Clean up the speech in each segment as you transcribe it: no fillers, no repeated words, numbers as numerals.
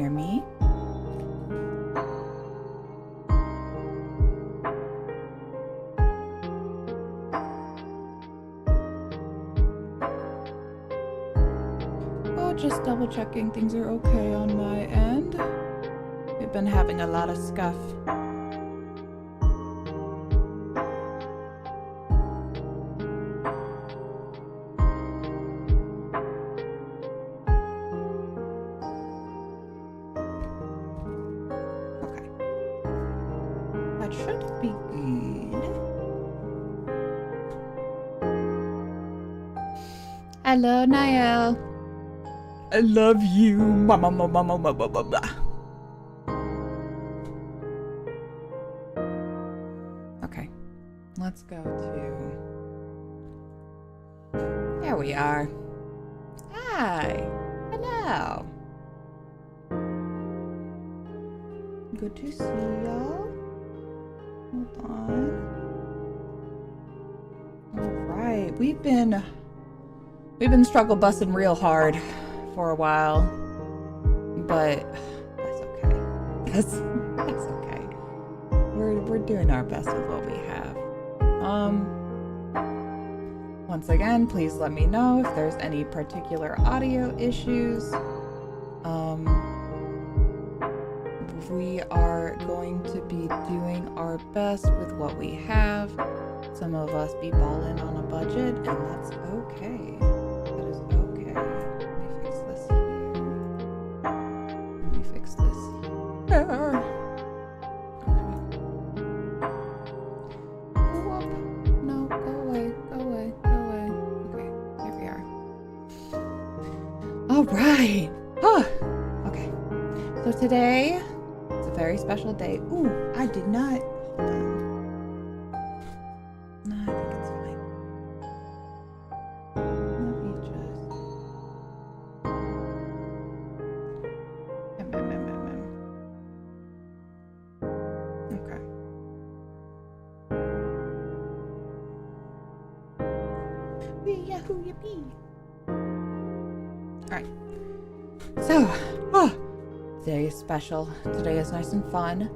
hear me? Oh, just double checking things are okay on my end. We've been having a lot of scuff. Hello, Niall. I love you. Okay, let's go to... There we are. Hi. Hello. Good to see y'all. Hold on. Alright, we've been struggle busting real hard for a while, but that's okay. That's okay. We're doing our best with what we have. Once again, please let me know if there's any particular audio issues. We are going to be doing our best with what we have. Some of us be balling on a budget, and that's okay. That is okay. Let me fix this here. Let me fix this here. Okay. Whoop. No, go away, go away, go away. Okay, here we are. All right. Oh, okay. So today, it's a very special day. Ooh, I did not. Hold on. No, I think it's fine. Let me just. Okay. Wee yahoo yippee. Alright. So, today is special. Today is nice and fun.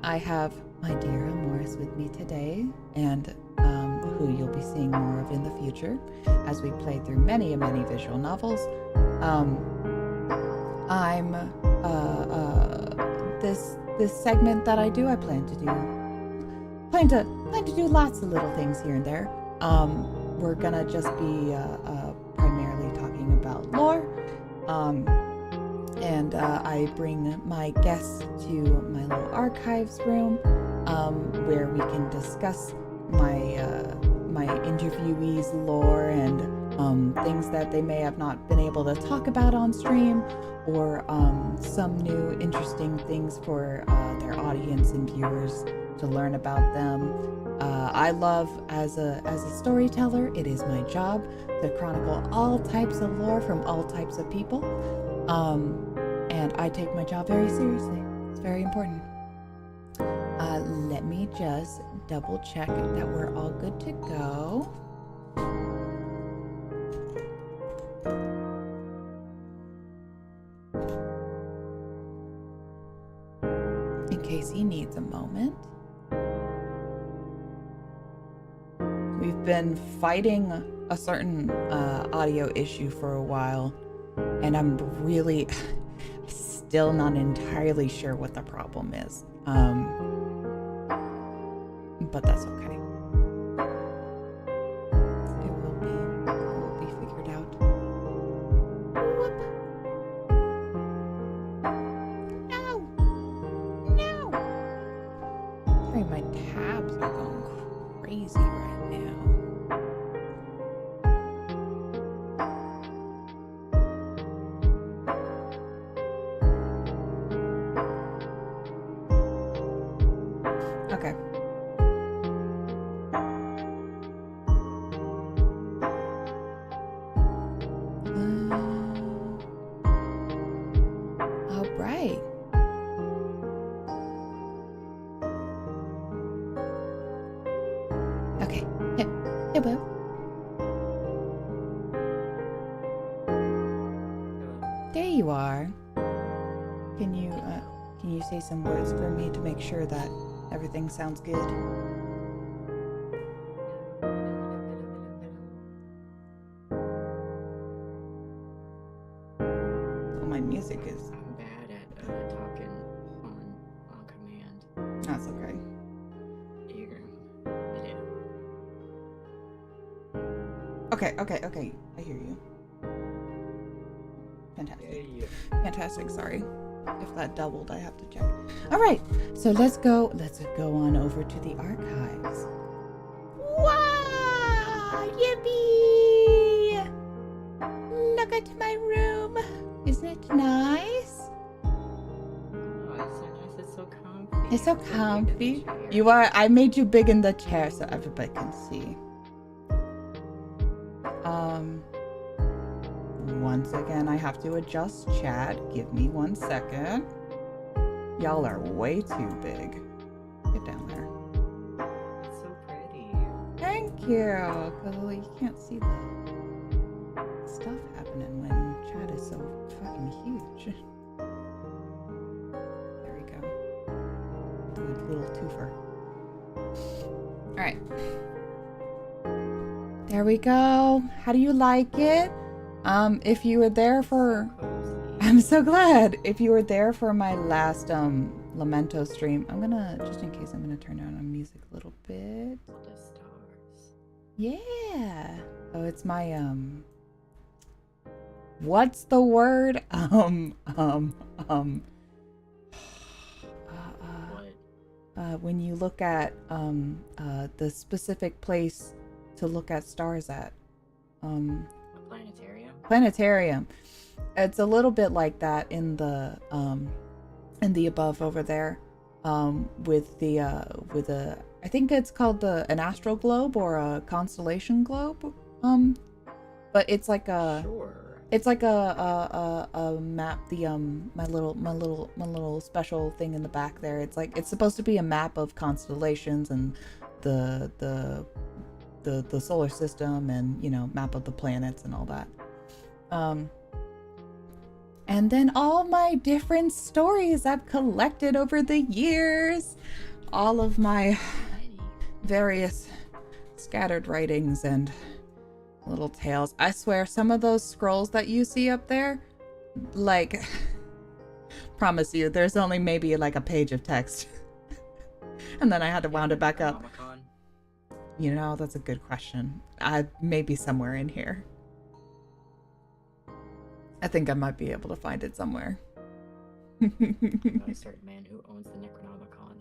I have my dear Morris with me today, and who you'll be seeing more of in the future as we play through many visual novels. I'm this segment that I do, I plan to do lots of little things here and there. We're gonna just be primarily talking about lore. And I bring my guests to my little archives room, where we can discuss my interviewees' lore and things that they may have not been able to talk about on stream, or some new interesting things for their audience and viewers to learn about them. I love, as a storyteller, it is my job to chronicle all types of lore from all types of people. And I take my job very seriously. It's very important. Let me just double check that we're all good to go. In case he needs a moment. We've been fighting a certain audio issue for a while, and I'm really still not entirely sure what the problem is. But that's okay. It will be figured out. Whoop. No! Sorry, my tabs are going crazy right now. Okay. All right. Okay. Hey, Will. There you are. can you say some words for me to make sure that everything sounds good? Oh, my music is... I'm bad at talking on command. That's okay. Okay. I hear you. Fantastic. Fantastic, sorry. If that doubled, I have to check. Alright, so let's go on over to the archives. Wow! Yippee! Look at my room. Isn't it nice? Oh, it's so nice. It's so comfy. It's so comfy. I made you big in the chair so everybody can see. Once again, I have to adjust chat. Give me 1 second. Y'all are way too big. Get down there. It's so pretty. Thank you. Because you can't see the stuff happening when chat is so fucking huge. There we go. Good little twofer. Alright. There we go. How do you like it? If you were there for... I'm so glad. If you were there for my last, Lamento stream, I'm gonna, just in case, I'm gonna turn down on music a little bit. The stars. Yeah. Oh, it's my, what's the word? When you look at, the specific place to look at stars at. A planetarium? Planetarium. It's a little bit like that in the above over there, with a I think it's called an astral globe or a constellation globe, but it's like a it's like a map. My little special thing in the back there. It's like it's supposed to be a map of constellations and the solar system and, you know, map of the planets and all that. And then all my different stories I've collected over the years, all of my various scattered writings and little tales. I swear, some of those scrolls that you see up there, like, promise you, there's only maybe like a page of text. And then I had to wound it back up. You know, that's a good question. Maybe somewhere in here. I think I might be able to find it somewhere. About a certain man who owns the Necronomicon.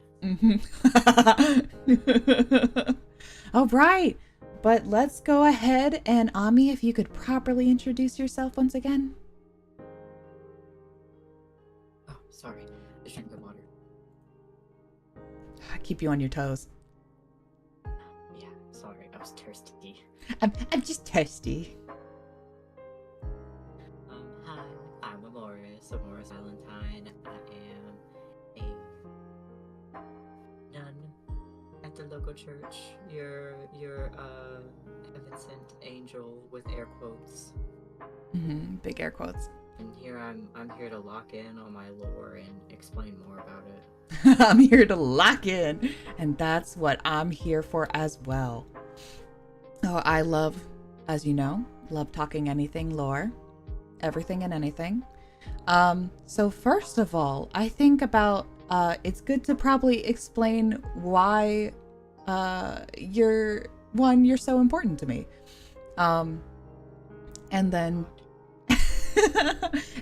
All right, but let's go ahead and Ami, if you could properly introduce yourself once again. Oh, sorry. I drank the water. I keep you on your toes. Yeah, sorry. I was thirsty. I'm just thirsty. Hi, I'm Amoris Valentine. I am a nun at the local church. You're heaven sent angel with air quotes. Big air quotes. And here I'm here to lock in on my lore and explain more about it. I'm here to lock in, and that's what I'm here for as well. Oh, I love, as you know, love talking anything lore. Everything and anything. So first of all, I think about it's good to probably explain why you're so important to me. And then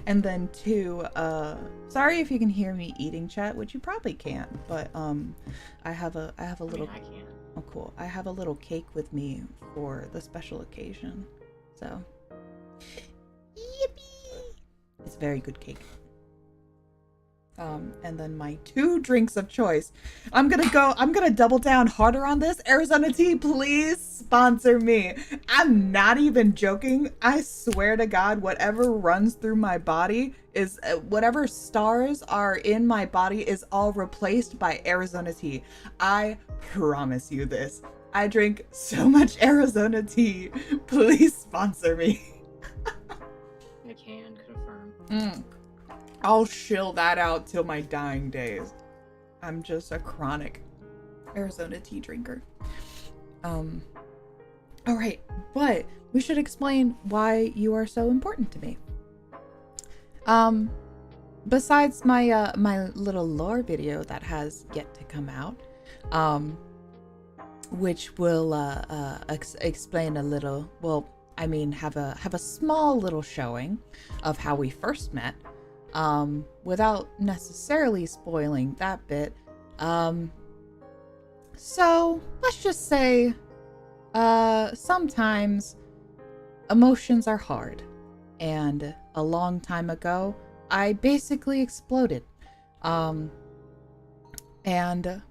and then two, sorry if you can hear me eating, chat, which you probably can't, but I have a little I can't. Oh cool. I have a little cake with me for the special occasion. So yippee! It's a very good cake. And then my 2 drinks of choice. I'm gonna double down harder on this. Arizona tea, please sponsor me. I'm not even joking. I swear to God, whatever runs through my body is, whatever stars are in my body is all replaced by Arizona tea. I promise you this. I drink so much Arizona tea. Please sponsor me. I can confirm. I'll shill that out till my dying days. I'm just a chronic Arizona tea drinker. All right, but we should explain why you are so important to me. Besides my my little lore video that has yet to come out, which will explain a little, well, I mean, have a small little showing of how we first met, without necessarily spoiling that bit. So let's just say, sometimes emotions are hard, and a long time ago, I basically exploded. And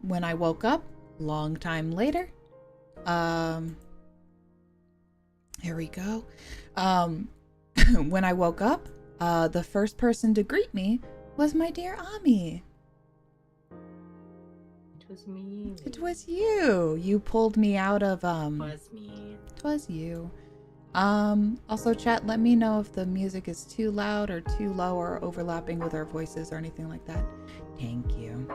when I woke up, long time later, here we go. When I woke up, the first person to greet me was my dear Ami. It was me. It was you. You pulled me out of, It was me. It was you. Also, chat, let me know if the music is too loud or too low or overlapping with our voices or anything like that. Thank you.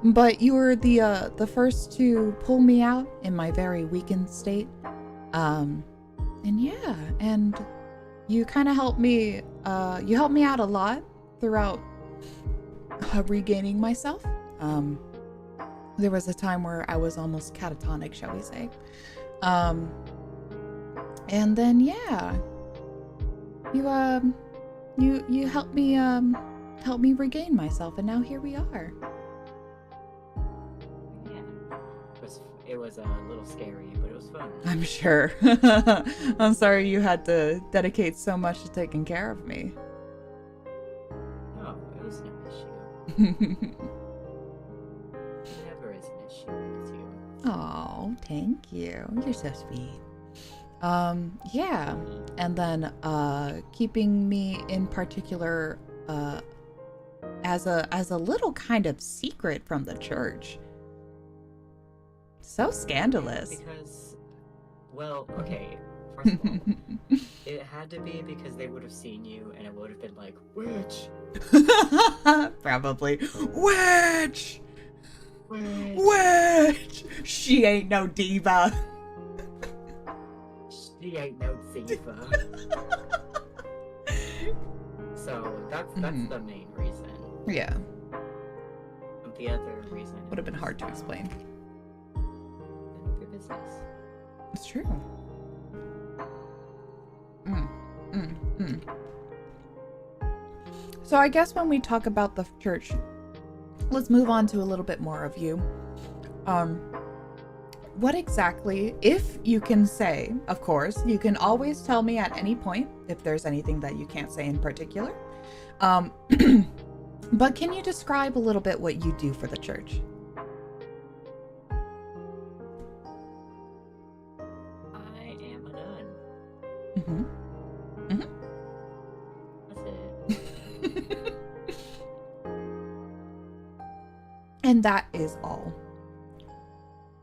But you were the first to pull me out in my very weakened state. And yeah, and you kind of helped me, you helped me out a lot throughout regaining myself. There was a time where I was almost catatonic, shall we say. And then yeah, you helped me regain myself, and now here we are. Yeah. It was a little scary, but it was fun. I'm sure. I'm sorry you had to dedicate so much to taking care of me. No, it was no issue. Never is an issue with you. Oh, thank you. You're so sweet. Yeah. And then keeping me in particular as a little kind of secret from the church. So scandalous. Because, well, okay, first of all, it had to be because they would have seen you and it would have been like, witch! Probably. Witch! Witch! Witch! She ain't no diva. She ain't no diva. So, that's the main reason. Yeah. The other reason Would have been hard to explain. None of your business. It's true. So I guess when we talk about the church, let's move on to a little bit more of you. What exactly, if you can say, of course, you can always tell me at any point if there's anything that you can't say in particular. But can you describe a little bit what you do for the church? I am a nun. Mm-hmm. Mm-hmm. That's it. And that is all.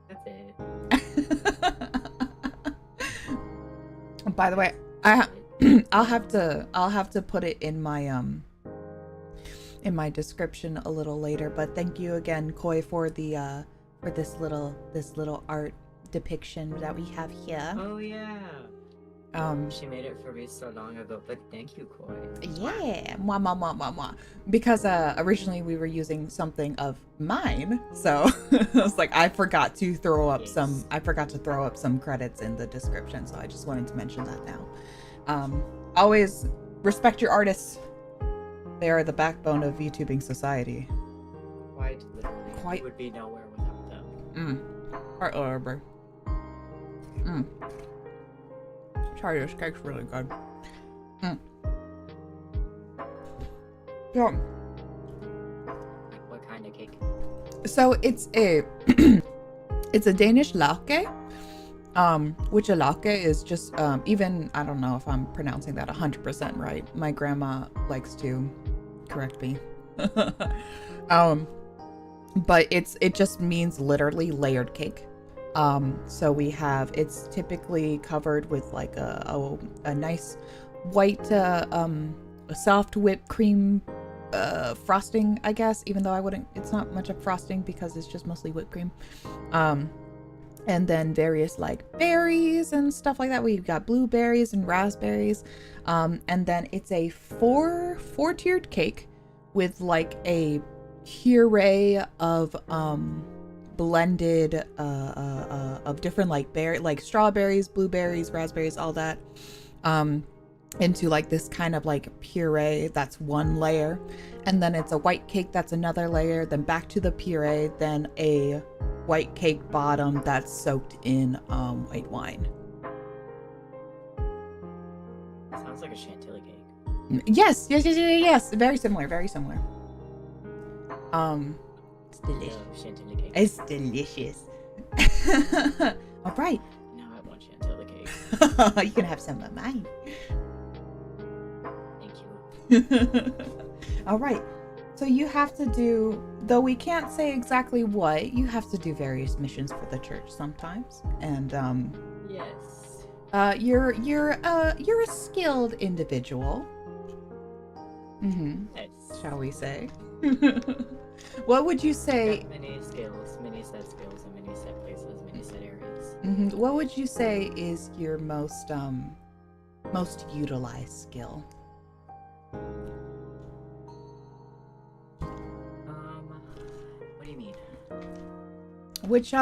That's it. By the way, I'll have to put it in my description a little later, but thank you again, Koi, for the for this little art depiction that we have here. Oh yeah. She made it for me so long ago, but thank you, Koi. Yeah, mwah, mwah, mwah, mwah, mwah. Because originally we were using something of mine, so I was like, I forgot to throw up some credits in the description, so I just wanted to mention that now. Always respect your artists. They are the backbone of VTubing society. Quite literally. Quite. We would be nowhere without them. Bro. Sorry, this cake's really good. So, What kind of cake? so it's a it's a Danish lake, which a lake is just even, I don't know if I'm pronouncing that 100% right. My grandma likes to correct me. But it just means literally layered cake. So we have, it's typically covered with like a nice white soft whipped cream frosting, I guess, even though it's not much of frosting because it's just mostly whipped cream. And then various like berries and stuff like that. We've got blueberries and raspberries. And then it's a four-tiered cake with like a puree of blended of different like strawberries, blueberries, raspberries, all that. Into like this kind of like puree. That's one layer. And then it's a white cake, that's another layer, then back to the puree, then a white cake bottom that's soaked in white wine. Sounds like a chantilly cake. Yes. Very similar. It's delicious. Chantilly cake. It's delicious. All right. Now I want chantilly cake. You can have some of mine. Thank you. All right. So you have to do, though we can't say exactly what, you have to do various missions for the church sometimes. And yes. You're a skilled individual. Yes. Shall we say? What would you say? Many skills, many set skills, and many set places, many set areas. What would you say is your most utilized skill? What do you mean? Which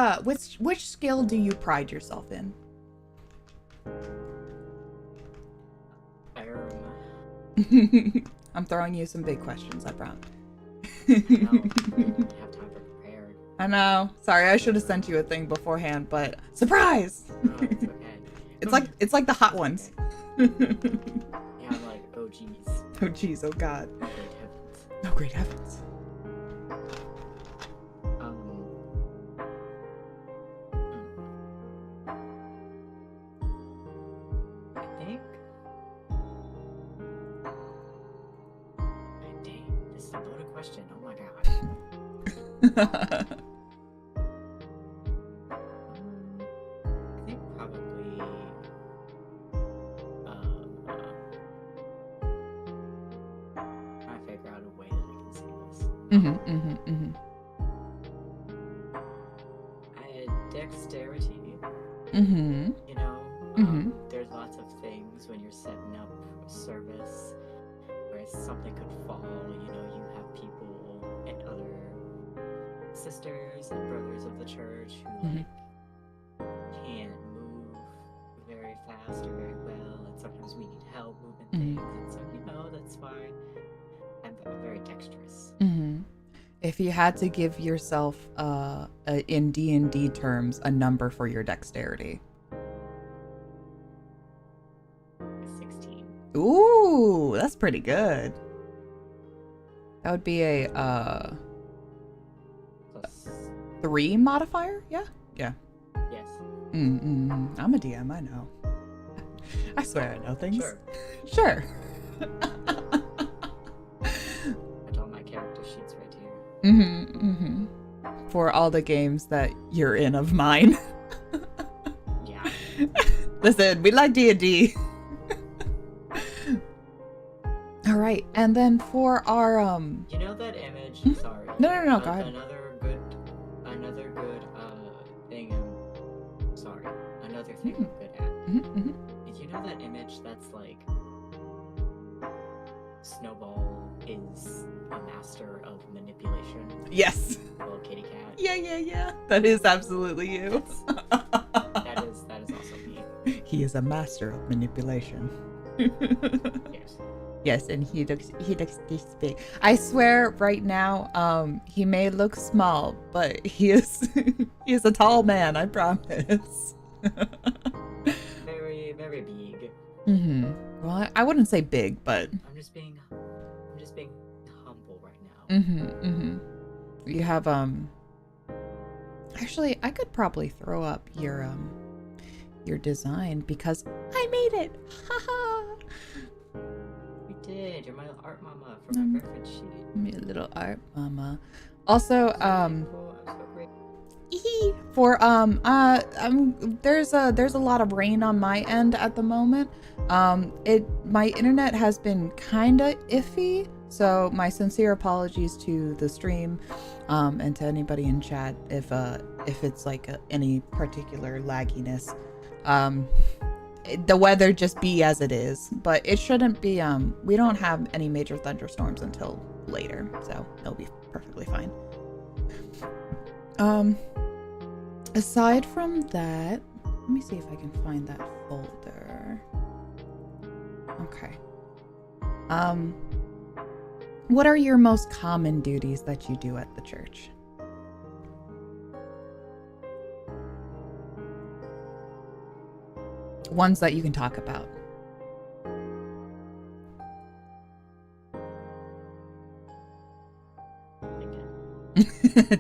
skill do you pride yourself in? I'm throwing you some big questions, I promise. I don't have time to prepare. I know. Sorry, I should have sent you a thing beforehand, but surprise! No, it's okay. It's like the hot ones. Yeah, I'm like, oh jeez. Oh jeez, oh god. Oh great heavens. Oh great heavens. I think. Dang, this is a loaded question. Oh my god. I think probably trying to figure out a way that I can say this. I had dexterity. You know, there's lots of things when you're setting up a service where something could fall. You know, you have people and other sisters and brothers of the church who like can't move very fast or very well, and sometimes we need help moving things, and so you know that's why I'm very dexterous. If you had to give yourself in D&D terms a number for your dexterity. 16. Ooh, that's pretty good. That would be a Plus, 3 modifier? Yeah. yes. I'm a DM, I know. I swear I know things. Sure. Got all my character sheets right here. For all the games that you're in of mine. Yeah. Listen, we like D&D. All right, and then for our You know that image? Sorry. No, go ahead. Another good thing. Another thing I'm good at. Did you know that image that's like Snowball is a master of manipulation? Yes. Little kitty cat. Yeah. That is absolutely you. That is also me. He is a master of manipulation. Yes. Yes, and he looks this big. I swear right now, he may look small, but he is a tall man, I promise. Very, very big. Well, I wouldn't say big, but I'm just being humble right now. You have actually I could probably throw up your design because I made it. Haha. You did. You're my art mama for my reference sheet. My little art mama. Also, I'm so great. for there's a lot of rain on my end at the moment, My internet has been kinda iffy, so my sincere apologies to the stream, and to anybody in chat if it's like any particular lagginess. The weather just be as it is, but it shouldn't be. We don't have any major thunderstorms until later, so it'll be perfectly fine. Aside from that, let me see if I can find that folder. Okay. What are your most common duties that you do at the church? Ones that you can talk about.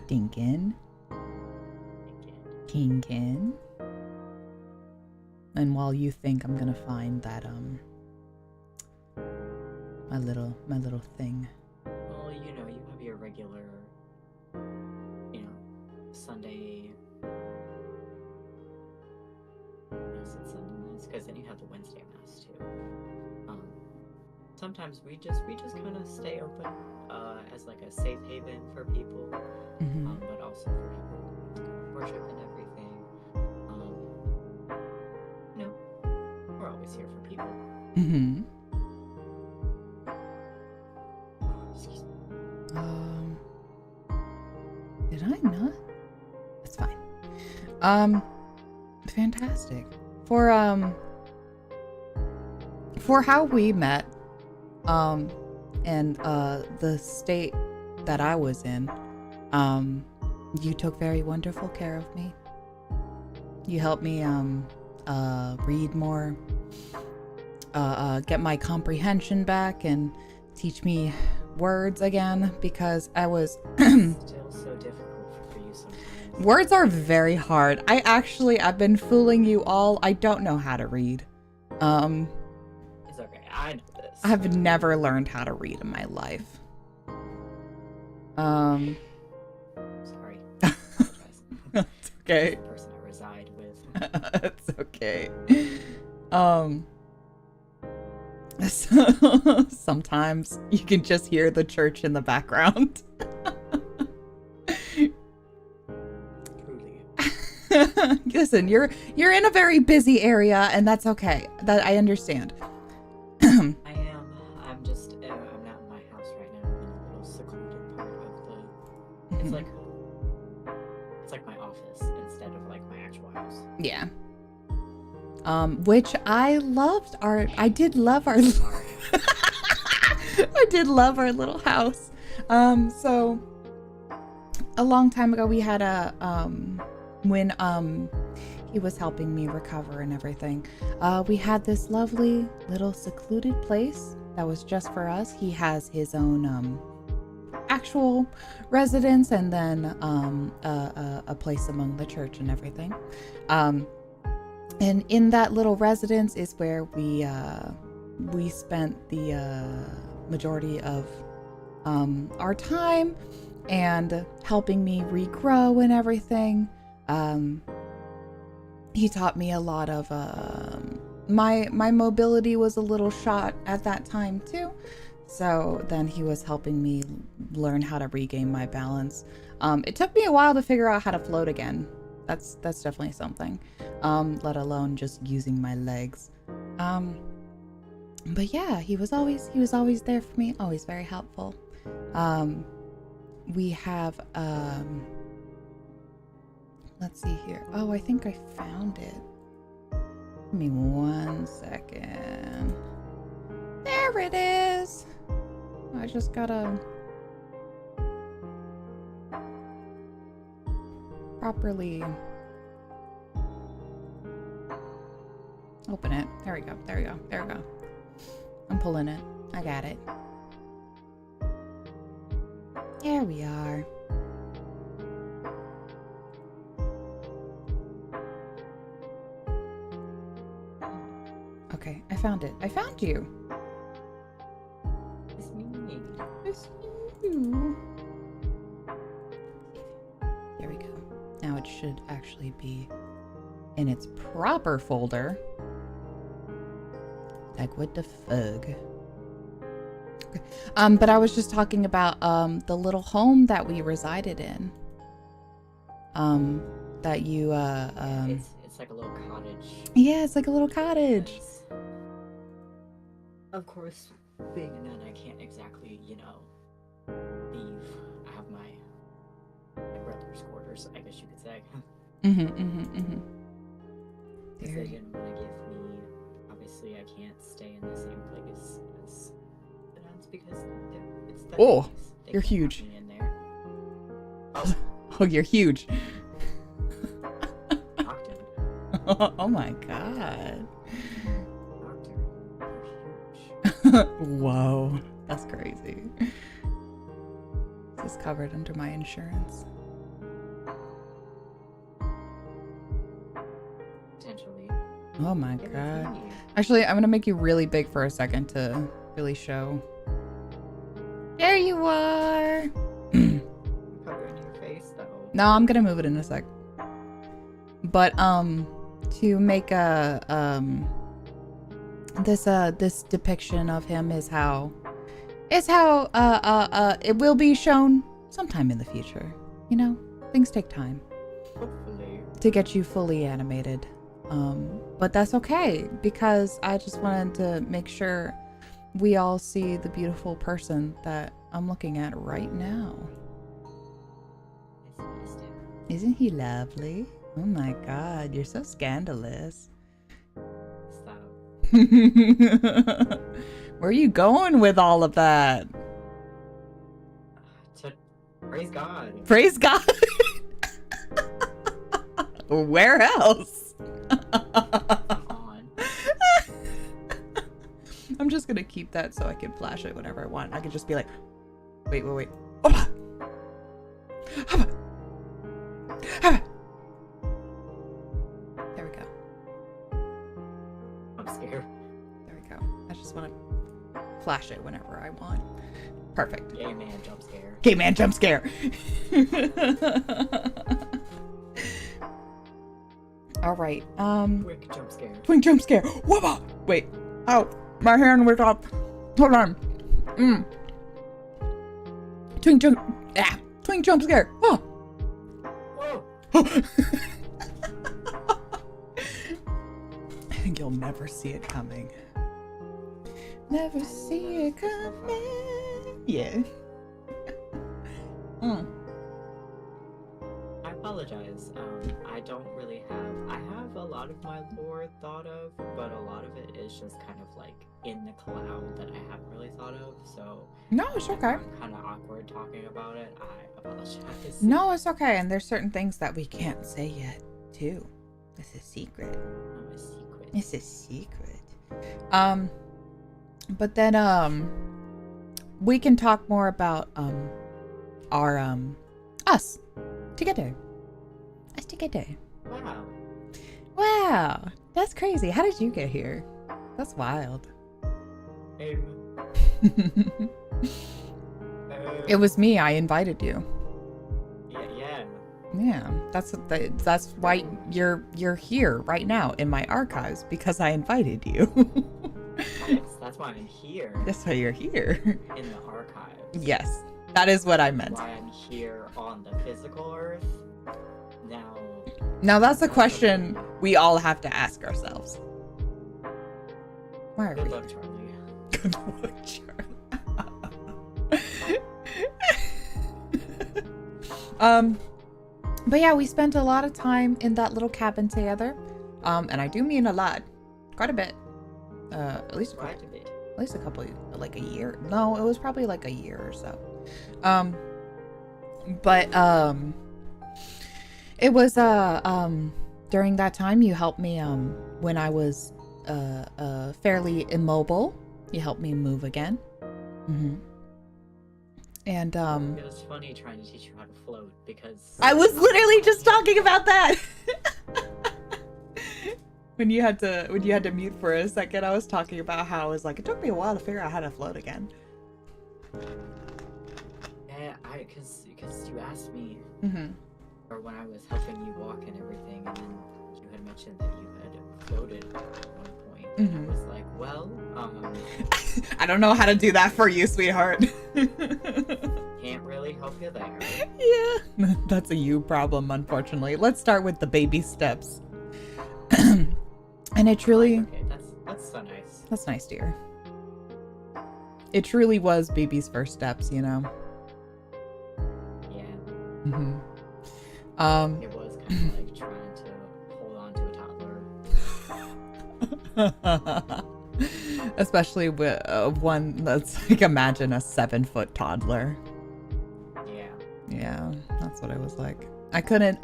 Dinkin. Kinkin. And while you think, I'm gonna find that my little thing. Well, you know, you have your regular, you know, Sunday. Yes, it's Sunday mass, because then you have the Wednesday mass too. Sometimes we just kind of stay open as like a safe haven for people, but also for people to go to worship and everything. You know, we're always here for people. Excuse me. Did I not? That's fine. Fantastic. For how we met, and the state that I was in, you took very wonderful care of me. You helped me read more, get my comprehension back, and teach me words again, because I was Still so difficult for you sometimes. Words are very hard. I've been fooling you all. I don't know how to read. It's okay. I know this. I've never learned how to read in my life. Sorry. It's okay. The person I reside with. It's okay. Sometimes you can just hear the church in the background. Truly. Listen, you're in a very busy area, and that's okay. That I understand. I am. I'm just. I'm not in my house right now. I'm in a little secluded part of the. It's like my office instead of like my actual house. Yeah. Which I loved. I did love our. I did love our little house. So a long time ago, we had when he was helping me recover and everything, we had this lovely little secluded place that was just for us. He has his own actual residence, and then a place among the church and everything. And in that little residence is where we spent the majority of our time, and helping me regrow and everything. He taught me a lot of my mobility was a little shot at that time too. So then he was helping me learn how to regain my balance. It took me a while to figure out how to float again. That's definitely something. Let alone just using my legs. But yeah, he was always there for me, always very helpful. We have let's see here. Oh, I think I found it. Give me 1 second. There it is. I just gotta properly open it. There we go. I'm pulling it. I got it. There we are. Okay, I found it. I found you. It's me. It's you. There we go. Now it should actually be in its proper folder. Like, what the fuck? Okay. But I was just talking about the little home that we resided in. That you It's like a little cottage. Yeah, it's like a little cottage. Because, of course, being a nun, I can't exactly, you know, leave. I have my brother's quarters, I guess you could say. Because They didn't want to give me. Obviously, I can't stay in the same place as the nuns because it's the Oh, ladies. They you're can't have huge. me in there. Oh, you're huge. Doctor. Oh my god. Doctor. You're huge. Whoa, that's crazy. This is covered under my insurance. Potentially. Oh my Yeah, god. thank you. Actually, I'm gonna make you really big for a second to really show. There you are. Covering your face though. No, I'm gonna move it in a sec. But to make a this depiction of him is how it will be shown sometime in the future. You know, things take time Hopefully. to get you fully animated. But that's okay because I just wanted to make sure we all see the beautiful person that I'm looking at right now. Isn't he lovely? Oh my god, you're so scandalous. Stop. Where are you going with all of that? Praise God. Praise God. Where else? On. I'm just gonna keep that so I can flash it whenever I want. I can just be like, wait. Opa! Hoppa! Hoppa! There we go. I'm scared. There we go. I just want to flash it whenever I want. Perfect. Gay man jump scare. Gay man jump scare. All right. Quick jump scare. Twink jump scare. Whoa! Wait. Ow. My hand was up. Hold on. Twink jump. Ah. Twink jump scare. Oh. Whoa. I think you'll never see it coming. Never see it coming. Yeah. I apologize. I don't really I have a lot of my lore thought of, but a lot of it is just kind of like in the cloud that I haven't really thought of, so No, it's okay. I'm kind of awkward talking about it. I apologize. No, it's okay. And there's certain things that we can't say yet, too. It's a secret. I'm a secret. It's a secret. But then, we can talk more about, our, us together. Us together. Wow. Wow. That's crazy. How did you get here? That's wild. It was me. I invited you. Yeah. Yeah. That's why you're here right now in my archives, because I invited you. That's why I'm here. That's why you're here. In the archives. Yes. That is what I meant. Why I'm here on the physical earth. Now that's a question we all have to ask ourselves. Why are Good we? luck, Charlie. Good luck, Charlie. But yeah, we spent a lot of time in that little cabin together. And I do mean a lot. Quite a bit. At least a couple, like a year. No, it was probably like a year or so. But it was during that time you helped me when I was fairly immobile. You helped me move again. And it was funny trying to teach you how to float because I was literally just talking about that. When you had to mute for a second, I was talking about how I was like, it took me a while to figure out how to float again. Yeah, because you asked me, or when I was helping you walk and everything, and then you had mentioned that you had floated at one point. I was like, well, I don't know how to do that for you, sweetheart. can't really help you there. Yeah, that's a you problem, unfortunately. Let's start with the baby steps. And it truly... Okay, that's so nice. That's nice, dear. It truly was baby's first steps, you know? Yeah. It was kind of like trying to hold on to a toddler. Especially with one that's like, imagine a 7-foot toddler. Yeah, that's what it was like. I couldn't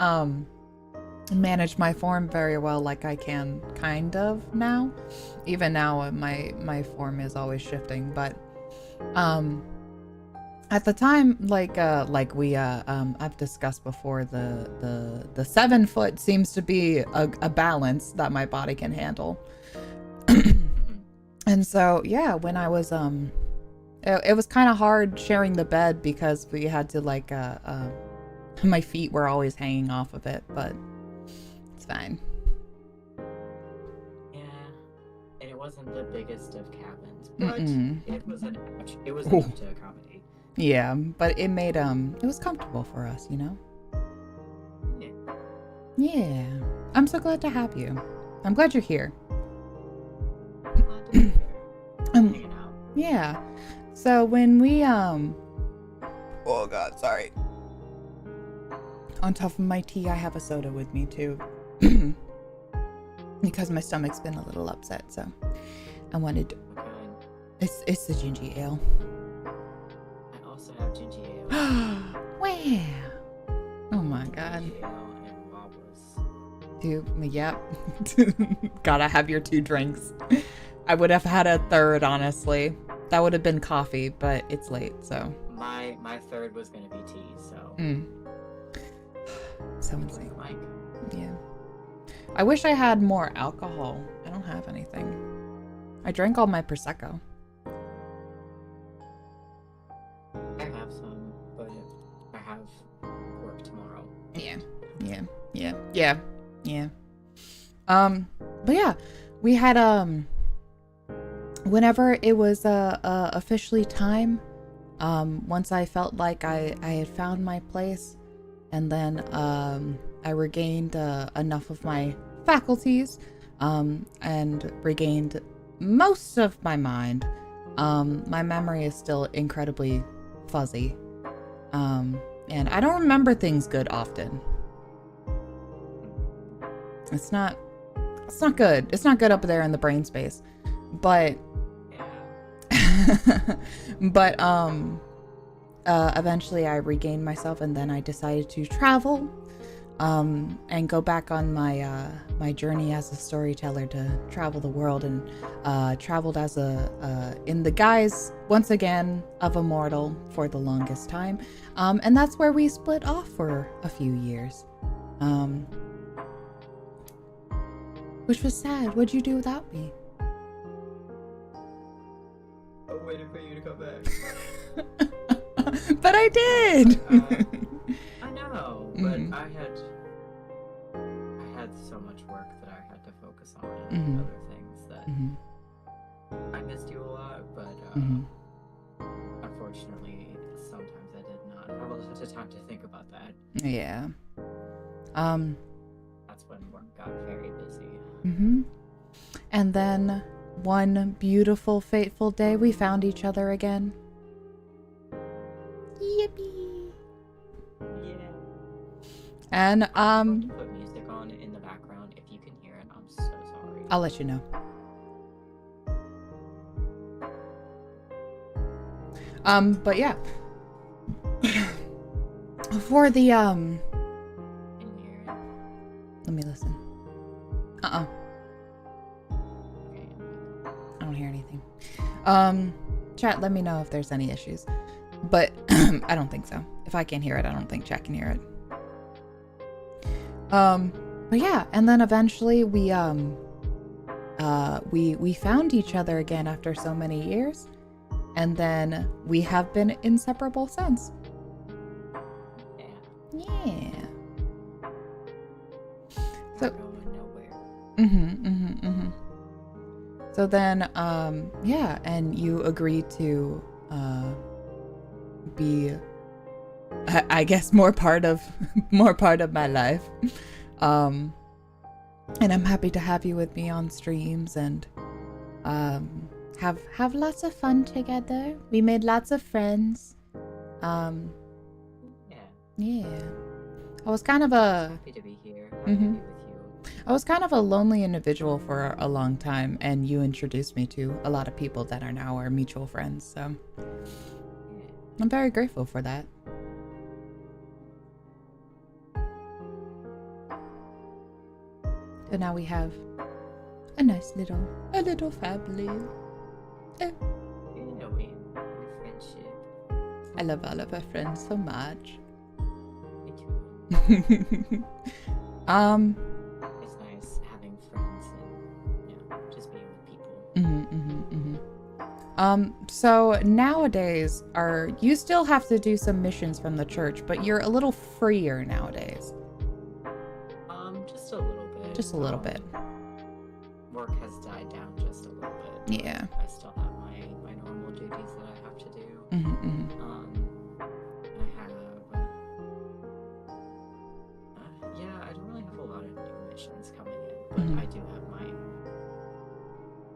manage my form very well like I can kind of now. Even now my form is always shifting, but at the time, like we I've discussed before, the 7 foot seems to be a balance that my body can handle. And so yeah, when I was it was kind of hard sharing the bed because we had to like my feet were always hanging off of it, but it's fine. Yeah, and it wasn't the biggest of cabins, but it was enough to accommodate. Yeah, but it made it was comfortable for us, you know. Yeah, I'm so glad to have you. I'm glad you're here. Glad to be here. Hanging out. Yeah. So when we oh god, sorry. On top of my tea, I have a soda with me too. Because my stomach's been a little upset, so I wanted it's the ginger ale. I also have ginger ale. Wow. Oh my god. Ginger ale and wobblers. Dude, yep. Gotta have your 2 drinks. I would have had a third, honestly. That would have been coffee, but it's late, so. My third was gonna be tea, so. So insane. Mike. Yeah. I wish I had more alcohol. I don't have anything. I drank all my Prosecco. I have some, but I have work tomorrow. Yeah. But yeah, we had whenever it was officially time, once I felt like I had found my place, and then I regained enough of my faculties and regained most of my mind. My memory is still incredibly fuzzy, and I don't remember things good often. It's not good. It's not good up there in the brain space. But eventually I regained myself, and then I decided to travel and go back on my journey as a storyteller to travel the world, and traveled as in the guise once again of a mortal for the longest time, and that's where we split off for a few years, which was sad. What'd you do without me? I'm waiting for you to come back. But I did. I know, but I had so much work that I had to focus on, and other things that I missed you a lot, but unfortunately, sometimes I did not have a lot of time to think about that. Yeah. That's when work got very busy. And then one beautiful, fateful day, we found each other again. Yippee! Yeah. And Put music on in the background. If you can hear it, I'm so sorry. I'll let you know. But yeah. For the Can you hear it? let me listen. Okay. I don't hear anything. Chat, let me know if there's any issues. But I don't think so. If I can't hear it, I don't think chat can hear it. But yeah, and then eventually we found each other again after so many years, and then we have been inseparable since. Yeah. So So then, yeah, and you agree to be, I guess, more part of my life. And I'm happy to have you with me on streams and have lots of fun together. We made lots of friends. Yeah. I was kind of happy to be here. Happy to be with you. I was kind of a lonely individual for a long time, and you introduced me to a lot of people that are now our mutual friends, so I'm very grateful for that. So now we have a nice little family. Yeah, we're friendship. I love all of our friends so much. Me too. It's nice having friends and just being with people. So nowadays, you still have to do some missions from the church, but you're a little freer nowadays. Just a little bit. Just a little bit. Work has died down just a little bit. Yeah. I still have my normal duties that I have to do. I have, I don't really have a lot of new missions coming in, but I do have my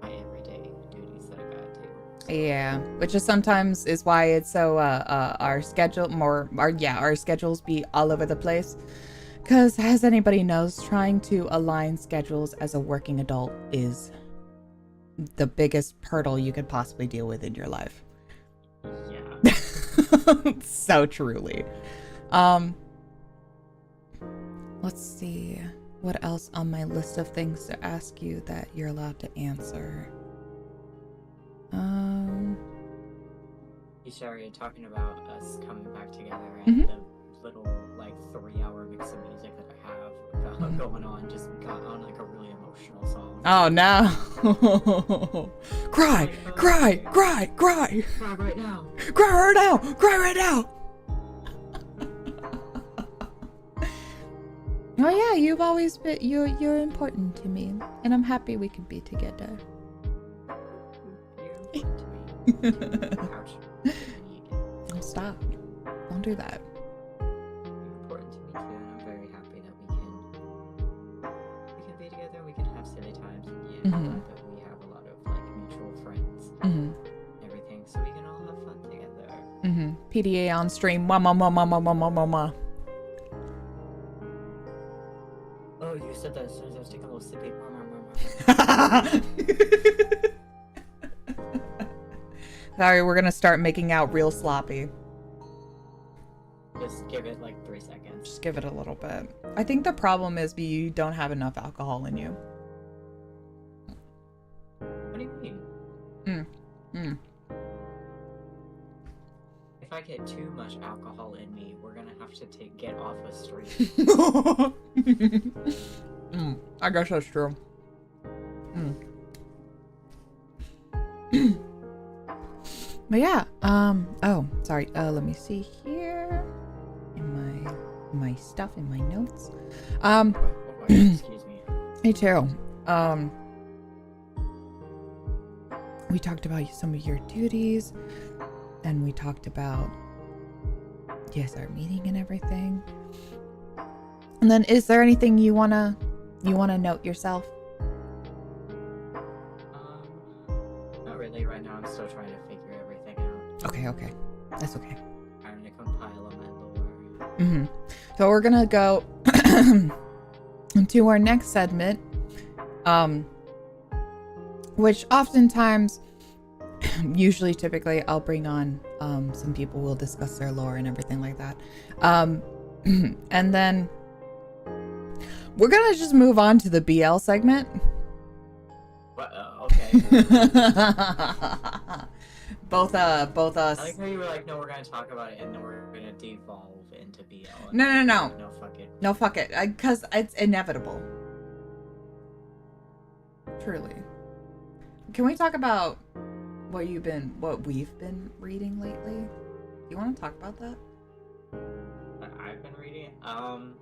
everyday duties that I gotta do. So. Yeah, which is sometimes is why it's so our schedules be all over the place. Because as anybody knows, trying to align schedules as a working adult is the biggest hurdle you could possibly deal with in your life. Yeah. So truly. Let's see what else on my list of things to ask you that you're allowed to answer. Sorry, you're talking about us coming back together and the little 3-hour mix of music that I have going on just got on a really emotional song. Oh no. Cry right now. Cry right now. Oh yeah, you've always been you're important to me, and I'm happy we could be together. You're important to me. Ouch. Oh, stop. Don't do that. Important to me too, and I'm very happy that we can be together, we can have silly times, and I'm glad that we have a lot of mutual friends and everything, so we can all have fun together. PDA on stream. Mama. Oh, you said that as soon as I was taking a little sippy. Sorry, we're gonna start making out real sloppy. Just give it 3 seconds. Just give it a little bit. I think the problem is you don't have enough alcohol in you. What do you mean? If I get too much alcohol in me, we're gonna have to get off a stream. I guess that's true. But yeah, oh, sorry. Let me see here in my stuff, in my notes. Excuse me. Me too. We talked about some of your duties, and we talked about our meeting and everything. And then, is there anything you wanna note yourself? Not really. Right now, I'm still trying to figure everything out. Okay, that's okay. Trying to compile on my lore. So we're gonna go to our next segment, which oftentimes, typically, I'll bring on some people who will discuss their lore and everything like that, and then we're gonna just move on to the BL segment. Okay. both us. I like how you were like, no, we're gonna talk about it, and then we're gonna devolve into BL. No. No, fuck it. No, fuck it. Because it's inevitable. Truly. Can we talk about what we've been reading lately? Do you want to talk about that? What I've been reading? I'm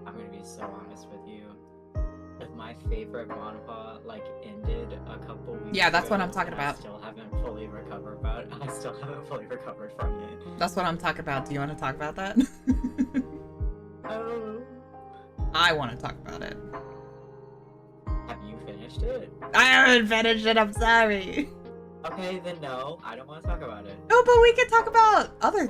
gonna be so honest with you. The my favorite manhwa like ended a couple weeks Yeah, that's ago, what I'm talking about. I still haven't fully recovered from it. That's what I'm talking about. Do you want to talk about that? Oh. I want to talk about it. Have you finished it? I haven't finished it. I'm sorry. Okay, then no. I don't want to talk about it. No, but we can talk about other,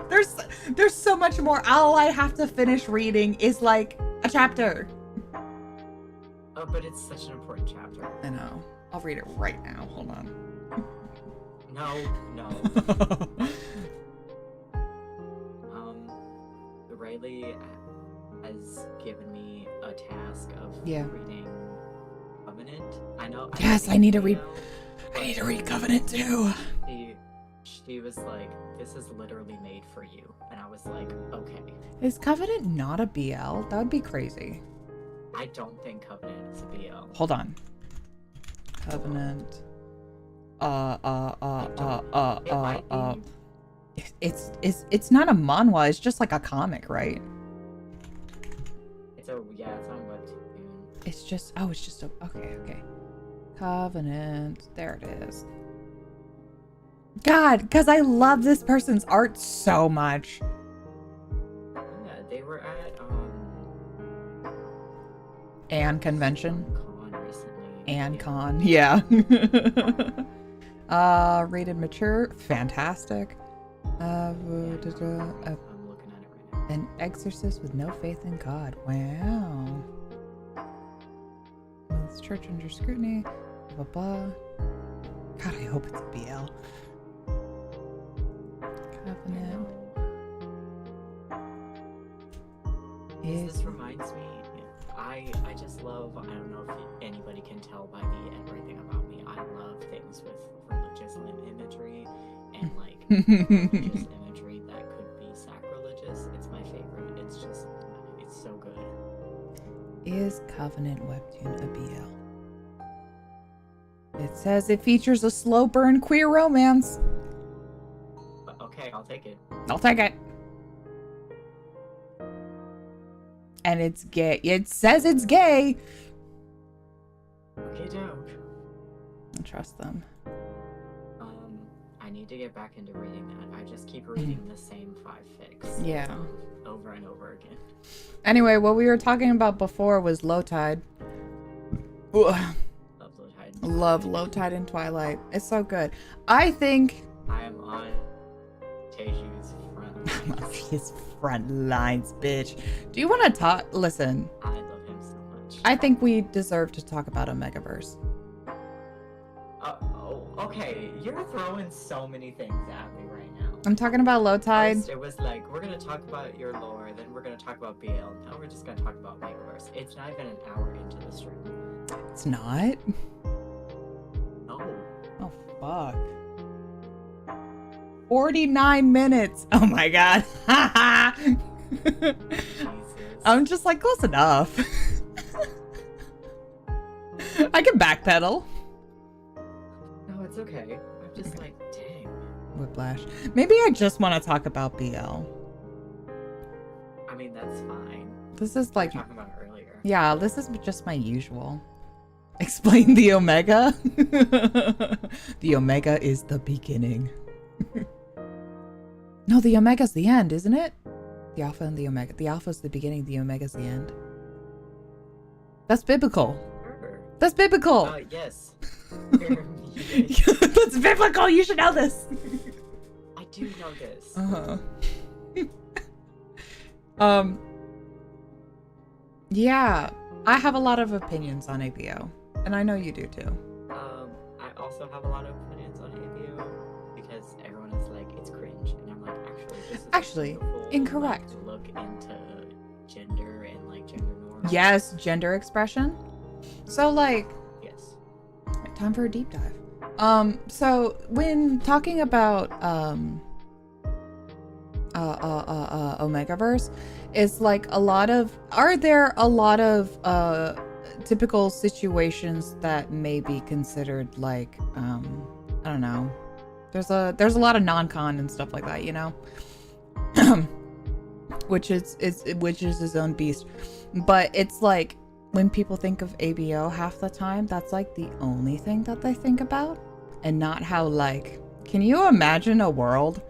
there's so much more. All I have to finish reading is like a chapter. Oh, but it's such an important chapter. I know. I'll read it right now. Hold on. No. Rayleigh has given me a task of reading Covenant. I know. Yes, I need to read. I need to read Covenant too. She was like, "This is literally made for you," and I was like, "Okay." Is Covenant not a BL? That would be crazy. I don't think Covenant is a BL. Hold on. Covenant. It's not a manhwa. It's just like a comic, right? It's on webtoon. It's just okay. Covenant. There it is. God, because I love this person's art so much. Yeah, they were at Anne convention. Con recently. Anne Con, yeah. Rated mature, fantastic. I'm looking at it right now. An exorcist with no faith in God. Wow. This church under scrutiny. Blah, blah, blah. God, I hope it's a BL. Covenant. This reminds me, I just love, I don't know if anybody can tell by everything about me, I love things with religious imagery and like religious imagery that could be sacrilegious. It's my favorite. It's so good. Is Covenant webtoon a BL? It says it features a slow burn queer romance. Okay, I'll take it. I'll take it. And it's gay. It says it's gay. Okay, dope. I trust them. I need to get back into reading that. I just keep reading the same 5 fics. Yeah. Over and over again. Anyway, what we were talking about before was Low Tide. Love Low Tide. Love Low Tide and Twilight. It's so good. I think I am on Teju's front lines. His front lines, bitch. Do you want to talk? Listen. I love him so much. I think we deserve to talk about Omegaverse. Okay. You're throwing so many things at me right now. I'm talking about Low Tide. First, it was like, we're going to talk about your lore, then we're going to talk about BL, now we're just going to talk about Omegaverse. It's not even an hour into the stream. It's not? No. Oh, fuck. 49 minutes. Oh my god. Jesus. I'm just like, close enough. I can backpedal. No, it's okay. I'm just like, dang. Whiplash. Maybe I just want to talk about BL. I mean, that's fine. This is like... We were talking about it earlier. Yeah, this is just my usual. Explain the Omega. The Omega is the beginning. No, the Omega's the end, isn't it? The Alpha and the Omega. The Alpha's the beginning, the Omega's the end. That's biblical. Sure. That's biblical. Yes. That's biblical. You should know this. I do know this. Yeah, I have a lot of opinions on ABO, and I know you do too. I also have a lot of opinions on ABO because everyone is like, it's cringe, and I'm like, this is actually incorrect. Like, look into gender and like gender norms. Yes, gender expression. So like, yes. Time for a deep dive. So when talking about Omegaverse, it's like are there a lot of typical situations that may be considered like I don't know, there's a lot of non-con and stuff like that, you know. Which is his own beast, but it's like when people think of ABO half the time, that's like the only thing that they think about, and not how, like, can you imagine a world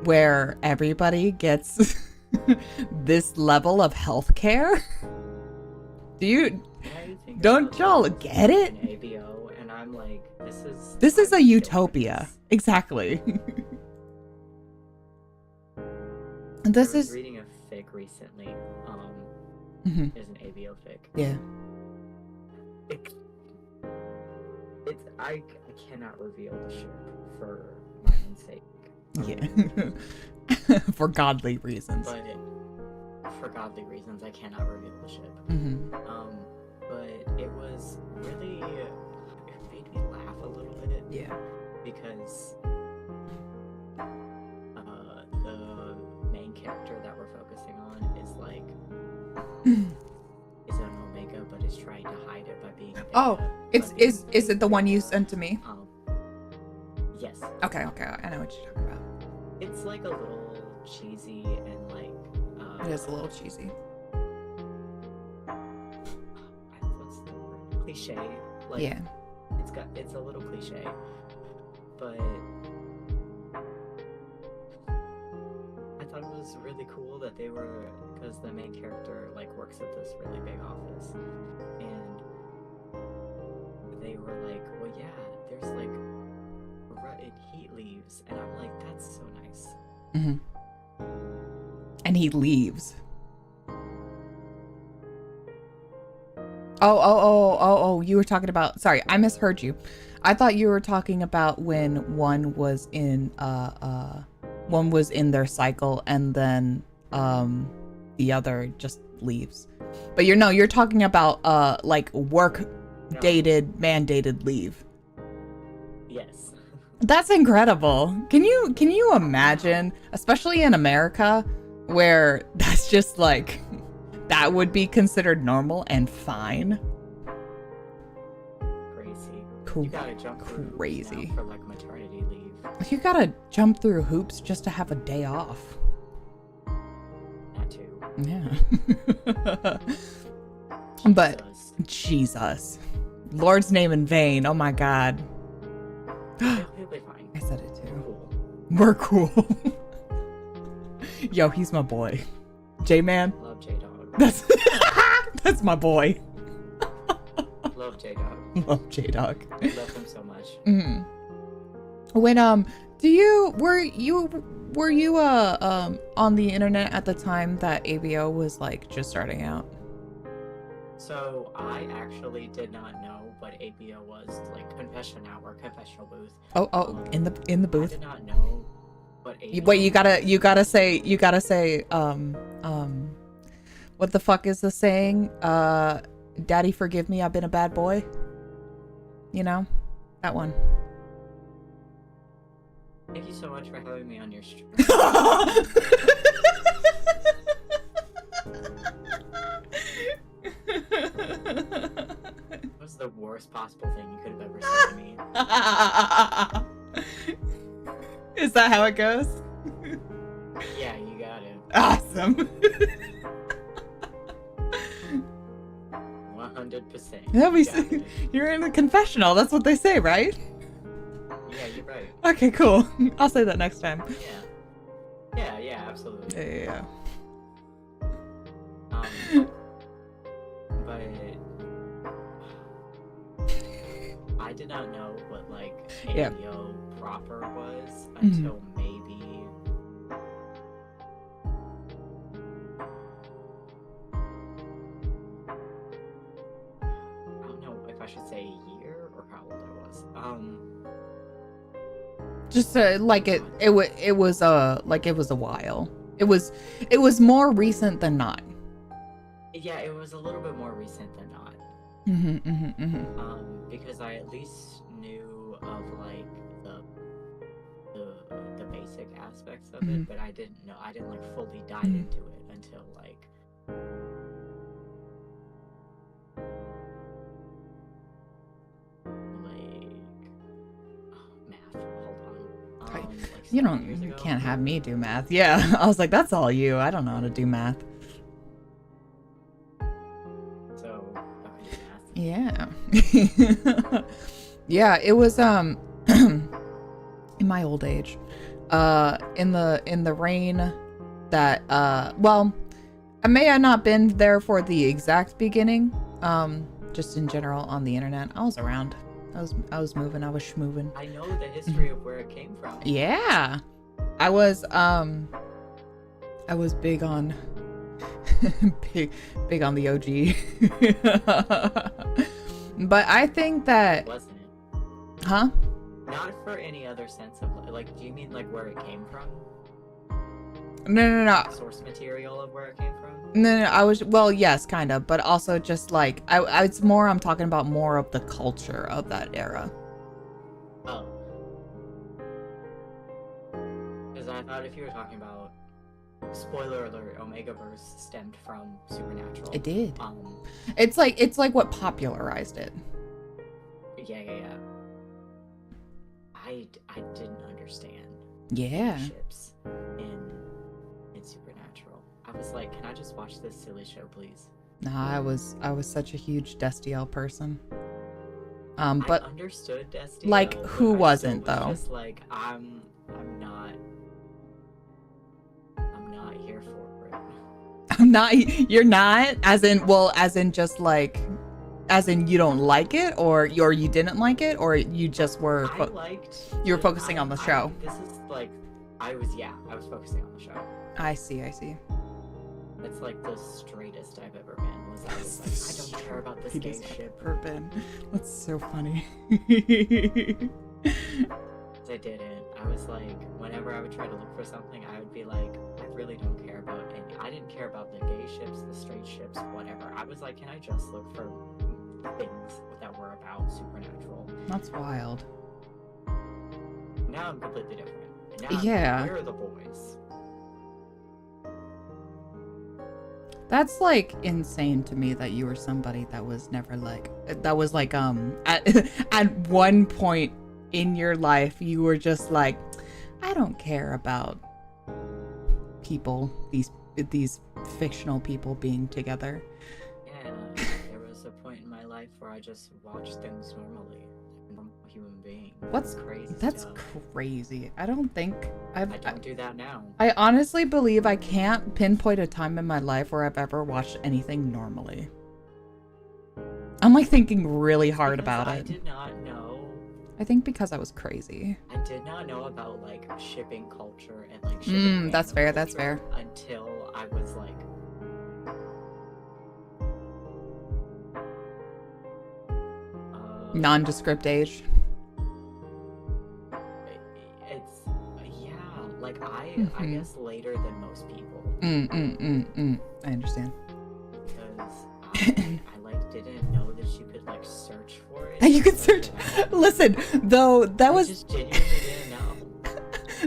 where everybody gets this level of healthcare? Don't y'all get it? ABO, and I'm like, this is a utopia. Exactly. I was reading a fic recently. There's an ABO fic. Yeah. I cannot reveal the ship for my own sake. Yeah. For godly reasons. But for godly reasons, I cannot reveal the ship. But it was really, it made me laugh a little bit. Yeah. Because the main character that we're focusing on is like is an omega, but is trying to hide it by being is it the one you sent to me? Yes. Okay, I know what you're talking about. It's like a little cheesy and like it is a little cheesy. What's the word? Cliche. Like, yeah. It's a little cliche, but I thought it was really cool that they were, because the main character like works at this really big office, and they were like, well, yeah, there's like he leaves, and I'm like, that's so nice. And he leaves. Oh, you were talking about, sorry, I misheard you. I thought you were talking about when one was in their cycle, and then the other just leaves. But you're talking about like mandated leave. Yes. That's incredible. Can you imagine, especially in America, where that's just like, that would be considered normal and fine? Crazy. You gotta jump through crazy now for like maternity leave. You gotta jump through hoops just to have a day off. That too. Yeah. But Jesus, Lord's name in vain. Oh my God. He'll be fine. I said it too. Cool. We're cool. Yo, he's my boy. J-Man. Love J-Dog. That's my boy. Love J-Dog. Love J-Dog. Love him so much. When were you on the internet at the time that ABO was like just starting out? So I actually did not know what ABO was, like confessional booth. In the booth. I did not know what ABO Wait, you gotta say what the fuck is the saying? Daddy forgive me, I've been a bad boy. You know? That one. Thank you so much for having me on your stream. That was the worst possible thing you could have ever said to me. Is that how it goes? Yeah, you got it. Awesome. 100%. You're in the confessional. That's what they say, right? Yeah, you're right. Okay, cool. I'll say that next time. Yeah, absolutely. Yeah. But I did not know what like ABO proper was until maybe I don't know if I should say a year or how old I was. Just like it was a while. It was more recent than not. Yeah, it was a little bit more recent than not. Because I at least knew of like the basic aspects of it, but I didn't like fully dive into it until like math. Hold on. You can't have me do math. Yeah, I was like, that's all you. I don't know how to do math. So, Yeah. Yeah, it was in my old age. In the rain that well, I may have not been there for the exact beginning. Just in general on the internet. I was around. I was moving, I was schmoving. I know the history of where it came from. Yeah. I was big on big on the OG. But I think that wasn't it? Huh? Not for any other sense of like, do you mean like where it came from? No. Source material of where it came from? No, I was, well, yes, kind of, but also just like it's more, I'm talking about more of the culture of that era. Oh. Because I thought if you were talking about, spoiler alert, Omegaverse stemmed from Supernatural. It did. It's like what popularized it. Yeah. I didn't understand. Yeah. Ships in Supernatural. I was like, can I just watch this silly show, please? Nah, I was such a huge Destiel person. But I understood Destiel. Like, who wasn't though? Just like I'm not here for it. I'm not. You're not. As in, well, as in just like, as in you don't like it, or you didn't like it, or you just were. You were focusing on the show. This is like, I was focusing on the show. I see. It's like the straightest I've ever been. I was like, I don't care about this gay ship. That's so funny. I didn't. I was like, whenever I would try to look for something, I would be like, I really don't care about any. I didn't care about the gay ships, the straight ships, whatever. I was like, can I just look for things that were about Supernatural? That's wild. Now I'm completely different. Now Yeah. Where are the boys? That's like insane to me that you were somebody that was never like, that was like at one point in your life you were just like, I don't care about people, these fictional people being together. Yeah, there was a point in my life where I just watched things normally, like a normal human being. That's stuff. crazy. I don't think I don't do that now. I honestly believe I can't pinpoint a time in my life where I've ever watched anything normally. I'm like thinking really hard about it. I did not know. I think because I was crazy. I did not know about like shipping culture and like shipping. That's fair. That's fair. Until I was like, nondescript age. It's like I guess later than most people. I understand. Because I like didn't know that you could like search for it. You could search. Listen, though, that was just genuinely didn't know.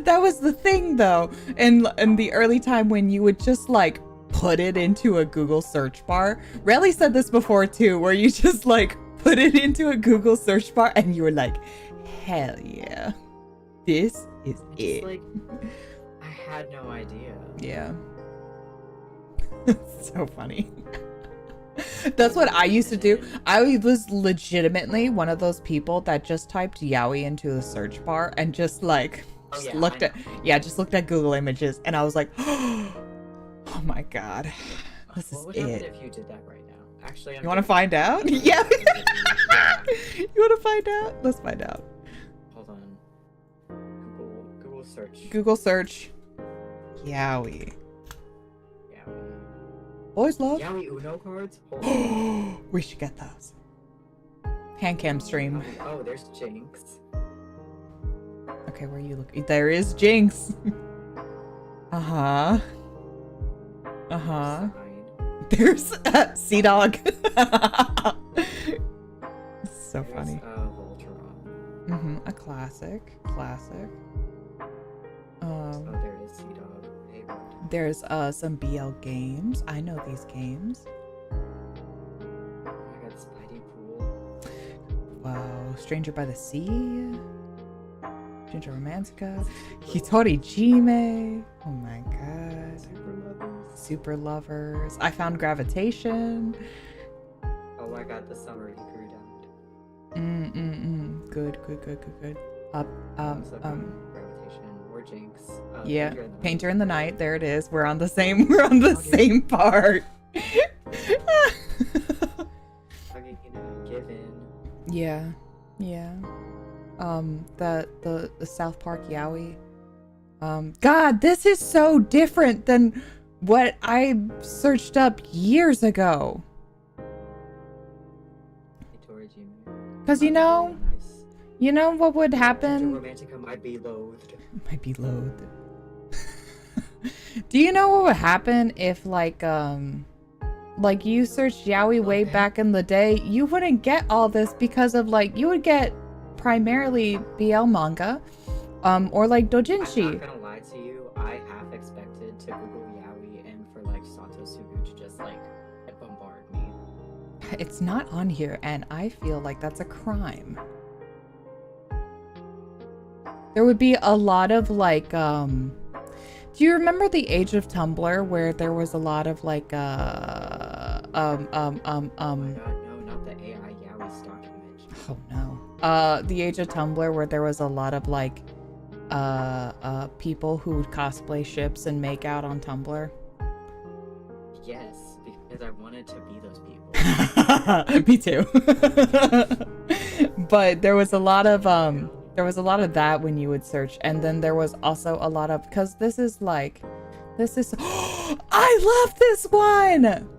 That was the thing, though, in the early time when you would just like put it into a Google search bar. Relly said this before too, where you just like put it into a Google search bar and you were like, hell yeah, this is it. Like, I had no idea. Yeah. It's so funny. That's what I used to do. I was legitimately one of those people that just typed Yowie into the search bar and just like looked at Google Images, and I was like, oh my god, this what would is happen it. if you did that right now? Actually, You want to find out? Yeah. You want to find out? Let's find out. Hold on. Google search. Google search. Yowie. Boys love. Yowie Uno cards? We should get those. Hand cam stream. Oh, there's Jinx. Okay, where are you looking? There is Jinx. Uh-huh. There's Sea Dog. So funny. Voltron. A classic. Oh, there is Sea Dog. There's some BL games. I know these games. I got Spidey Pool. Wow. Stranger by the Sea. Ginger Romantica. Hitori Jime. Oh my god. Super Lovers. Super Lovers. I found Gravitation. Oh, I got the summer he grew down. Good. Gravitation or jinx. Yeah, Painter in the Night. There it is. We're on the same. We're on the same part. Given. Yeah. The South Park Yowie. God, this is so different than what I searched up years ago. Because you know what would happen? Romantica might be loathed. Do you know what would happen if like you searched yaoi way back in the day? You wouldn't get all this because of like you would get primarily BL manga, or like doujinshi. I'm not gonna lie to you, I half expected to Google yaoi and for like Sato Sugu to just like bombard me. It's not on here, and I feel like that's a crime. There would be a lot of like, do you remember the age of Tumblr where there was a lot of like, Oh my god, no, not the AI yaoi stock image. Oh no. The age of Tumblr where there was a lot of like, people who would cosplay ships and make out on Tumblr. Yes, because I wanted to be those people. Me too. But there was a lot of that when you would search, and then there was also a lot of, because this is I love this one.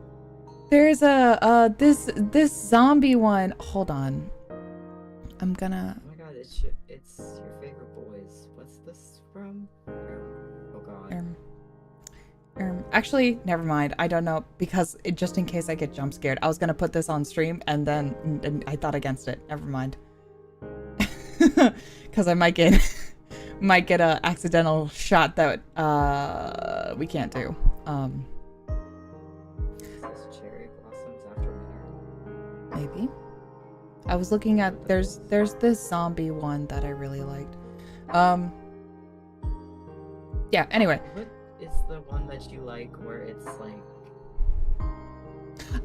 There's a this zombie one. Hold on, I'm gonna. Oh my god, it's your favorite boys. What's this from? Oh god. Actually, never mind. I don't know, because just in case I get jump scared, I was gonna put this on stream, and then I thought against it. Never mind. Because I might get a accidental shot that we can't do. Is this cherry blossoms after winter? Maybe. I was looking at there's this zombie one that I really liked. Yeah. Anyway. What is the one that you like where it's like?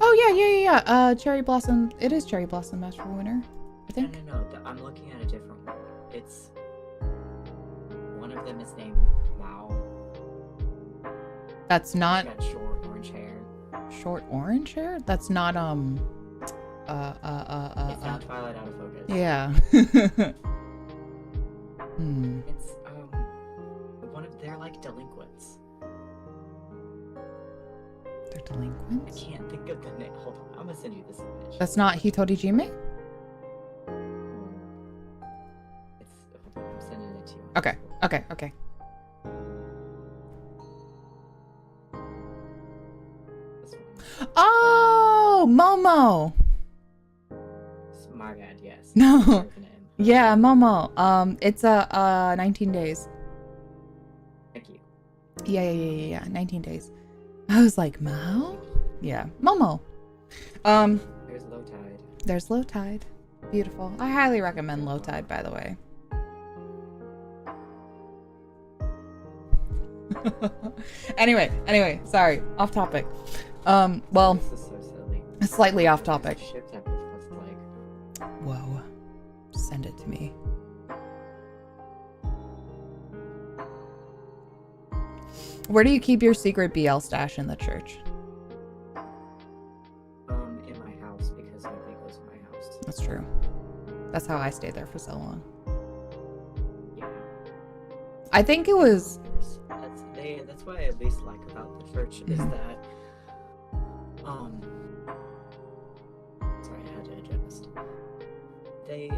Oh yeah. Cherry blossom. It is cherry blossom after winter. I think. No. I'm looking at a different one. It's one of them is named Mao. That's not. Got short orange hair. Short orange hair? That's not It's not Twilight Out of Focus. Yeah. It's one of they're like delinquents. They're delinquents? I can't think of the name. Hold on, I'm gonna send you this image. That's not Hitorijime? I'm sending it to you. Okay. This one. Oh, Momo. My bad, yes. No. Yeah, Momo. It's 19 days. Thank you. Yeah. 19 days. I was like, Mao? Yeah, Momo. There's Low Tide. There's Low Tide. Beautiful. I highly recommend Low Tide, by the way. Anyway, sorry, off topic. Well, This is so silly. slightly off topic. Ship that was like. Whoa, send it to me. Where do you keep your secret BL stash in the church? In my house, because nobody goes in my house. That's true. That's how I stayed there for so long. Yeah. I think it was. That's what I at least like about the church is that. Sorry, I had to adjust. They do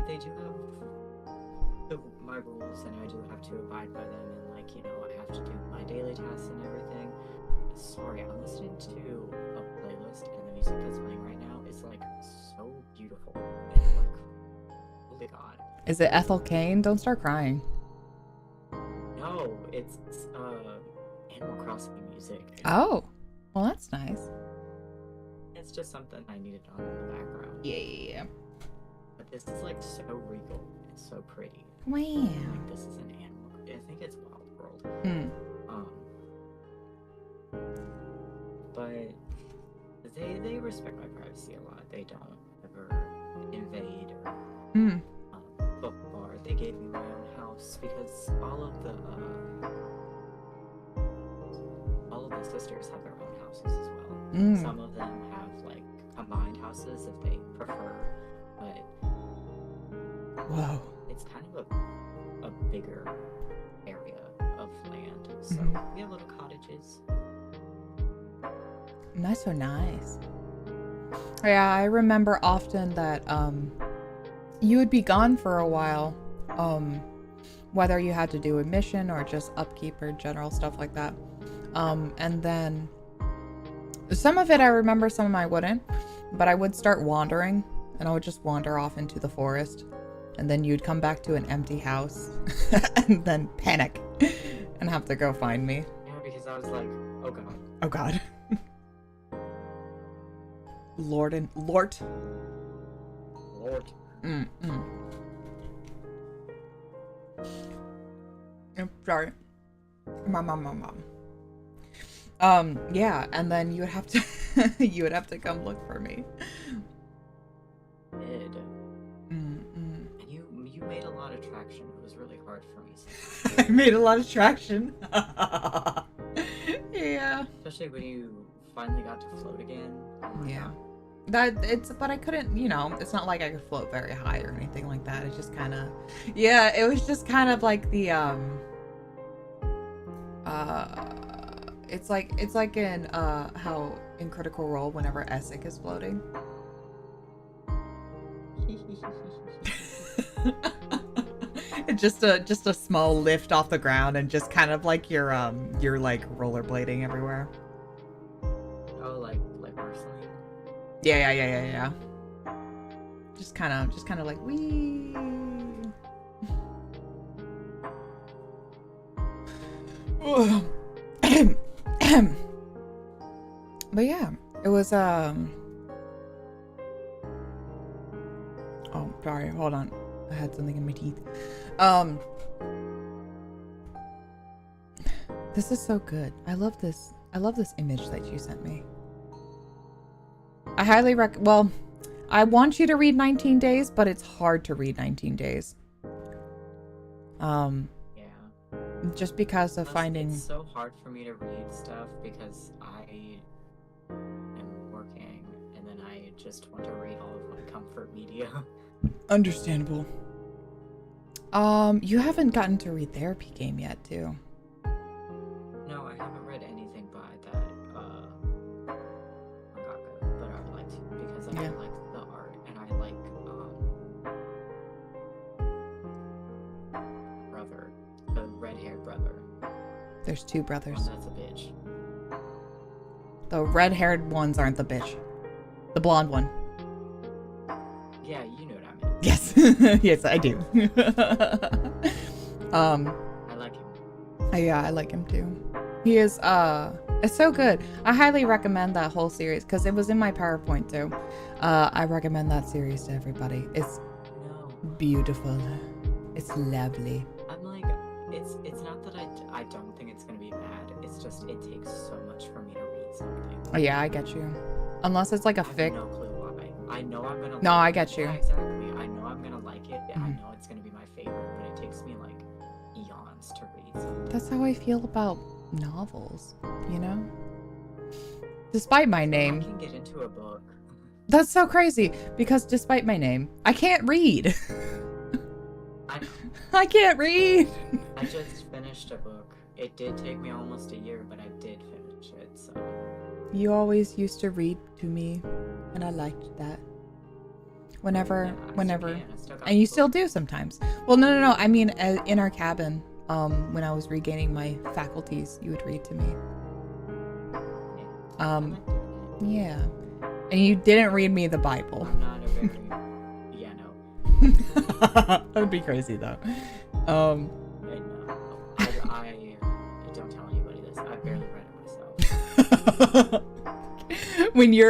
have my rules, and I do have to abide by them, and like I have to do my daily tasks and everything. Sorry, I'm listening to a playlist, and the music that's playing right now is like so beautiful, and I'm like, holy god. Is it Ethel Cain? Don't start crying. No, it's Animal Crossing music. Oh, well, that's nice. It's just something I needed on in the background. Yeah. But this is like so regal and so pretty. Wow. Like this is an animal. I think it's Wild World. But they respect my privacy a lot. They don't ever invade or Mm. book bar. They gave me my own house because all of the sisters have their own houses as well. Mm. Some of them have like combined houses if they prefer, but Whoa. it's kind of a bigger area of land, so we have little cottages. That's so nice. Yeah, I remember often that you would be gone for a while, whether you had to do a mission or just upkeep or general stuff like that. And then some of it I remember, some of I wouldn't, but I would start wandering, and I would just wander off into the forest, and then you'd come back to an empty house and then panic and have to go find me. Yeah, because I was like, oh god. Oh god. Lord. I'm sorry. Mom. Yeah, and then you would have to you would have to come look for me. Did. And you made a lot of traction. It was really hard for me. I made a lot of traction. Yeah. Especially when you finally got to float again. Yeah. But I couldn't, it's not like I could float very high or anything like that. It's just kind of, yeah, it was just kind of like the, it's like in, how in Critical Role, whenever Essek is floating. just a small lift off the ground and just kind of like you're like rollerblading everywhere. Oh, like wrestling? Yeah. Just kind of like wee. But yeah, it was oh, sorry, hold on. I had something in my teeth. This is so good. I love this image that you sent me. I highly well, I want you to read 19 Days, but it's hard to read 19 Days. Yeah. Just because of finding... It's so hard for me to read stuff because I am working and then I just want to read all of my comfort media. Understandable. You haven't gotten to read Therapy Game yet, too. No, I haven't read anything by that mangaka, but I would like to because I like the art and I like brother, the red-haired brother. There's two brothers. That's a bitch. The red-haired ones aren't the bitch. The blonde one. Yeah, you know what I mean. Yes. Yes, I do. I like him. Yeah, I like him too. He is, it's so good. I highly recommend that whole series because it was in my PowerPoint too. I recommend that series to everybody. It's beautiful. It's lovely. I'm like, it's not that I don't think it's gonna be bad. It's just it takes so much for me to read something. Oh yeah, I get you. Unless it's like a fic. I have no clue why. I know I'm gonna. No, I get you. Yeah, exactly. I know I'm gonna like it. And I know it's gonna be my favorite, but it takes me like eons to read something. That's how I feel about novels. You know. Despite my name. I can get into a book. That's so crazy because despite my name, I can't read. I know. I can't read. I just finished a book. It did take me almost a year, but I did finish it, so... You always used to read to me, and I liked that. Whenever. And you still do sometimes. Well, no. I mean, in our cabin, when I was regaining my faculties, you would read to me. Yeah. And you didn't read me the Bible. I'm not a very... Yeah, no. That would be crazy, though. I don't tell anybody this. I barely read it myself. when you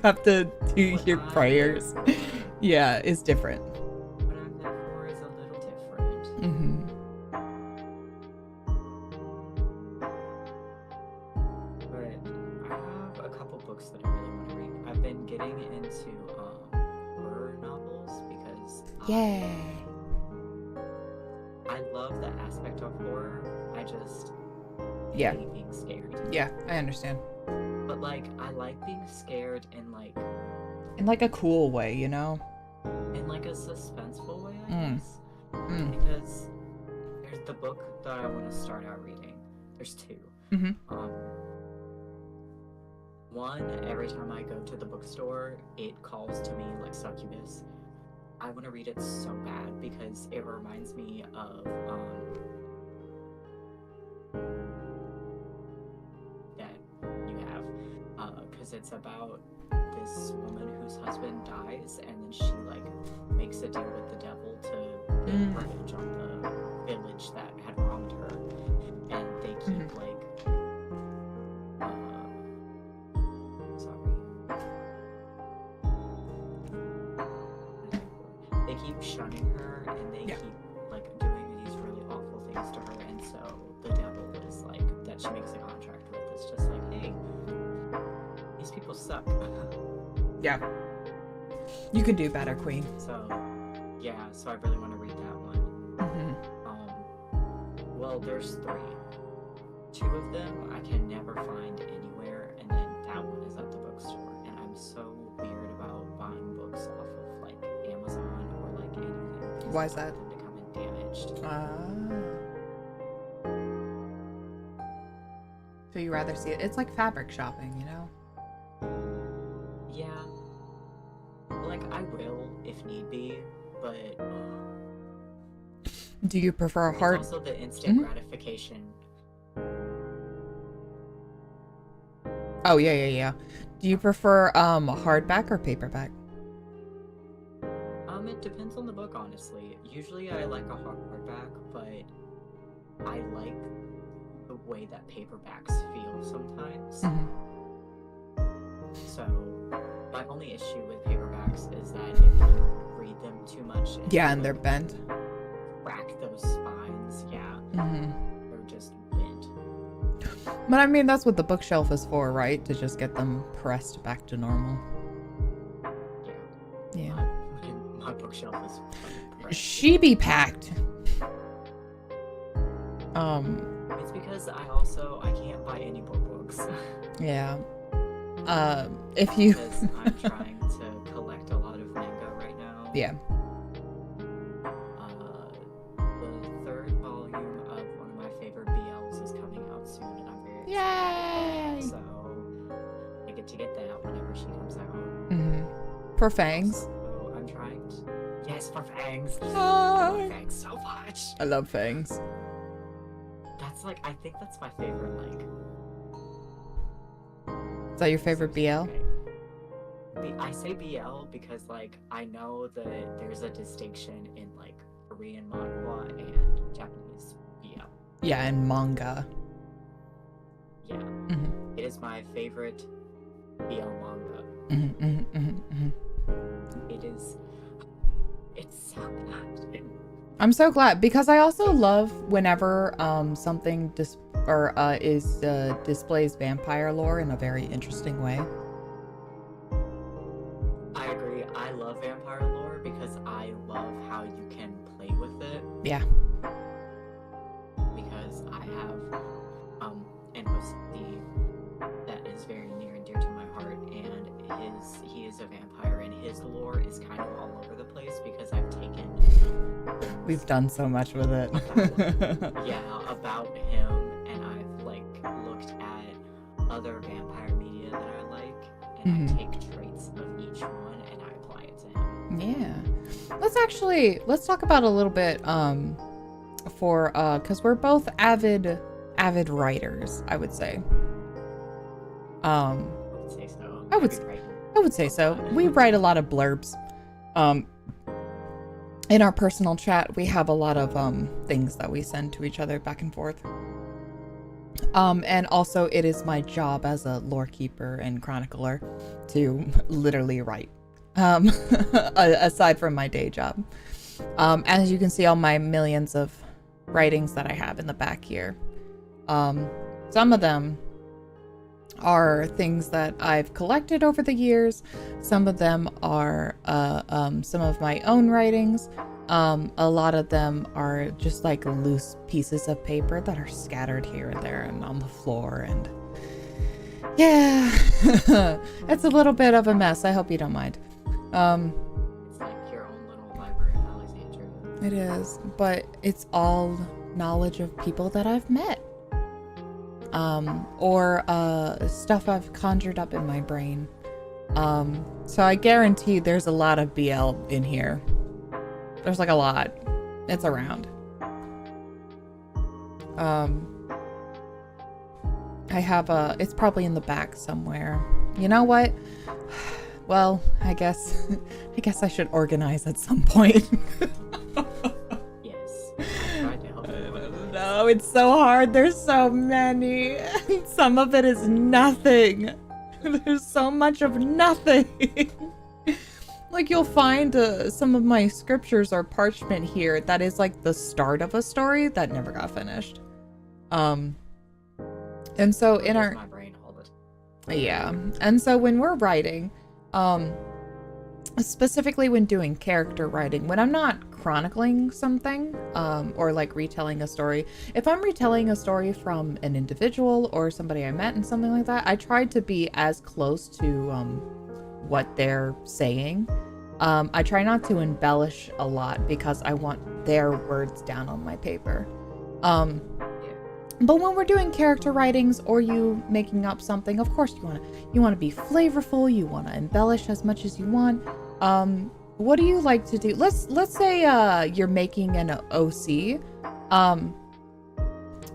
have to do your prayers. Yeah, it's different. What I'm there for is a little different. But I have a couple books that I really want to read. I've been getting into Yay. I love the aspect of horror. I just hate being scared. Yeah, I understand. But like, I like being scared in like a cool way, you know? In like a suspenseful way, I guess. Because there's the book that I want to start out reading. There's two. One, every time I go to the bookstore, it calls to me like succubus. I want to read it so bad because it reminds me of that you have, because it's about this woman whose husband dies, and then she like makes a deal with the devil to get revenge on the village that had wronged her, and they keep like they keep shunning her, and they keep like doing these really awful things to her, and so the devil is like that she makes a contract with. It's just like, hey, these people suck. Yeah. You could do better, Queen. So, yeah, so I really want to read that one. Well, there's three. Two of them I can never find anywhere, and then that one is at the bookstore. And I'm so weird about buying books off of, like, Amazon or, like, anything. Why is that? I want them to come in damaged. So you rather see it? It's like fabric shopping, you know? Yeah. Like, I will, if need be, but... Do you prefer hard... It's also the instant gratification. Oh, yeah. Do you prefer hardback or paperback? It depends on the book, honestly. Usually I like a hardback, but I like the way that paperbacks feel sometimes. So, my only issue with paperbacks is that if you read them too much... And they're bent. Crack those spines, they're just bent. But I mean, that's what the bookshelf is for, right? To just get them pressed back to normal. Yeah. My bookshelf is pressed. She be packed. It's because I can't buy any more books. Yeah. If you... Because I'm trying to collect a lot of manga right now. Yeah. The third volume of one of my favorite BLs is coming out soon, and I'm very excited. Yay! So I get to get that whenever she comes out. For Fangs. So I'm trying to... Yes, for Fangs. I love Fangs so much. I love Fangs. That's like, I think that's my favorite, like... Is that your favorite BL? I say BL because, like, I know that there's a distinction in, like, Korean manhwa and Japanese BL. Yeah, and manga. Yeah. It is my favorite BL manga. It's so good. I'm so glad, because I also love whenever something displays vampire lore in a very interesting way. I agree. I love vampire lore because I love how you can play with it. Yeah. Because I have an OCD that is very near and dear to my heart, and he is a vampire, and his lore is kind of all over the place because I've taken... We've done so much with it. about him, and I've like looked at other vampire media that I like, and I take traits of each one and I apply it to him. Yeah. Let's talk about a little bit because we're both avid writers, I would say. I would say so. I would say so. We write a lot of blurbs. In our personal chat, we have a lot of things that we send to each other back and forth. And also, it is my job as a lore keeper and chronicler to literally write, aside from my day job. As you can see, all my millions of writings that I have in the back here. Some of them are things that I've collected over the years. Some of them are some of my own writings. A lot of them are just like loose pieces of paper that are scattered here and there and on the floor. And yeah, it's a little bit of a mess. I hope you don't mind. It's like your own little library of Alexandria. It is, but it's all knowledge of people that I've met. Or stuff I've conjured up in my brain. So I guarantee there's a lot of BL in here. There's like a lot. It's around. I have it's probably in the back somewhere. You know what? Well, I guess I should organize at some point. Yes. I tried to help you. No, it's so hard. There's so many. Some of it is nothing. There's so much of nothing. Like you'll find some of my scriptures or parchment here that is like the start of a story that never got finished. And so in our my brain all the time. Yeah. And so when we're writing, specifically when doing character writing, when I'm not chronicling something, or like retelling a story, if I'm retelling a story from an individual or somebody I met and something like that, I try to be as close to what they're saying. I try not to embellish a lot because I want their words down on my paper. But when we're doing character writings or you making up something, of course you want to be flavorful, you want to embellish as much as you want. What do you like to do? Let's say you're making an OC.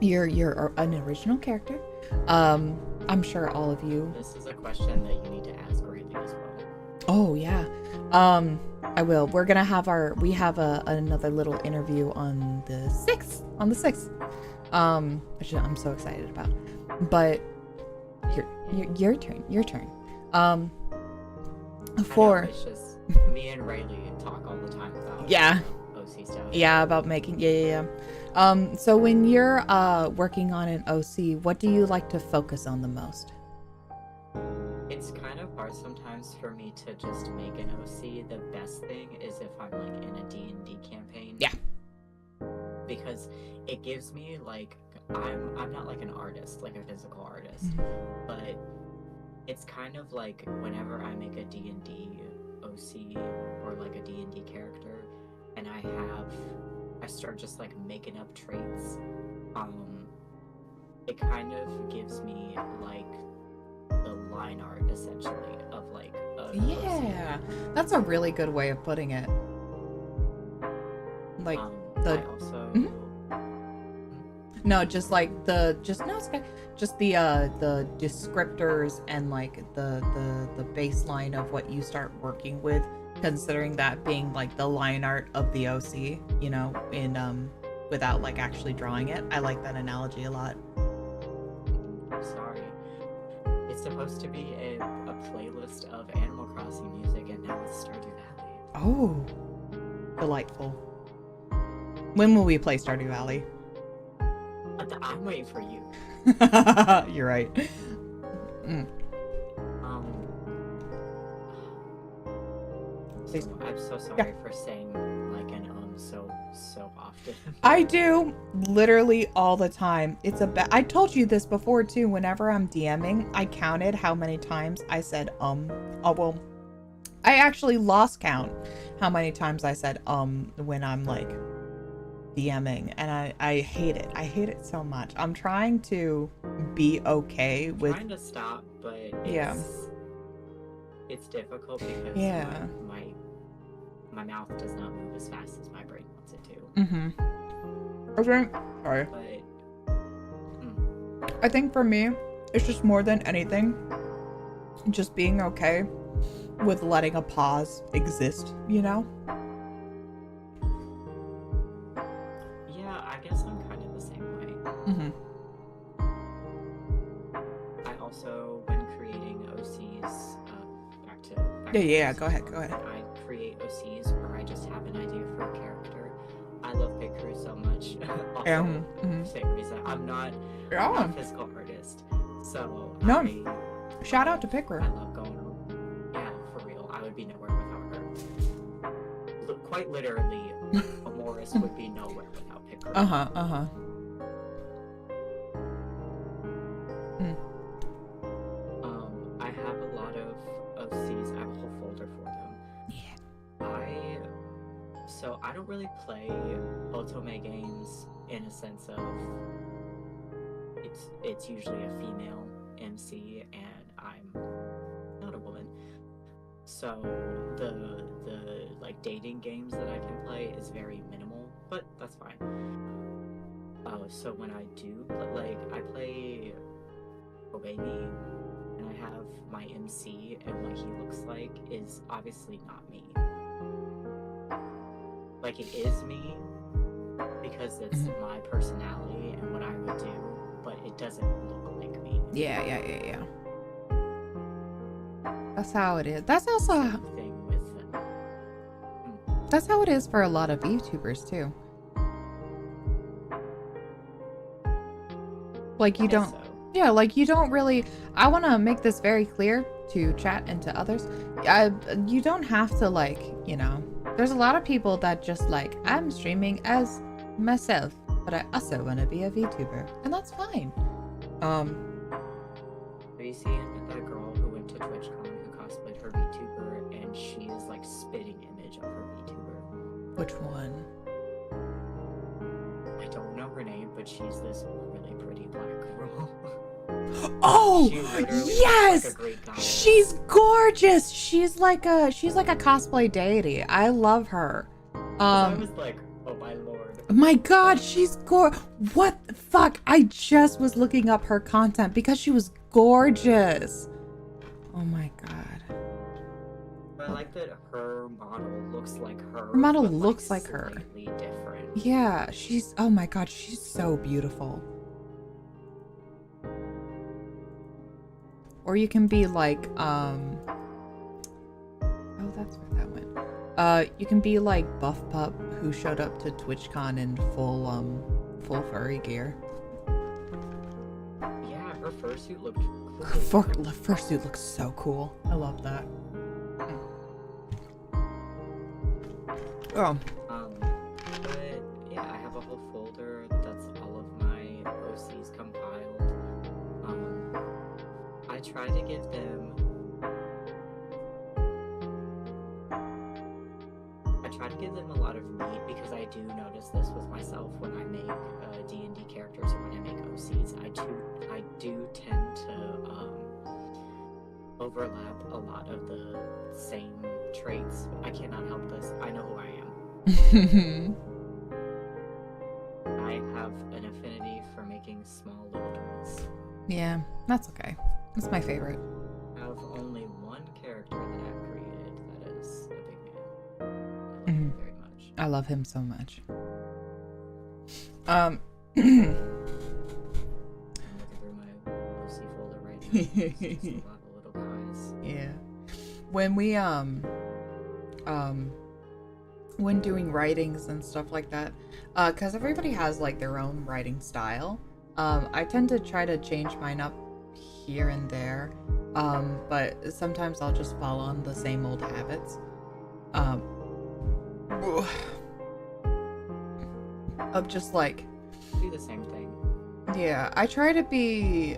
You're an original character. I'm sure all of you. This is a question that you need to ask Rayleigh as well. Oh yeah. I will. We're gonna have another little interview on the 6th. Which I'm so excited about. But your turn. It's just me and Rayleigh talk all the time about OC stuff. Yeah, about making so when you're working on an OC, what do you like to focus on the most? It's kind of hard sometimes for me to just make an OC. The best thing is if I'm like in a D&D campaign. Yeah. Because it gives me like I'm not like an artist, like a physical artist, but it's kind of like whenever I make a D&D OC or like a D&D character and I start just like making up traits, it kind of gives me like the line art essentially of like yeah, that's a really good way of putting it. Like I also it's the descriptors and like the baseline of what you start working with, considering that being like the line art of the OC, you know, in without like actually drawing it. I like that analogy a lot. Sorry. It's supposed to be a playlist of Animal Crossing music, and now it's Stardew Valley. Oh, delightful. When will we play Stardew Valley? I'm waiting for you. You're right. I'm so sorry for saying like an so often. I do literally all the time. I told you this before too. Whenever I'm DMing, I counted how many times I said Oh well, I actually lost count how many times I said when I'm like DMing, and I hate it. I hate it so much. I'm trying to be okay with trying to stop, but it's difficult because my mouth does not move as fast as my brain wants it to. Okay. Sorry. But I think for me, it's just more than anything, just being okay with letting a pause exist, you know? Yeah, I guess I'm kind of the same way. I also, when creating OCs, back to Go ahead. I create OCs where I just have an idea for a character. I love Big Crew so much. Also, for the same reason, I'm not a physical artist, So no, shout out to Picker. I love going on. Yeah, for real. I would be nowhere without her. Quite literally, a Morris would be nowhere without Picker. I have a lot of OCs. I have a whole folder for them. Yeah. So I don't really play otome games in a sense of it's usually a female MC and I'm not a woman. So the like dating games that I can play is very minimal, but that's fine. So when I do, like I play Oh Baby, and I have my MC, and what he looks like is obviously not me. Like it is me because it's my personality and what I would do, but it doesn't look like me. Yeah. That's how it is. That's also that's how it is for a lot of YouTubers too. Like you don't, yeah, like you don't really. I want to make this very clear to chat and to others. You don't have to like, you know. There's a lot of people that just like, I'm streaming as myself, but I also want to be a VTuber, and that's fine. Have you seen that girl who went to TwitchCon who cosplayed her VTuber, and she is like spitting image of her VTuber? Which one? I don't know her name, but she's this really pretty black girl. Oh yes, like she's gorgeous. She's like a cosplay deity. I love her. I was like, oh my lord. My God, she's what the fuck? I just was looking up her content because she was gorgeous. Oh my God. I like that her model looks like her. Her model looks like her. Different. Yeah, she's. Oh my God, she's so beautiful. Or you can be like, oh, that's where that went. You can be like Buff Pup, who showed up to TwitchCon in full furry gear. Yeah, her fursuit looked cool. Her fursuit looks so cool. I love that. Oh. But yeah, I have a whole folder that's all of my OCs compiled. I try to give them a lot of meat because I do notice this with myself when I make D&D characters or when I make OCs. I do tend to overlap a lot of the same traits. I cannot help this. I know who I am. I have an affinity for making small little toys. Yeah, that's okay. That's my favorite. I have only one character that I've created that is a big man. I love him very much. I love him so much. I'm looking through my OC folder right now. There's a lot of little guys. Yeah. When we when doing writings and stuff like that, because everybody has like their own writing style, I tend to try to change mine up here and there, but sometimes I'll just fall on the same old habits of just like do the same thing. Yeah, I try to be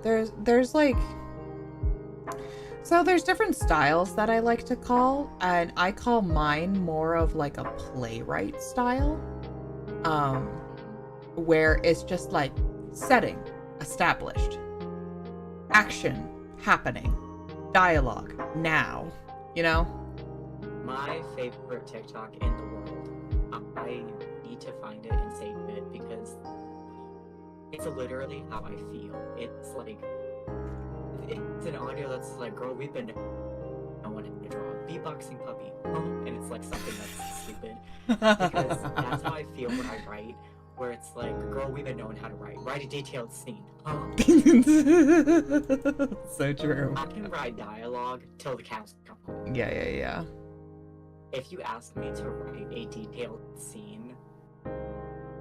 there's like, so there's different styles that I like to call, and I call mine more of like a playwright style, where it's just like setting established, action happening, dialogue now, you know? My favorite TikTok in the world, I need to find it and save it because it's literally how I feel. It's like, it's an audio that's like, girl, we've been no one to draw a beatboxing puppy, and it's like something that's stupid because that's how I feel when I write, where it's like, girl, we've been knowing how to write a detailed scene. So true. I can write dialogue till the cows come home. Yeah. If you ask me to write a detailed scene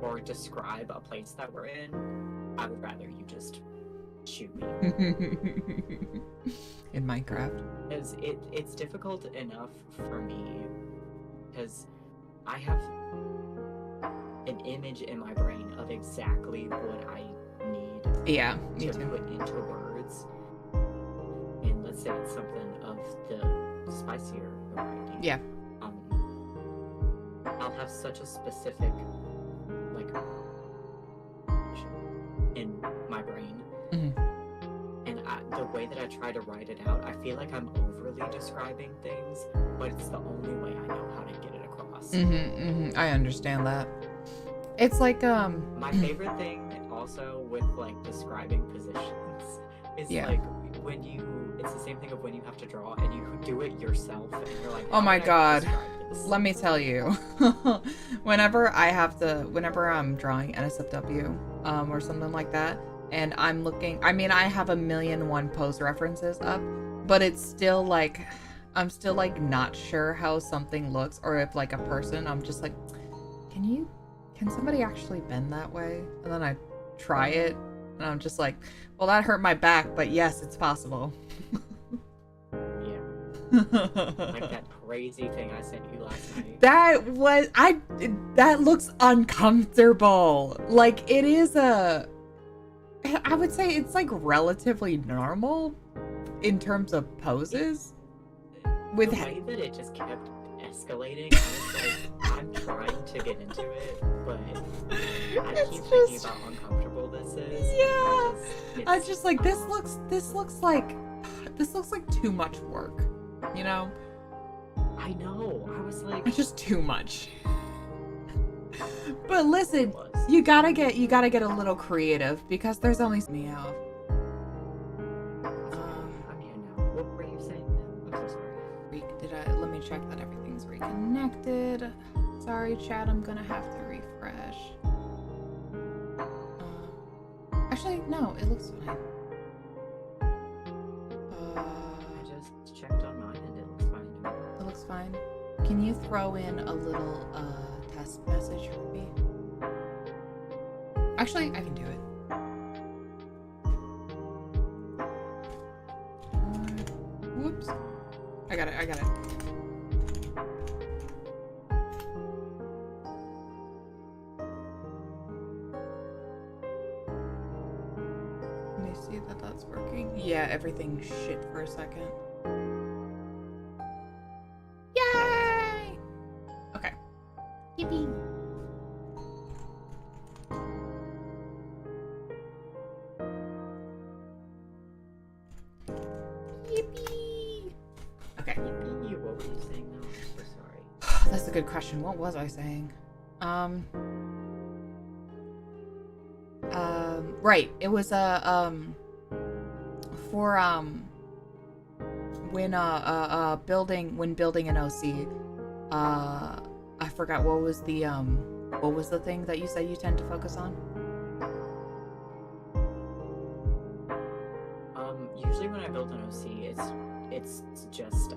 or describe a place that we're in, I would rather you just shoot me. In Minecraft. Because it's difficult enough for me, because I have an image in my brain of exactly what I need me to too. put into words. And let's say it's something of the spicier variety. Yeah. I'll have such a specific, like, in my brain. Mm-hmm. And the way that I try to write it out, I feel like I'm overly describing things, but it's the only way I know how to get it across. I understand that. It's like, My favorite thing also with, like, describing positions is, like, when it's the same thing of when you have to draw and you do it yourself and you're like, oh my god, let me tell you. whenever I'm drawing NSFW, or something like that, and I'm looking, I mean, I have 1,000,001 pose references up, but it's still like, I'm still like not sure how something looks, or if like a person, I'm just like, can somebody actually bend that way? And then I try it, and I'm just like, well, that hurt my back, but yes, it's possible. Yeah. Like that crazy thing I sent you last night. That looks uncomfortable. Like, it is I would say it's like relatively normal in terms of poses. With the way that it just kept escalating, I was like, I'm trying to get into it, but I keep thinking about how uncomfortable this is. Yeah. I just like, this looks like too much work, you know? I know. I was like, it's just too much. But listen, you gotta get a little creative, because there's only me out. I'm here now. What were you saying now? I'm so sorry. Let me check that everything's reconnected. Sorry, chat, I'm gonna have to refresh. Actually, no, it looks fine. I just checked on mine and it looks fine to me. It looks fine. Can you throw in a little test message for me? Actually, I can do it. Whoops. I got it. Let me see that that's working. Yeah, everything shit for a second. Yay! Okay. Yippee! Yippee! Okay. Yippee! What were you saying now? I'm so sorry. That's a good question. What was I saying? Right. It was for when building an OC. I forgot what was the thing that you said you tend to focus on? Usually when I build an OC, it's just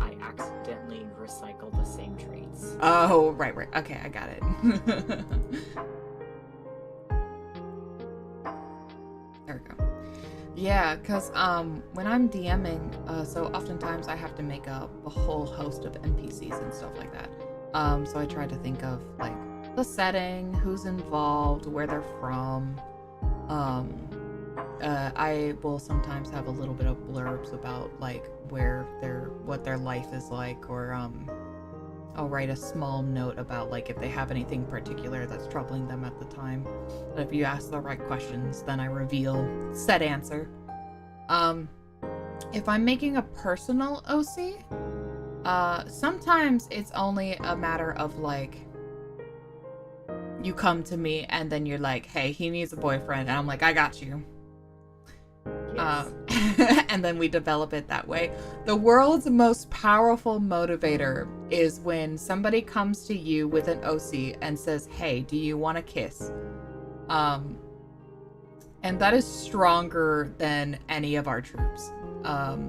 I accidentally recycle the same traits. Oh, right. Okay, I got it. There we go. Yeah, because when I'm DMing, so oftentimes I have to make a whole host of NPCs and stuff like that. So I try to think of like the setting, who's involved, where they're from. I will sometimes have a little bit of blurbs about like what their life is like, or I'll write a small note about like if they have anything particular that's troubling them at the time. But if you ask the right questions, then I reveal said answer. If I'm making a personal OC, sometimes it's only a matter of like, you come to me and then you're like, hey, he needs a boyfriend, and I'm like, I got you. Yes. And then we develop it that way. The world's most powerful motivator is when somebody comes to you with an OC and says, hey, do you want to kiss? And that is stronger than any of our troops,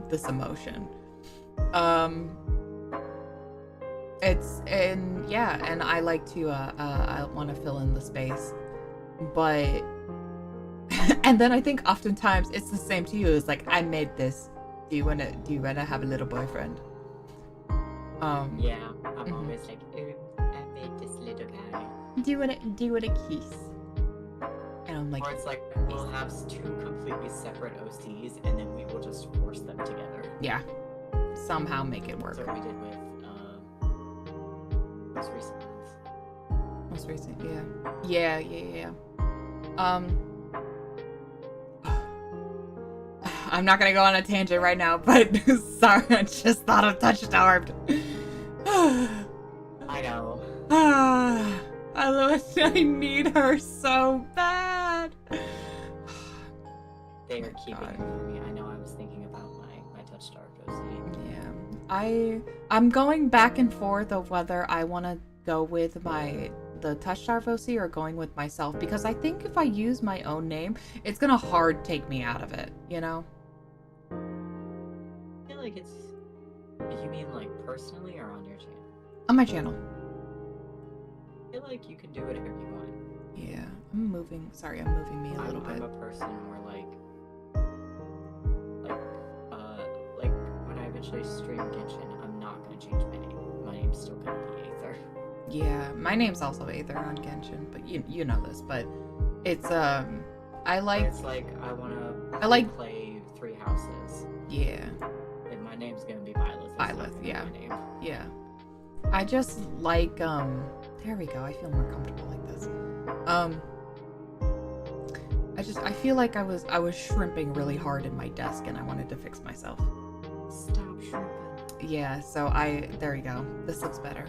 this emotion. And I like to, I want to fill in the space, but And then I think oftentimes it's the same to you. It's like, I made this. Do you wanna have a little boyfriend? Yeah, I'm always like, I made this little guy. Do you wanna kiss? And I'm like, or it's like, we'll have two completely separate OCs, and then we will just force them together. yeah, somehow make it work. That's what we did with most recent ones. Most recent, yeah. I'm not gonna go on a tangent right now, but sorry, I just thought of Touch-Starved. I know. I need her so bad. They are keeping it for me. I know I was thinking about my Touch-Starved OC. Yeah. I'm going back and forth of whether I want to go with the Touch-Starved OC or going with myself, because I think if I use my own name, it's gonna hard take me out of it, you know? I feel like it's... You mean like personally or on your channel? On my channel. I feel like you can do whatever you want. Yeah, I'm moving me a little bit. I'm a person where like when I eventually stream Genshin, I'm not gonna change my name. My name's still gonna be Aether. Yeah, my name's also Aether on Genshin, but you know this, but it's I like play 3 houses. Yeah. And my name's gonna be Violet. Violet, yeah. Yeah. I just like there we go. I feel more comfortable like this. I feel like I was shrimping really hard in my desk and I wanted to fix myself. Stop shrimping. Yeah, so there we go. This looks better.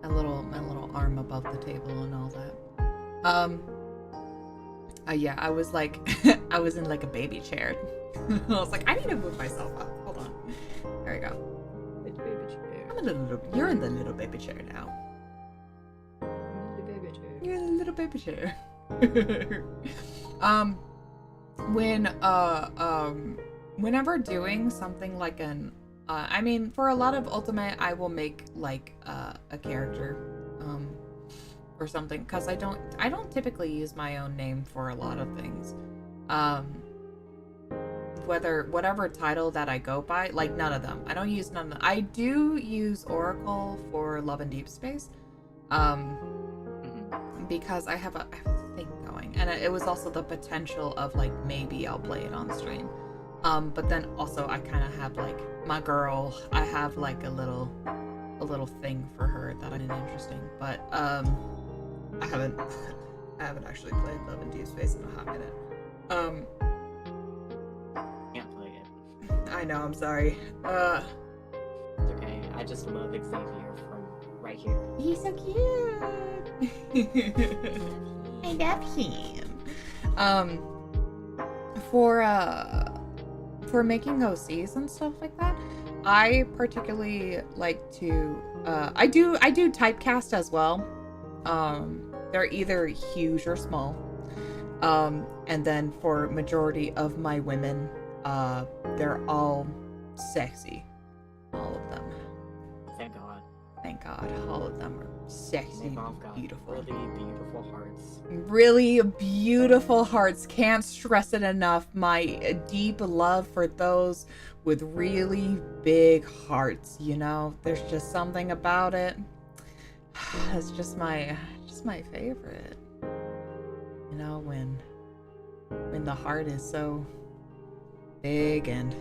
My little arm above the table and all that. Yeah, I was like I was in like a baby chair. I was like, I need to move myself up. Hold on. There we go. It's baby chair. You're in the little baby chair now. Baby chair. You're in the little baby chair. Whenever doing something like I mean, for a lot of Ultimate, I will make like a character, or something, because I don't typically use my own name for a lot of things. Whatever title that I go by, like none of them. I don't use none of them. I do use Oracle for Love and Deep Space, because I have a thing going, and it was also the potential of like maybe I'll play it on stream. But then also I kind of have like my girl. I have like a little thing for her that I find interesting. But I haven't actually played Love and Deep Space in a hot minute. Can't play it. I know. I'm sorry. It's okay. I just love Xavier from right here. He's so cute. I love him. For making OCs and stuff like that, I particularly like to I do typecast as well. They're either huge or small. And then for majority of my women, they're all sexy. All of them. Thank God. Thank God. All of them are sexy, beautiful. Really beautiful hearts. Really beautiful hearts. Can't stress it enough. My deep love for those with really big hearts, you know? There's just something about it. It's just my favorite. You know, when the heart is so big and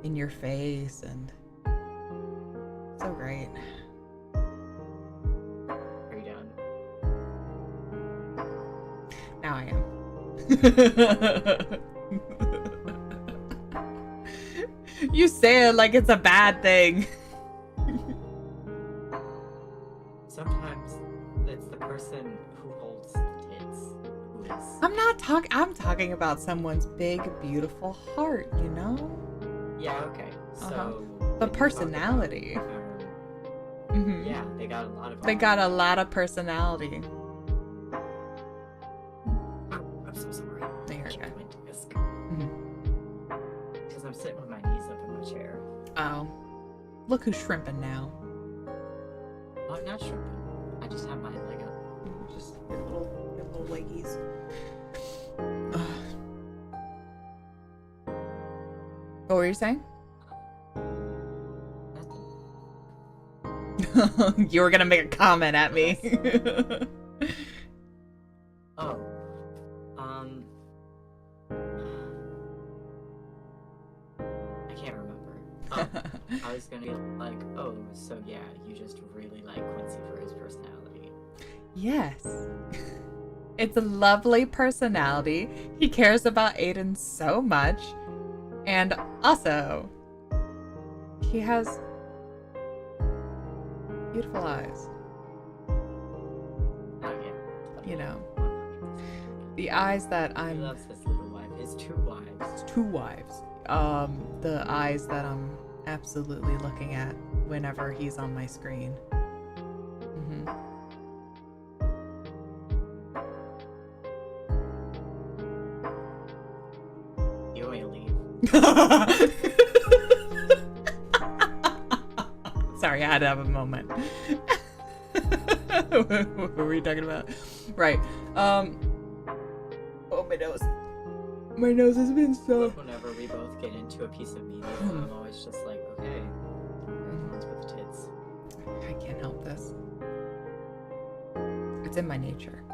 in your face and so great. Are you done? Now I am. You say it like it's a bad thing. Sometimes it's the person who holds the tits who is... I'm talking about someone's big, beautiful heart, you know? Yeah, okay. So... The personality. Yeah, they got a lot of... They got a lot of personality. I'm so sorry. There you go. Because I'm sitting with my knees up in my chair. Oh. Look who's shrimping now. Oh, I'm not shrimping. I just have my leg up. Just your little leggies. What were you saying? Nothing. You were gonna make a comment at me. Oh. I can't remember. Oh, I was gonna be like, oh, so yeah, you just really like Quincy for his personality. Yes. It's a lovely personality. He cares about Aiden so much. And also, he has beautiful eyes. Oh yeah. You know, the eyes that He I'm... loves his little wife, his 2 wives. 2 wives. The eyes that I'm absolutely looking at whenever he's on my screen. Mm-hmm. You want me to leave? Sorry, I had to have a moment. What were we talking about? Right. Oh, my nose. My nose has been so... Whenever we both get into a piece of media, I'm always just like, okay, everyone's with tits. I can't help this. It's in my nature.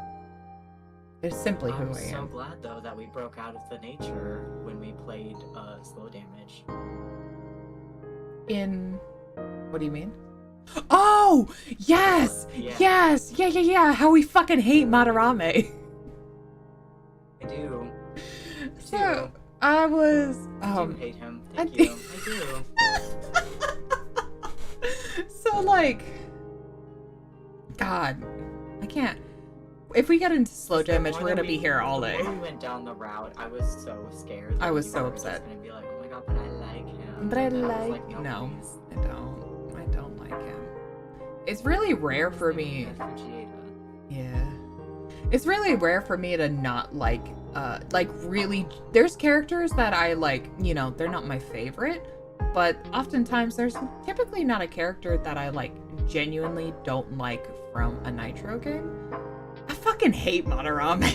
It's simply who I I'm so am. glad, though, that we broke out of the nature when we played slow damage. In... What do you mean? Oh! Yes! Yeah. Yes! Yeah. How we fucking hate Madarame. I do. So, I was... I do hate him. I Thank you. I do. So, like... God. I can't... If we get into slow damage, we're gonna be here all day. When we went down the route, I was so scared. I was you so were upset. Just gonna be like, oh my god, but I like him. But I And like... was No, please. I don't like him. It's really rare for me... Yeah. It's really rare for me to not like really... There's characters that I like, you know, they're not my favorite, but oftentimes there's typically not a character that I like genuinely don't like from a Nitro game. I fucking hate Madarame.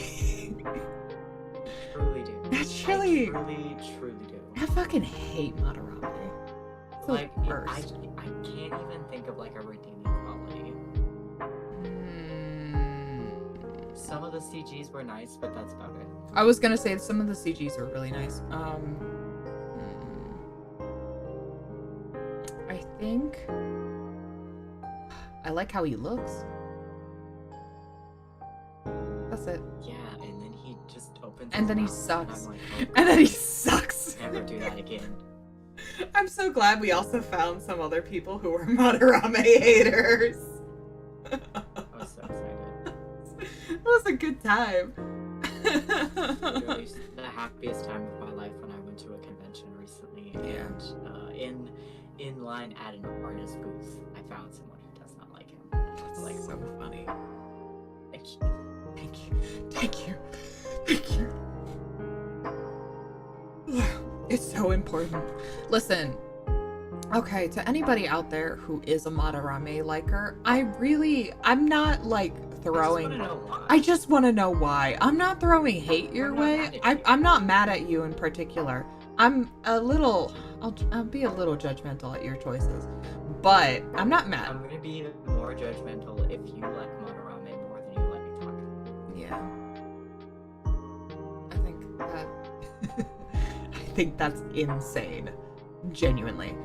Truly do. That's really... I truly do. I fucking hate Madarame. It's the Like, worst. I can't even think of like a redeeming quality. Some of the CGs were nice, but that's about it. I was gonna say some of the CGs were really nice. I think I like how he looks. That's it. Yeah, and then he just opens And his then he mouth, sucks. And I'm like, oh, And then he sucks. never do that again. I'm so glad we also found some other people who were Madarame haters. I was so excited. It was a good time. Literally the happiest time of my life when I went to a convention recently, Yeah. and in line at an artist booth, I found someone who does not like him. That's Like, so funny. thank you. Thank you. It's so important. Listen, okay, to anybody out there who is a Madarame liker, I'm not like throwing... I just want to know why. I'm not throwing hate your way. I'm not mad at you in particular. I'm a little... I'll be a little judgmental at your choices. But I'm not mad. I'm gonna be more judgmental if you like Madarame more than you like Itaku. Yeah. I think that's insane. Genuinely.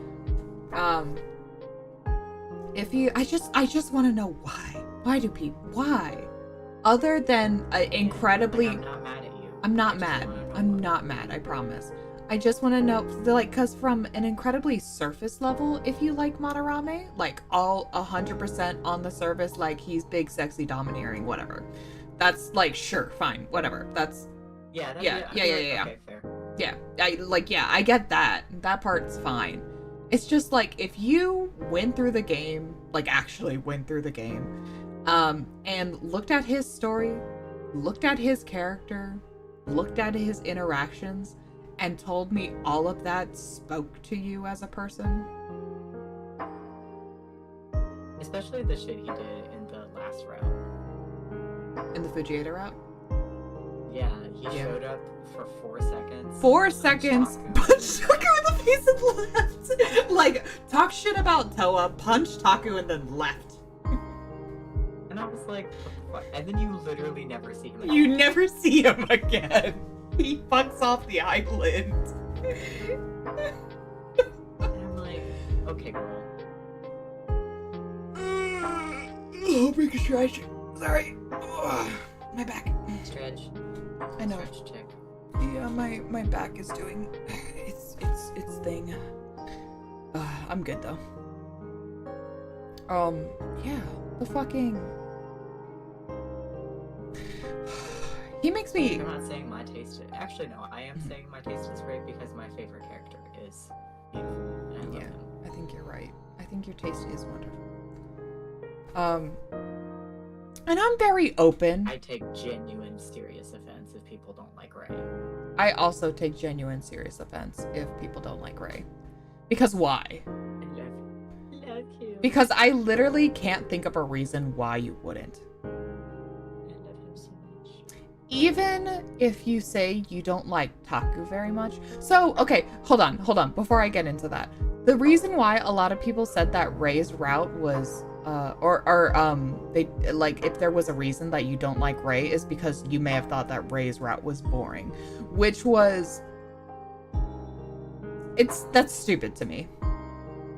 If you... I just want to know why. Why? Other than incredibly... I'm not mad at you. I'm not mad, I promise. I just want to know, like, because from an incredibly surface level, if you like Madarame, like, all 100% on the surface, like, he's big, sexy, domineering, whatever. That's, like, sure, fine, whatever. That's... Yeah. Yeah. Okay, fair. Yeah, I get that. That part's fine. It's just, like, if you went through the game, like, actually went through the game, and looked at his story, looked at his character, looked at his interactions, and told me all of that spoke to you as a person. Especially the shit he did in the last route. In the Fujieda route? Yeah, he showed up for 4 seconds. 4 seconds, but Shaku with a face and left. Like, talk shit about Toa, punch Taku, and then left. And I was like, what? And then you literally never see him again. You never see him again. He fucks off the island. And I'm like, okay, girl. Oh, big stretch. Sorry. My back. Stretch. I know. Stretch check. Yeah, my back is doing its thing. I'm good though. Yeah, the fucking. He makes me. I'm not saying my taste. Actually, no. I am saying my taste is great because my favorite character is beautiful, and I love him. I think you're right. I think your taste is wonderful. And I'm very open. I take genuine, serious offense if people don't like Ray. I also take genuine, serious offense if people don't like Ray. Because why? I love you. Because I literally can't think of a reason why you wouldn't. I love him so much. Even if you say you don't like Taku very much. So, okay, hold on, before I get into that. The reason why a lot of people said that Ray's route was, they, like, if there was a reason that you don't like Ray is because you may have thought that Ray's route was boring. Which was, that's stupid to me.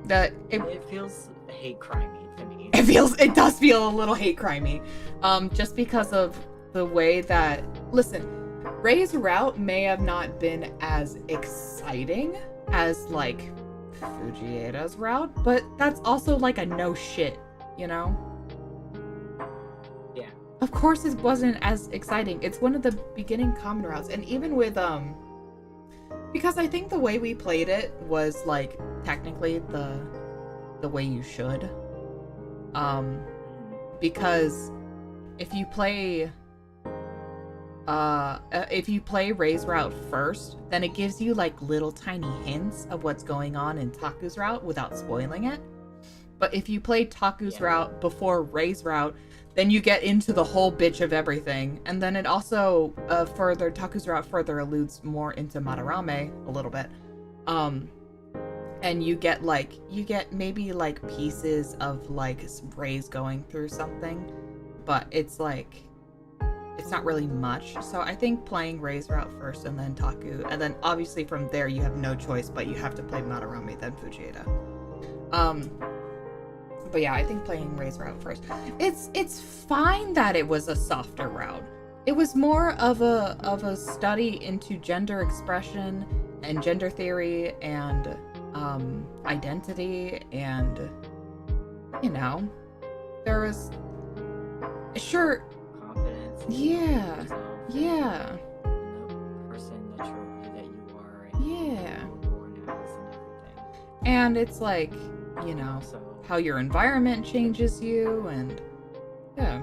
It feels hate crimey to me. It does feel a little hate crimey. Just because of the way that, listen, Ray's route may have not been as exciting as, like, Fujieda's route, but that's also, like, a no shit, you know? Yeah. Of course it wasn't as exciting. It's one of the beginning common routes, and even with, because I think the way we played it was, like, technically the way you should. Because if you play Ray's route first, then it gives you like little tiny hints of what's going on in Taku's route without spoiling it. But if you play Taku's route before Ray's route, then you get into the whole bitch of everything. And then it also Taku's route further alludes more into Madarame a little bit. And you get maybe like pieces of like Ray's going through something, but it's like, it's not really much. So I think playing Ray's route first and then Taku, and then obviously from there you have no choice, but you have to play Madarame then Fujieda. But yeah, I think playing Ray's route first. It's fine that it was a softer route. It was more of a study into gender expression and gender theory and identity, and you know, there was confidence. Yeah. The person that you are. And Yeah. who you're born as and everything. And it's like, you know, So how your environment changes you, and yeah.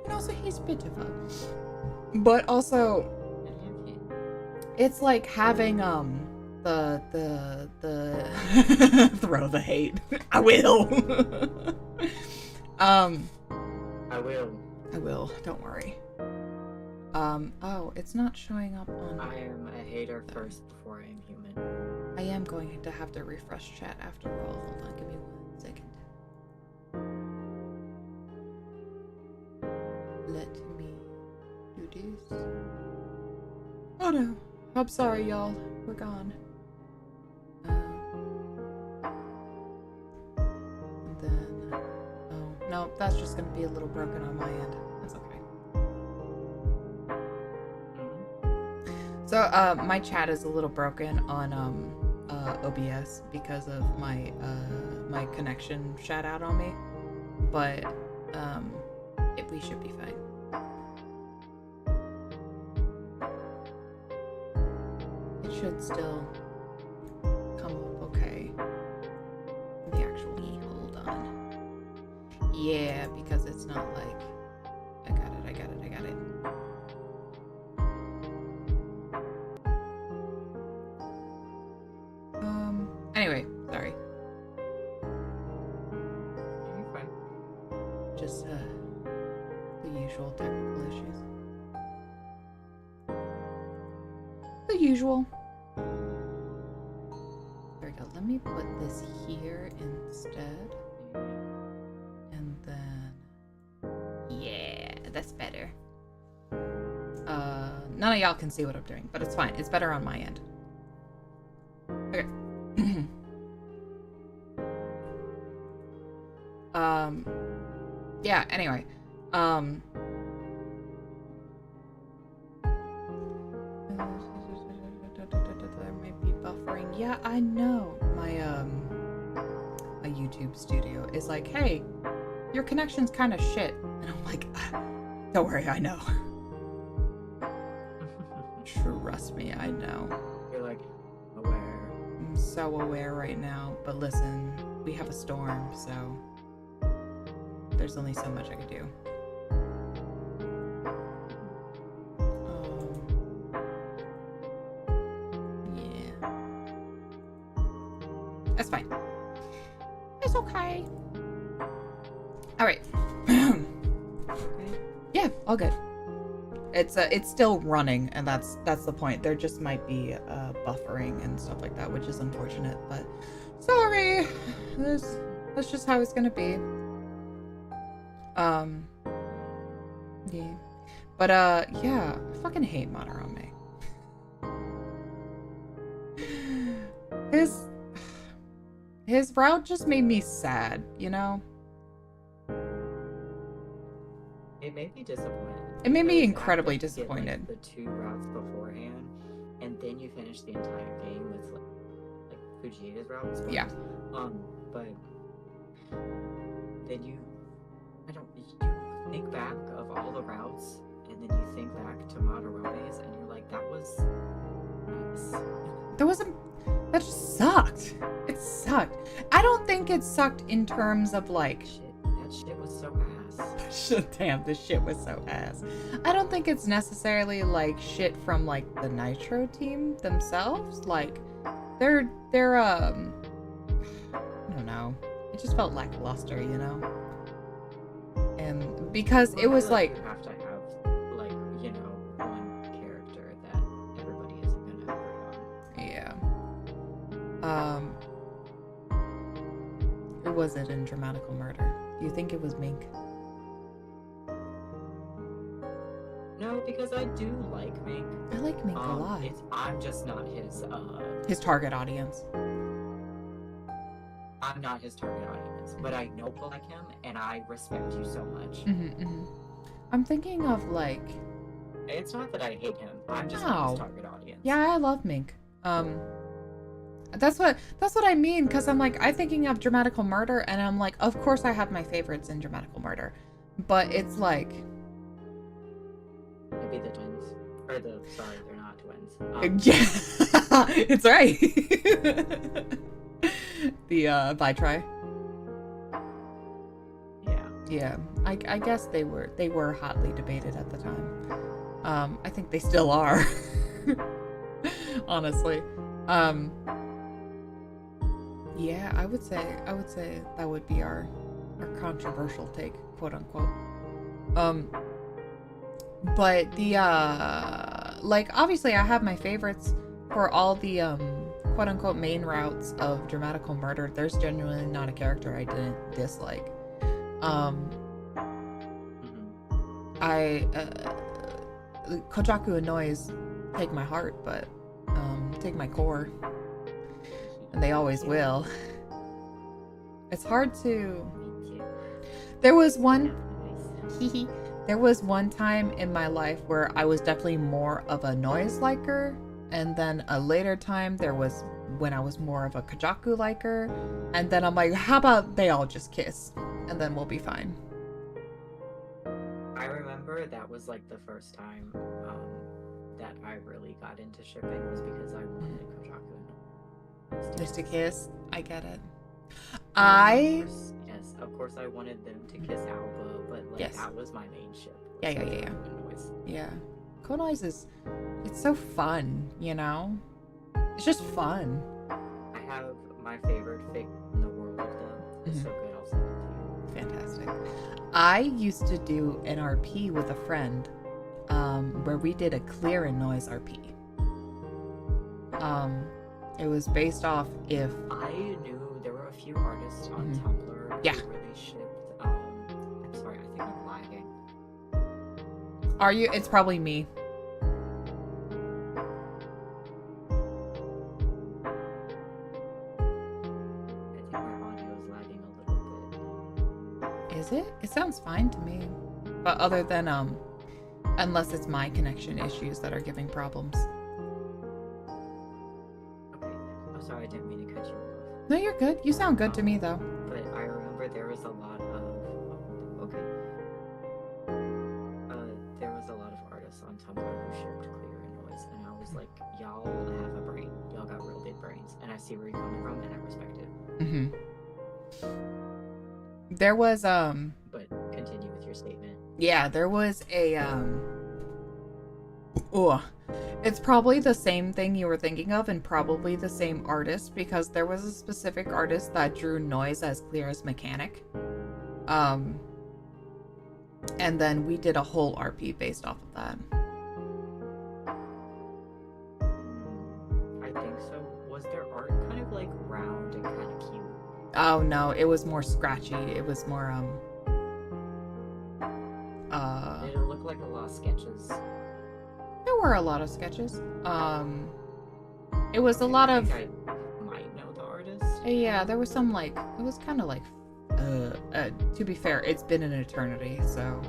And also he's beautiful. But also it's like having the throw the hate. I will. I will. Don't worry. Oh, it's not showing up on. I am a hater first before I am human. I am going to have to refresh chat after all. Hold on, give me 1 second. Let me do this. Oh no. I'm sorry, y'all. We're gone. Then, oh no, that's just gonna be a little broken on my end. That's okay. So, my chat is a little broken on OBS because of my my connection shut out on me, but we should be fine. Should still come up okay. The actual hold on. Yeah, because it's not like I got it. Anyway, sorry. You're fine. Just the usual technical issues. The usual. There we go. Let me put this here instead. And then... Yeah, that's better. None of y'all can see what I'm doing, but it's fine. It's better on my end. Okay. Yeah, anyway. There might be buffering. Yeah, I know. My YouTube studio is like, hey, your connection's kind of shit. And I'm like, don't worry, I know. Trust me, I know. You're like, aware. I'm so aware right now. But listen, we have a storm, so there's only so much I can do. Yeah. That's fine. It's okay. All right. Okay. Yeah, all good. It's still running, and that's the point. There just might be buffering and stuff like that, which is unfortunate, but sorry. That's just how it's gonna be. Yeah. But yeah, I fucking hate Madarame. His route just made me sad, you know? It made me disappointed. It made me incredibly disappointed. Like, the 2 routes beforehand, and then you finish the entire game with like Fujiita's routes. Yeah. But then you think back of all the routes, and then you think back to Madarame's, and you're like, that was nice. That just sucked. It sucked. I don't think it sucked in terms of like... That shit was so ass. Damn, this shit was so ass. I don't think it's necessarily like shit from like the Nitro team themselves. Like, they're I don't know. It just felt lackluster, you know? And because it was like... You have to have, like, you know, one character that everybody isn't gonna agree on. Yeah. Who was it in Dramatical Murder? Do you think it was Mink? No, because I do like Mink. I like Mink a lot. I'm just not his target audience. I'm not his target audience, but I know people like him, and I respect you so much. I'm thinking of like... It's not that I hate him. I'm just not his target audience. Yeah, I love Mink. That's what I mean, because I'm like, I'm thinking of Dramatical Murder, and I'm like, of course I have my favorites in Dramatical Murder, but it's like... Maybe the twins. Or sorry, they're not twins. Yeah, it's right. The Vitri. Yeah, I guess they were hotly debated at the time. I think they still are. Honestly. Yeah, I would say that would be our controversial take, quote unquote. But the like, obviously I have my favorites for all the quote unquote main routes of Dramatical Murder. There's genuinely not a character I didn't dislike. Kojaku and Noise take my heart, but take my core, and they always will. It's hard to... There was one time in my life where I was definitely more of a Noise liker, and then a later time there was when I was more of a Kojaku liker, and then I'm like, how about they all just kiss, and then we'll be fine. I remember that was like the first time that I really got into shipping was because I wanted Kojaku and just to kiss. I get it. Yes, of course I wanted them to kiss Alba, but like that was my main ship. Yeah. Konoi's it's so fun, you know? It's just fun. I have my favorite fig in the world of them. It's so good, I'll send it to you. Fantastic. I used to do an RP with a friend where we did a clear and noise RP. It was based off if I knew there were a few artists on Tumblr yeah. who really shipped. I'm sorry, I think I'm lagging. Are you? It's probably me. I think my audio is lagging a little bit. Is it? It sounds fine to me. But other than unless it's my connection issues that are giving problems. Okay. Oh, sorry, I didn't mean to cut you off. No, you're good. You sound good to me though. But I remember there was a lot of there was a lot of artists on Tumblr who shipped Clear and Noise, and I was like, y'all have a brain. Y'all got real big brains, and I see where you're coming from, and I respect it. There was But continue with your statement. Yeah, there was a it's probably the same thing you were thinking of, and probably the same artist, because there was a specific artist that drew Noise as clear as mechanic. And then we did a whole RP based off of that. I think so. Was their art kind of like round and kind of cute? Oh no, it was more scratchy. It was more Did it look like a lot of sketches? There were a lot of sketches. It was a lot of. I might know the artist. Yeah, there was some like. It was kind of like. To be fair, it's been an eternity, so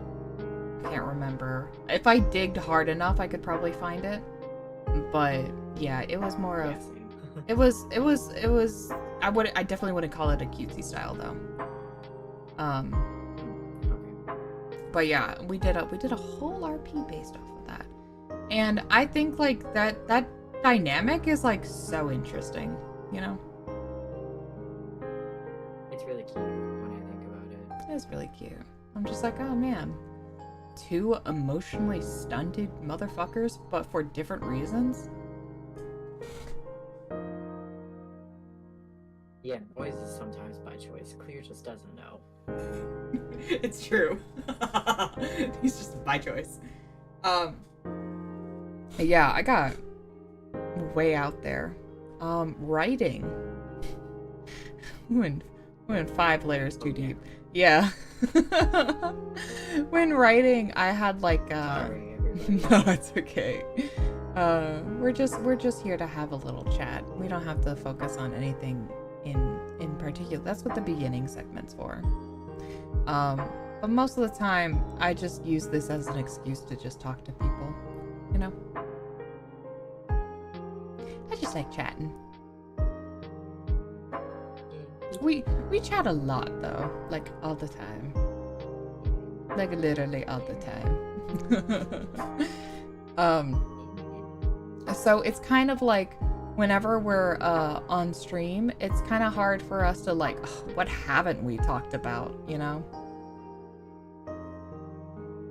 I can't remember. If I digged hard enough, I could probably find it. But yeah, it was more of. It was. I definitely wouldn't call it a cutesy style though. But yeah, we did a whole RP based off of that, and I think like that dynamic is like so interesting, you know. It's really cute when I think about it. It's really cute. I'm just like, oh man, two emotionally stunted motherfuckers, but for different reasons. Yeah, Noise is sometimes by choice. Clear just doesn't know. It's true. He's just by choice. Yeah, I got way out there. Writing. We went 5 layers too deep. Yeah. When writing, I had like Sorry, everybody. No, it's okay. We're just here to have a little chat. We don't have to focus on anything in particular. That's what the beginning segment's for. But most of the time, I just use this as an excuse to just talk to people, you know? I just like chatting. We chat a lot, though. Like, all the time. Like, literally all the time. So it's kind of like, whenever we're on stream, it's kind of hard for us to like, what haven't we talked about, you know?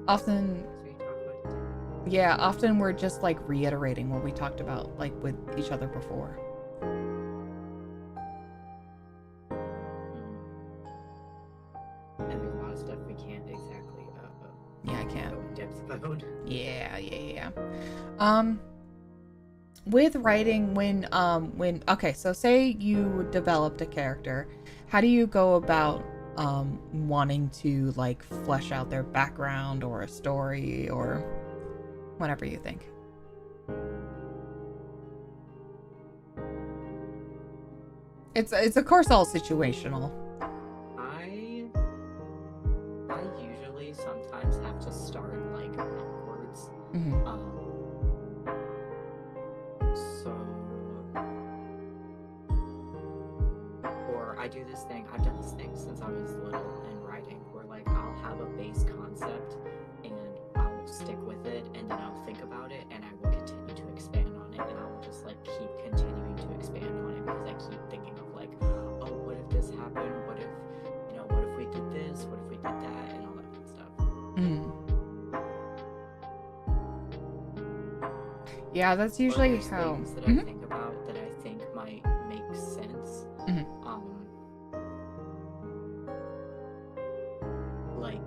Often we're just like reiterating what we talked about like with each other before. And there's a lot of stuff we can't exactly yeah, I can't go in depth about. Yeah. With writing, when okay, so say you developed a character, how do you go about wanting to like flesh out their background or a story or whatever you think? It's of course all situational. I usually sometimes have to start like backwards. Or I do this thing, I've done this thing since I was little in writing, where like I'll have a base concept and I'll stick with it, and then I'll think about it and I will continue to expand on it, and I will just like keep continuing to expand on it because I keep thinking of like, oh, what if this happened? What if, you know, what if we did this? What if we did that? And all that good stuff. Yeah, that's usually how. Things that I think about that I think might make sense. Like,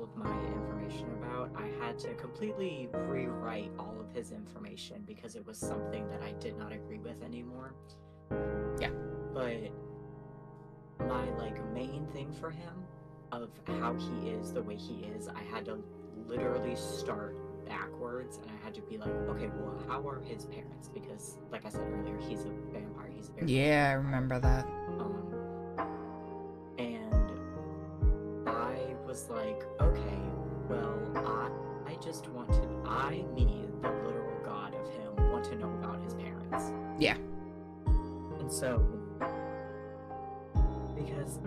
all of my information about, I had to completely rewrite all of his information because it was something that I did not agree with anymore. Yeah. But my main thing for him of how he is the way he is, I had to literally start backwards, and I had to be like, okay, well, how are his parents? Because like I said earlier, he's a vampire. He's a vampire. Yeah, I remember that. And I was like, okay, well, I just want to, me, the literal god of him, want to know about his parents. Yeah. And so, because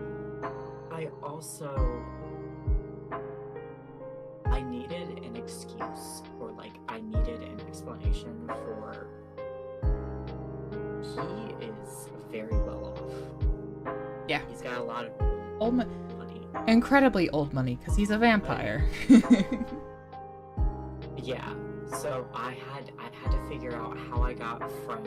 I also, I needed an excuse, or I needed an explanation for, he is very well off. Yeah. He's got a lot of old money. Incredibly old money, because he's a vampire. Yeah, so I had to figure out how I got from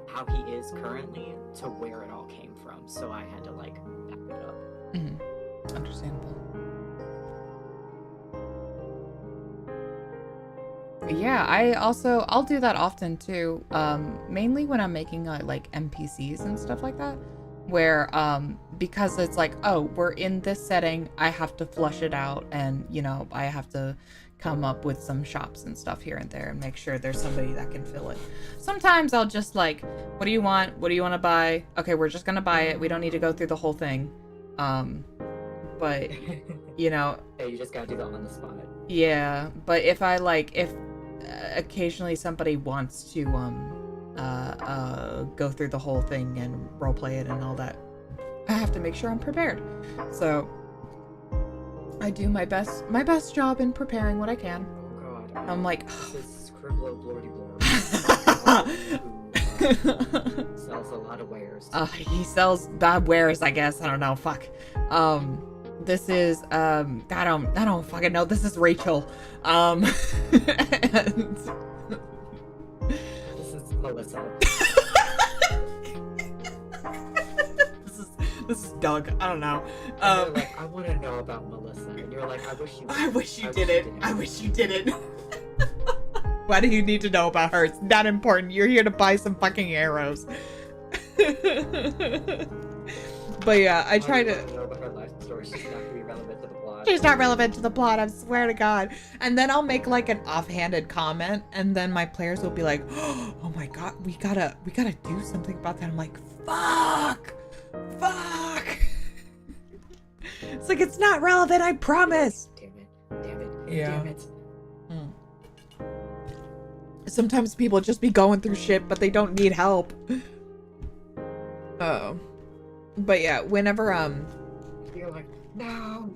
how he is currently to where it all came from. So I had to back it up. Mm-hmm. Understandable. Yeah, I'll do that often too. Mainly when I'm making NPCs and stuff like that, where because it's like, oh, we're in this setting, I have to flush it out, and I have to come up with some shops and stuff here and there and make sure there's somebody that can fill it. Sometimes I'll just what do you want? What do you want to buy? Okay, we're just gonna buy it. We don't need to go through the whole thing. But yeah, you just gotta do that on the spot. Yeah, but if occasionally somebody wants to go through the whole thing and roleplay it and all that, I have to make sure I'm prepared. So I do my best job in preparing what I can. Oh god. I'm like, this is Scribbler Blordy Blor. Sells a lot of wares. He sells bad wares, I guess. I don't know. Fuck. This is I don't fucking know. This is Rachel. And this is Melissa. This is Doug. I don't know. I want to know about Melissa, and you're like, I wish you didn't. Why do you need to know about her? It's not important. You're here to buy some fucking arrows. But yeah, I try to know about her life story. She's not gonna be relevant to the plot. She's not relevant to the plot, I swear to God. And then I'll make an offhanded comment, and then my players will be like, oh my God, we gotta do something about that. I'm like, fuck. It's like, it's not relevant, I promise. Damn it. Yeah. Damn it. Sometimes people just be going through shit, but they don't need help. Oh. But yeah, whenever you're like, no.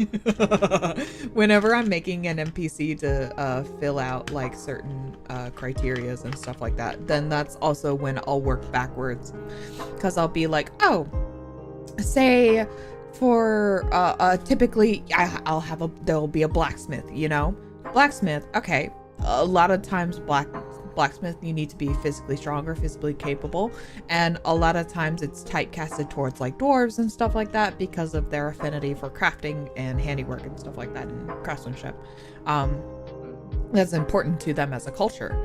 Whenever I'm making an NPC to fill out certain criterias and stuff like that, then that's also when I'll work backwards, because I'll be like, oh, say for typically there'll be a blacksmith, blacksmith. Okay, a lot of times blacksmith, you need to be physically strong or physically capable, and a lot of times it's typecasted towards dwarves and stuff like that because of their affinity for crafting and handiwork and stuff like that, and craftsmanship. That's important to them as a culture.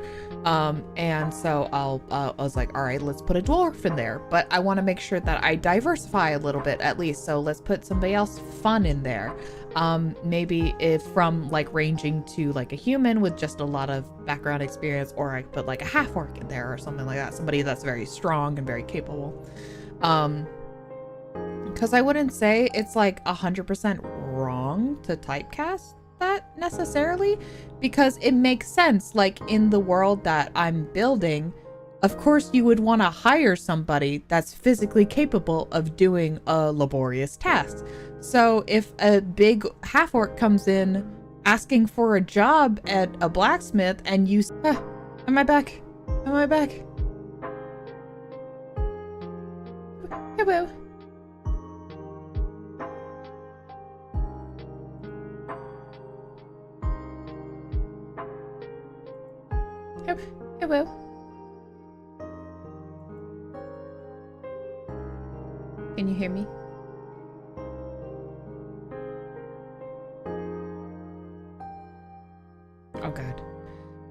And so I was like, all right, let's put a dwarf in there, but I want to make sure that I diversify a little bit at least. So let's put somebody else fun in there. Maybe if from ranging to a human with just a lot of background experience, or I put a half orc in there or something like that. Somebody that's very strong and very capable. Because I wouldn't say it's 100% wrong to typecast that necessarily, because it makes sense. In the world that I'm building, of course you would want to hire somebody that's physically capable of doing a laborious task. So if a big half orc comes in asking for a job at a blacksmith, and you am I back? Hello. Hello. Can you hear me?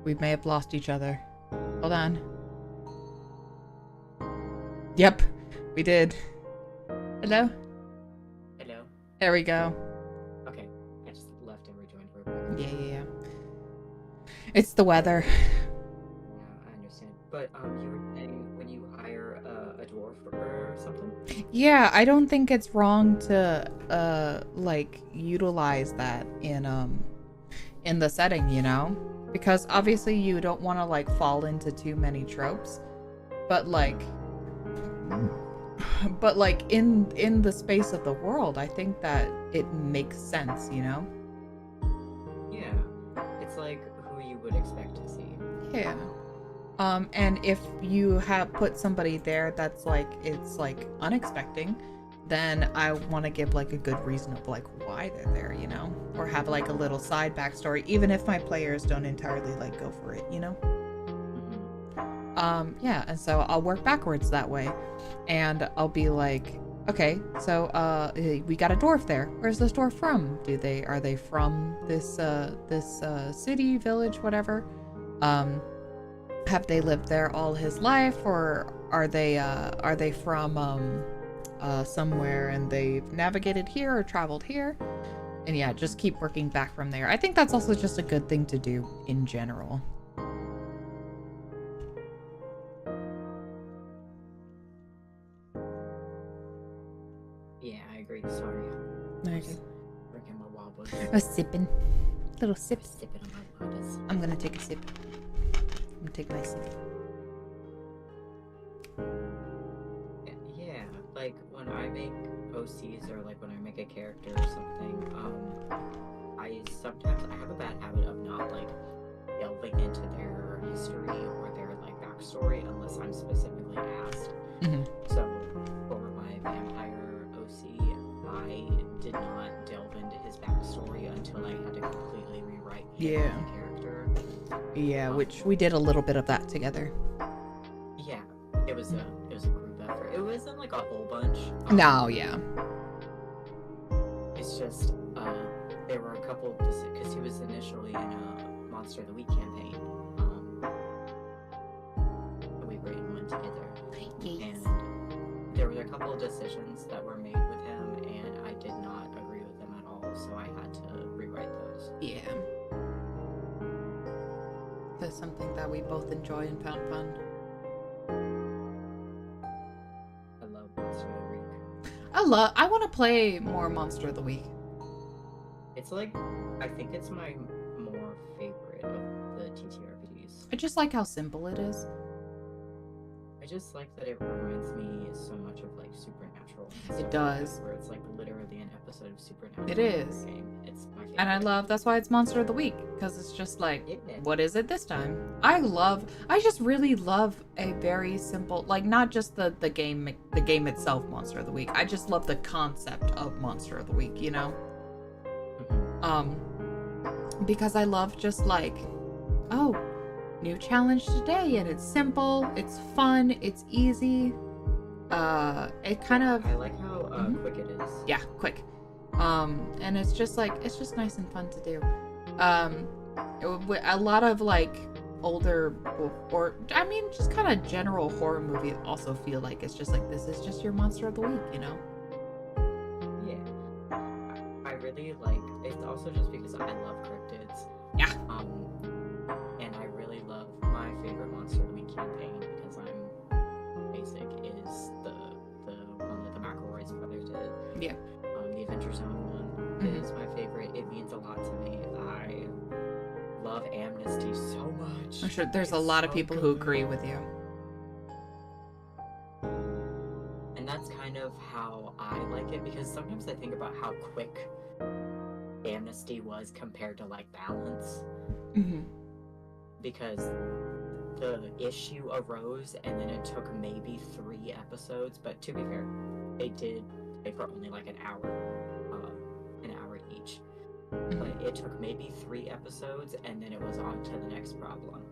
We may have lost each other. Hold on. Yep, we did. Hello? Hello? There we go. Okay, I just left and rejoined real quick. Yeah. It's the weather. Yeah, I understand. But you were saying when you hire a dwarf or something? Yeah, I don't think it's wrong to like utilize that in the setting, you know? Because obviously you don't want to like fall into too many tropes, but like in the space of the world, I think that it makes sense, you know? Yeah, it's like who you would expect to see. Yeah. And if you have put somebody there that's like, it's like unexpected, then I want to give like a good reason of like why they're there, you know? Or have like a little side backstory, even if my players don't entirely like go for it, you know? Yeah, and so I'll work backwards that way. And I'll be like, okay, so we got a dwarf there. Where's this dwarf from? Are they from this city, village, whatever? Have they lived there all his life, or are they from somewhere and they've navigated here or traveled here? And yeah, just keep working back from there. I think that's also just a good thing to do in general. Yeah, I agree. Sorry. Okay. Drinking my wobbles. I was sipping. Little sip. Sipping on my waters. I'm gonna take a sip. I'm gonna take my sip. Yeah, like when I make OCs or like when I make a character or something, I have a bad habit of not like delving into their history or their like backstory unless I'm specifically asked. Mm-hmm. So for my vampire OC, I did not delve into his backstory until I had to completely rewrite him as a character. Yeah, which we did a little bit of that together. Yeah, it was a group effort. It wasn't like a whole bunch. No, yeah. It's just there were a couple because he was initially in a Monster of the Week campaign. We were in one together, and there were a couple of decisions that were made with him, and I did not agree with them at all, so I had to rewrite those. Yeah. That's something that we both enjoy and found fun. I love Monster of the Week. I want to play more Monster of the Week. It's like, I think it's my more favorite of the TTRPGs. I just like how simple it is. I just like that it reminds me so much of like Supernatural. It does. Where it's like literally an episode of Supernatural. It is. Game. It's my favorite. And that's why it's Monster of the Week, because it's just like, Yeah. what is it this time? I just really love a very simple, like not just the game itself, Monster of the Week. I just love the concept of Monster of the Week, you know? Because I love just like, oh, new challenge today, and it's simple, it's fun, it's easy. It kind of, I like how quick it is. yeah, quick. And it's just nice and fun to do. A lot of like older or I mean just kind of general horror movies also feel like it's just like, this is just your Monster of the Week, you know? Yeah. I really like it's also just because I love cryptids. Yeah. And I really love my favorite Monster of the Week campaign because I'm basic is the one that the McElroy's brothers did. Yeah. The Adventure Zone one is my favorite. It means a lot to me. I love Amnesty so much. I'm sure there's a lot of people who agree with you. And that's kind of how I like it, because sometimes I think about how quick Amnesty was compared to like Balance. Mm-hmm. Because the issue arose and then it took maybe 3 episodes, but to be fair, they did for only like an hour each. Mm-hmm. But it took maybe 3 episodes and then it was on to the next problem.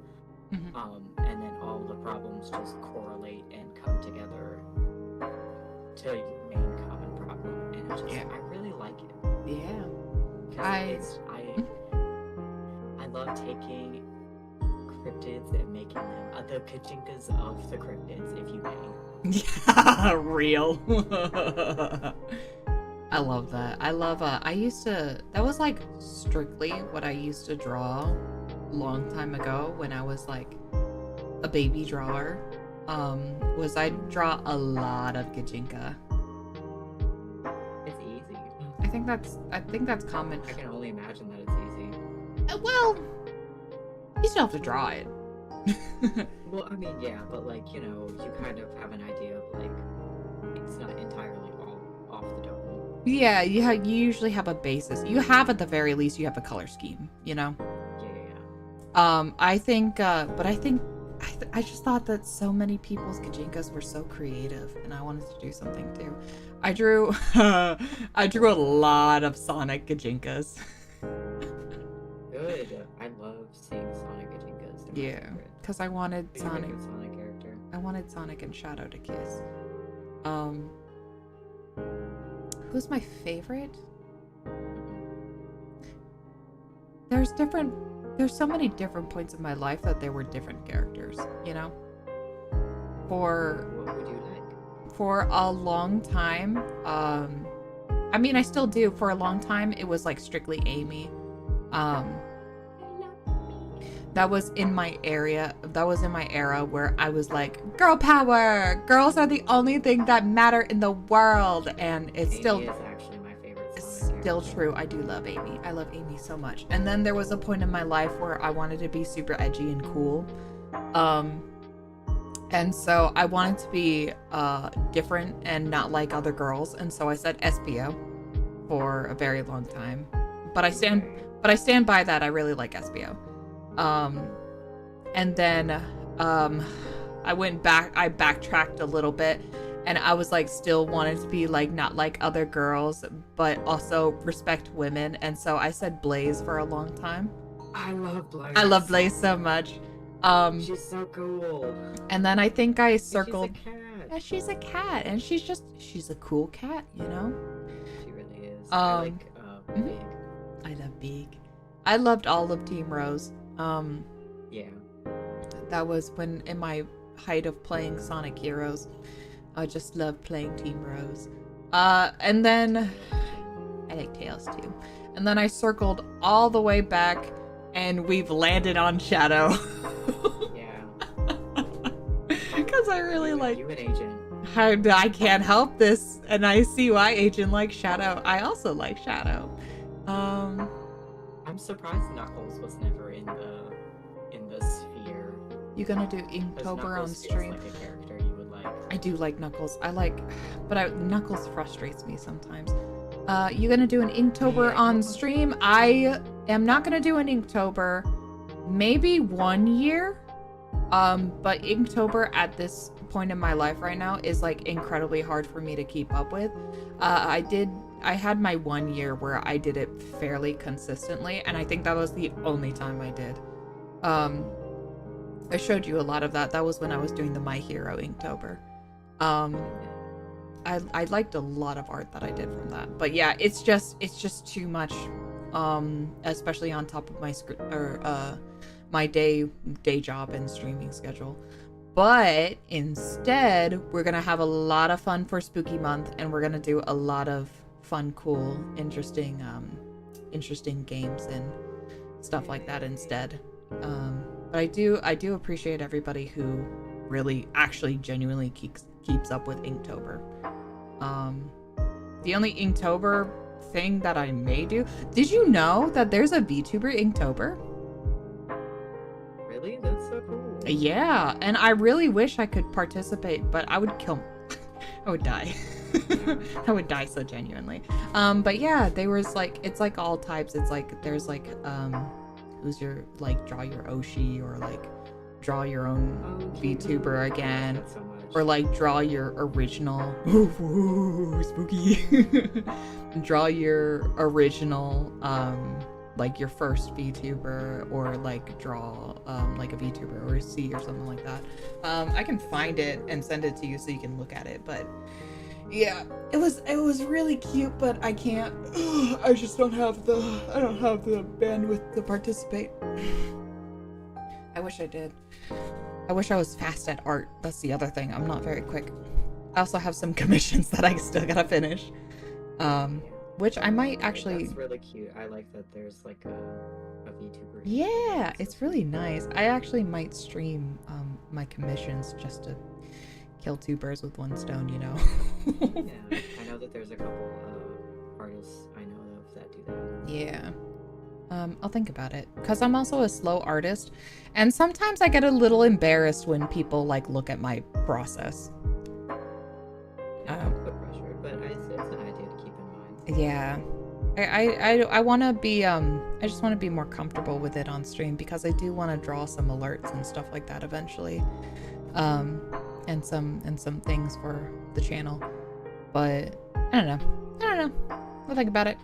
Mm-hmm. And then all the problems just correlate and come together to your main common problem. And it's just, I really like it. Yeah. I love taking liking them. The Kachinkas of the cryptids, if you may. Yeah, real. I love that. I love, that was like strictly what I used to draw a long time ago when I was like a baby drawer. Was I'd draw a lot of Kachinka. It's easy. I think that's common. I can only imagine that it's easy. Well, you still have to draw it. Well, I mean, yeah, but like, you know, you kind of have an idea of like, it's not entirely all off the dome. Yeah, you usually have a basis. You have, at the very least, you have a color scheme, you know? Yeah. I think, I just thought that so many people's Kachinkas were so creative, and I wanted to do something too. I drew a lot of Sonic Kachinkas. Good. I love seeing Sonic Kachinkas. Yeah, because I wanted Sonic. Sonic character. I wanted Sonic and Shadow to kiss. Who's my favorite? There's so many different points in my life that there were different characters, you know? What would you like? For a long time, I mean, I still do. For a long time, it was like strictly Amy. That was in my area. That was in my era where I was like, girl power! Girls are the only thing that matter in the world. And it's Amy still... is actually my favorite Sonic Still character. true. I do love Amy. I love Amy so much. And then there was a point in my life where I wanted to be super edgy and cool. And so I wanted to be different and not like other girls. And so I said SPO for a very long time. But I stand by that. I really like SPO. And then I backtracked a little bit. And I was like, still wanted to be like, not like other girls, but also respect women. And so I said Blaze for a long time. I love Blaze. I love Blaze so much. She's so cool. And then I think I circled. She's a cat. Yeah, she's a cat, and she's a cool cat, you know. She really is. I like Big. I love Big. I loved all of Team Rose. Yeah. That was when in my height of playing Sonic Heroes. I just love playing Team Rose. And then I like Tails too. And then I circled all the way back, and we've landed on Shadow. Yeah. Because I really like... You and Agent. I can't help this, and I see why Agent likes Shadow. I also like Shadow. I'm surprised Knuckles was never in the sphere. You gonna do Inktober on stream? Like a character you would like. I do like Knuckles. Knuckles frustrates me sometimes. You gonna do an Inktober on stream? I am not gonna do an Inktober. Maybe 1 year. But Inktober at this point in my life right now is like incredibly hard for me to keep up with. I had my 1 year where I did it fairly consistently, and I think that was the only time I did. I showed you a lot of that. That was when I was doing the My Hero Inktober. I liked a lot of art that I did from that. But yeah, it's just too much, especially on top of my day job and streaming schedule. But instead, we're gonna have a lot of fun for Spooky Month, and we're gonna do a lot of fun, cool, interesting games and stuff like that instead. But I do appreciate everybody who really actually genuinely keeps up with Inktober. The only Inktober thing that I may do, did you know that there's a VTuber Inktober? Really? That's so cool. Yeah, and I really wish I could participate, but I would kill I would die. I would die so genuinely. But yeah, there was like, it's like all types. It's like, there's like, who's your, like, draw your Oshi, or like draw your own VTuber again, or like draw your original spooky draw your original like your first VTuber, or like draw like a VTuber or a C or something like that. I can find it and send it to you so you can look at it, but yeah, it was really cute, but I can't. I just don't have the bandwidth to participate. I wish I did. I wish I was fast at art. That's the other thing. I'm not very quick. I also have some commissions that I still gotta finish. Which I might actually... That's really cute. I like that there's like a VTuber. Yeah, it's really nice. I actually might stream my commissions just to kill two birds with one stone, you know? Yeah, I know that there's a couple artists I know of that do that. Yeah. I'll think about it. Because I'm also a slow artist. And sometimes I get a little embarrassed when people, like, look at my process. Put pressure, but it's an idea to keep in mind. Yeah. I want to be, I just want to be more comfortable with it on stream because I do want to draw some alerts and stuff like that eventually. And some things for the channel. But, I don't know. I'll think about it.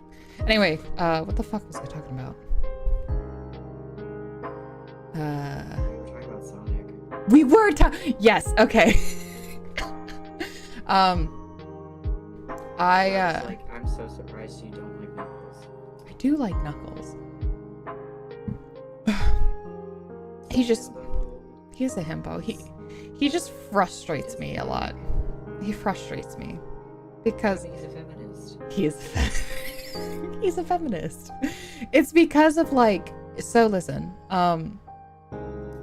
Anyway, what the fuck was I talking about? We were talking about Sonic. We were yes, okay. I'm so surprised you don't like Knuckles. I do like Knuckles. He's a himbo. He just frustrates me a lot. He frustrates me because he's a feminist. He is he's a feminist. It's because of like, so listen,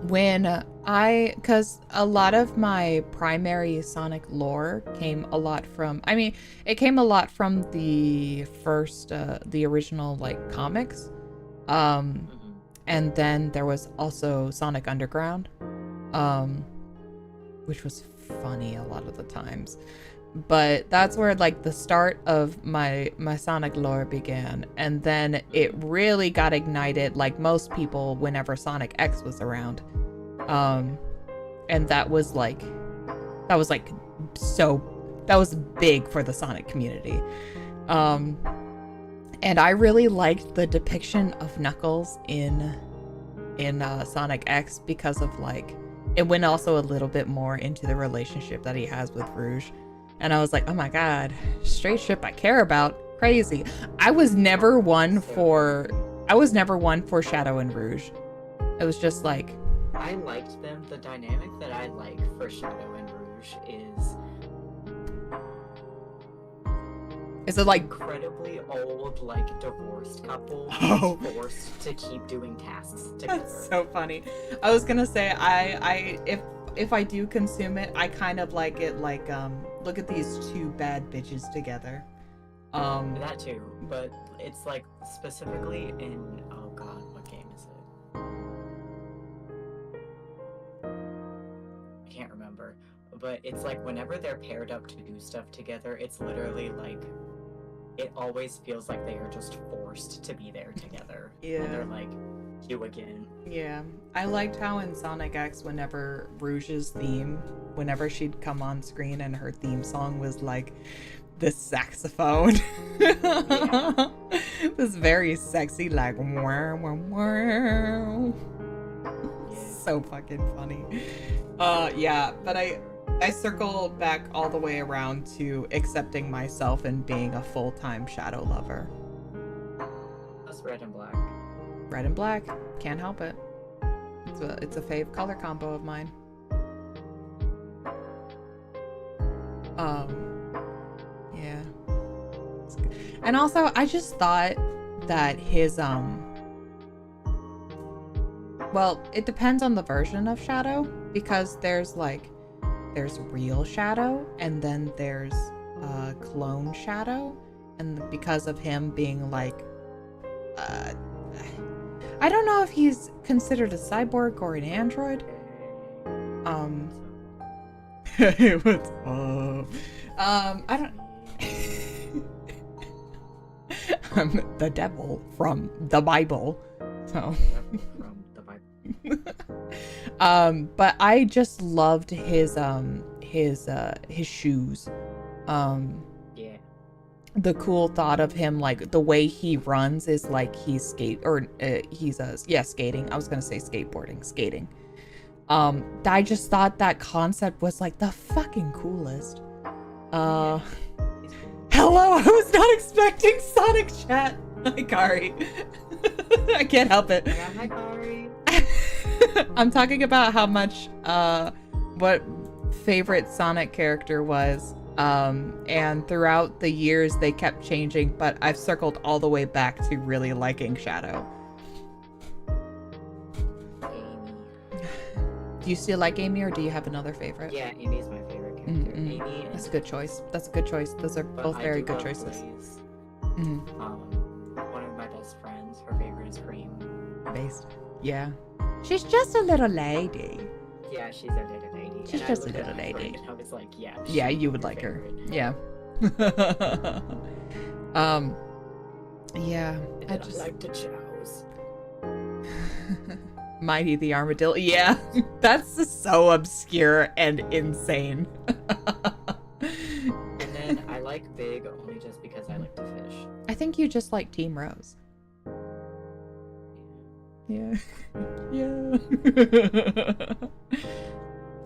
because a lot of my primary Sonic lore came a lot from, it came a lot from the first, the original like comics. And then there was also Sonic Underground, which was funny a lot of the times. But that's where like the start of my Sonic lore began, and then it really got ignited like most people whenever Sonic X was around. And that was big for the Sonic community. And I really liked the depiction of Knuckles in Sonic X because of like, it went also a little bit more into the relationship that he has with Rouge. And I was like, oh my god, straight ship I care about. Crazy. I was never one for Shadow and Rouge. It was just like, I liked them. The dynamic that I like for Shadow and Rouge is it like incredibly old, like divorced couple who's forced to keep doing tasks together. That's so funny. I was gonna say if I do consume it, I kind of like it like look at these two bad bitches together. That too, but it's like specifically in, oh god, what game is it? I can't remember, but it's like whenever they're paired up to do stuff together, it's literally like, it always feels like they are just forced to be there together. Yeah. And they're like, you again. Yeah. I liked how in Sonic X, whenever Rouge's theme, whenever she'd come on screen and her theme song was like the saxophone. Yeah. It was very sexy, like wow, wow, wow. Yeah. So fucking funny. Yeah, but I circled back all the way around to accepting myself and being a full-time Shadow lover. That's red and black. Red and black, can't help it. It's a fave color combo of mine. Yeah. And also, I just thought that his well, it depends on the version of Shadow, because there's real Shadow and then there's clone Shadow, and because of him being like I don't know if he's considered a cyborg or an android. What's up? I don't I'm the devil from the Bible. So From the Bible. But I just loved his shoes. Yeah. The cool thought of him, like the way he runs is like he's skating. I was gonna say skating. I just thought that concept was like the fucking coolest. Hello, I was not expecting Sonic chat. Hi, Kari. I can't help it. Yeah, hi, Kari. I'm talking about how much what favorite Sonic character was. And throughout the years they kept changing, but I've circled all the way back to really liking Shadow. Amy. Do you still like Amy, or do you have another favorite? Yeah, Amy is my favorite character. Amy. That's a good choice. That's a good choice. Those are both very good choices. One of my best friends, her favorite is Cream. Based. Yeah. She's just a little lady. Yeah, she's a little lady. She's just a little lady. And I was like, yeah. Yeah, you would like her. Yeah. Yeah. I just like the chows. Mighty the Armadillo. Yeah, that's so obscure and insane. And then I like Big only just because I like to fish. I think you just like Team Rose. Yeah. Yeah.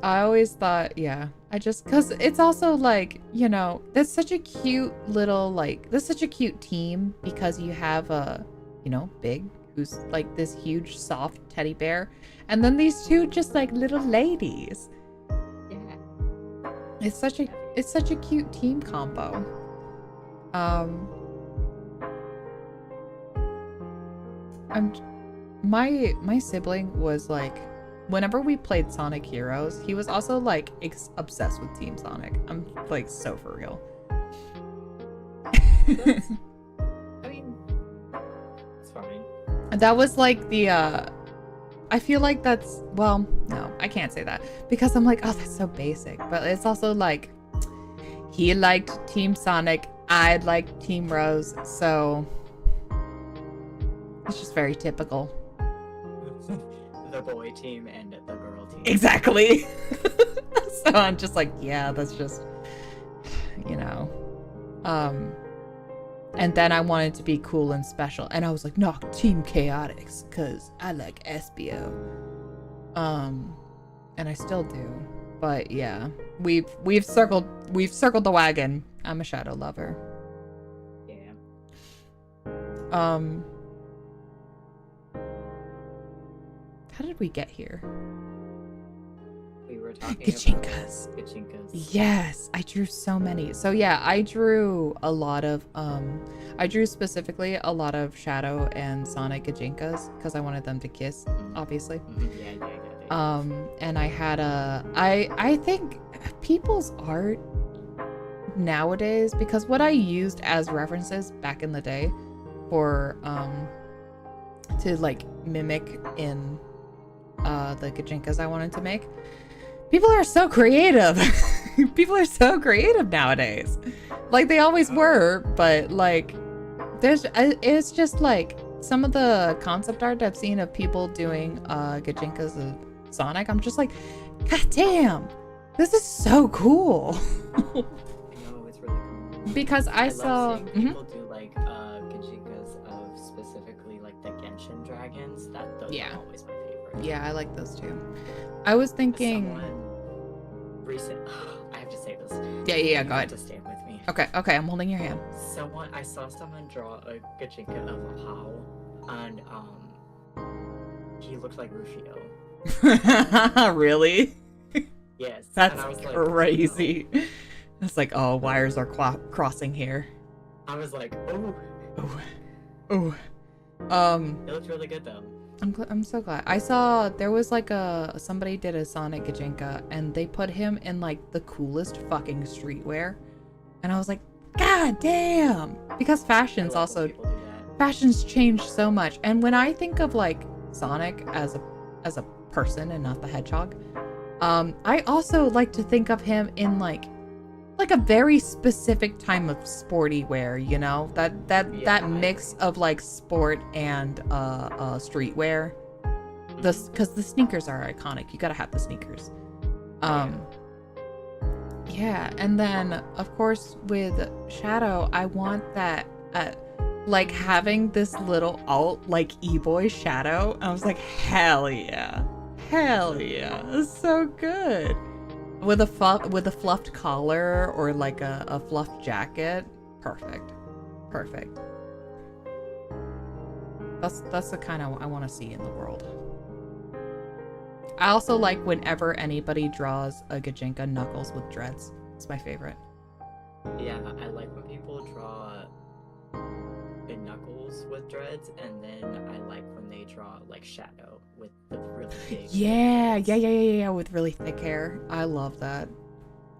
I always thought, yeah. Because it's also like, you know, that's such a cute little, like, that's such a cute team because you have a, you know, Big, who's like this huge soft teddy bear, and then these two just like little ladies. Yeah. It's such a cute team combo. My sibling was like, whenever we played Sonic Heroes, he was also like obsessed with Team Sonic. I'm like so for real. I mean, it's fine. That was like the I feel like that's, well, no, I can't say that because I'm like, oh, that's so basic. But it's also like he liked Team Sonic, I liked Team Rose, so it's just very typical. The boy team and the girl team. Exactly. So I'm just like, yeah, that's just, you know. And then I wanted to be cool and special, and I was like, no, Team Chaotix, because I like Espio. And I still do. But yeah, we've circled the wagon. I'm a Shadow lover. Yeah. How did we get here? We were talking Gachinkas. about Gachinkas. Yes, I drew so many. So yeah, I drew a lot of I drew specifically a lot of Shadow and Sonic Gachinkas because I wanted them to kiss, obviously. Yeah. And I had I think people's art nowadays, because what I used as references back in the day for to like mimic in the Gachinkas I wanted to make, people are so creative. People are so creative nowadays. Like they always were, but like it's just like some of the concept art I've seen of people doing Gachinkas of Sonic, I'm just like, god damn, this is so cool. I know, it's really cool. Because I saw love seeing people do like Gachinkas of specifically like the Genshin dragons. Those are always my favorite. Yeah, I like those too. I was thinking I have to say this. Yeah, go ahead. To stand with me. Okay, I'm holding your hand. I saw someone draw a Gachinka of a How, and he looked like Rufio. Really? Yes. That's crazy. Like, it's like, oh, wires are crossing here. I was like, oh. Oh. It looked really good though. I'm so glad. I saw there was like somebody did a Sonic Gachinka and they put him in like the coolest fucking streetwear, and I was like, god damn, because fashions changed so much. And when I think of like Sonic as a person and not the hedgehog, I also like to think of him in like a very specific time of sporty wear, you know, that mix of like sport and streetwear, because the sneakers are iconic. You gotta have the sneakers. And then of course with Shadow, I want that like having this little alt like e-boy Shadow. I was like, hell yeah, it's so good. With a fluffed collar or like a fluffed jacket, perfect. That's the kind I want to see in the world. I also like whenever anybody draws a Gajinka Knuckles with dreads. It's my favorite. Yeah, I like when people draw the Knuckles with dreads, and then I like when they draw like Shadow with the really big Yeah, with really thick hair. I love that.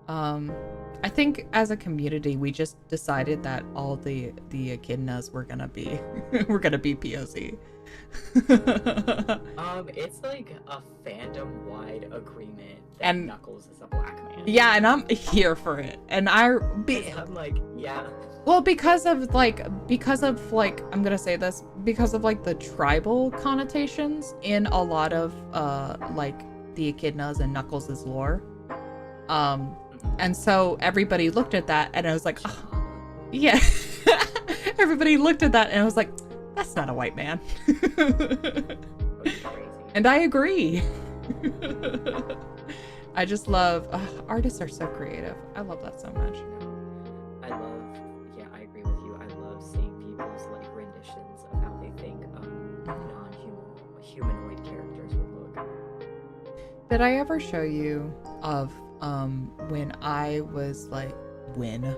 I think as a community we just decided that all the echidnas were gonna be POC. It's like a fandom-wide agreement that And Knuckles is a black man. yeah, and I'm here for it. And I'm like, yeah. Well, because of like I'm gonna say this, because of like the tribal connotations in a lot of like the echidnas and Knuckles' lore. And so everybody looked at that and I was like, oh, yeah. Everybody looked at that and I was like, that's not a white man. And I agree. I just love artists are so creative. I love that so much. I agree with you. I love seeing people's like renditions of how they think non-humanoid characters would look. Did I ever show you of when I was like in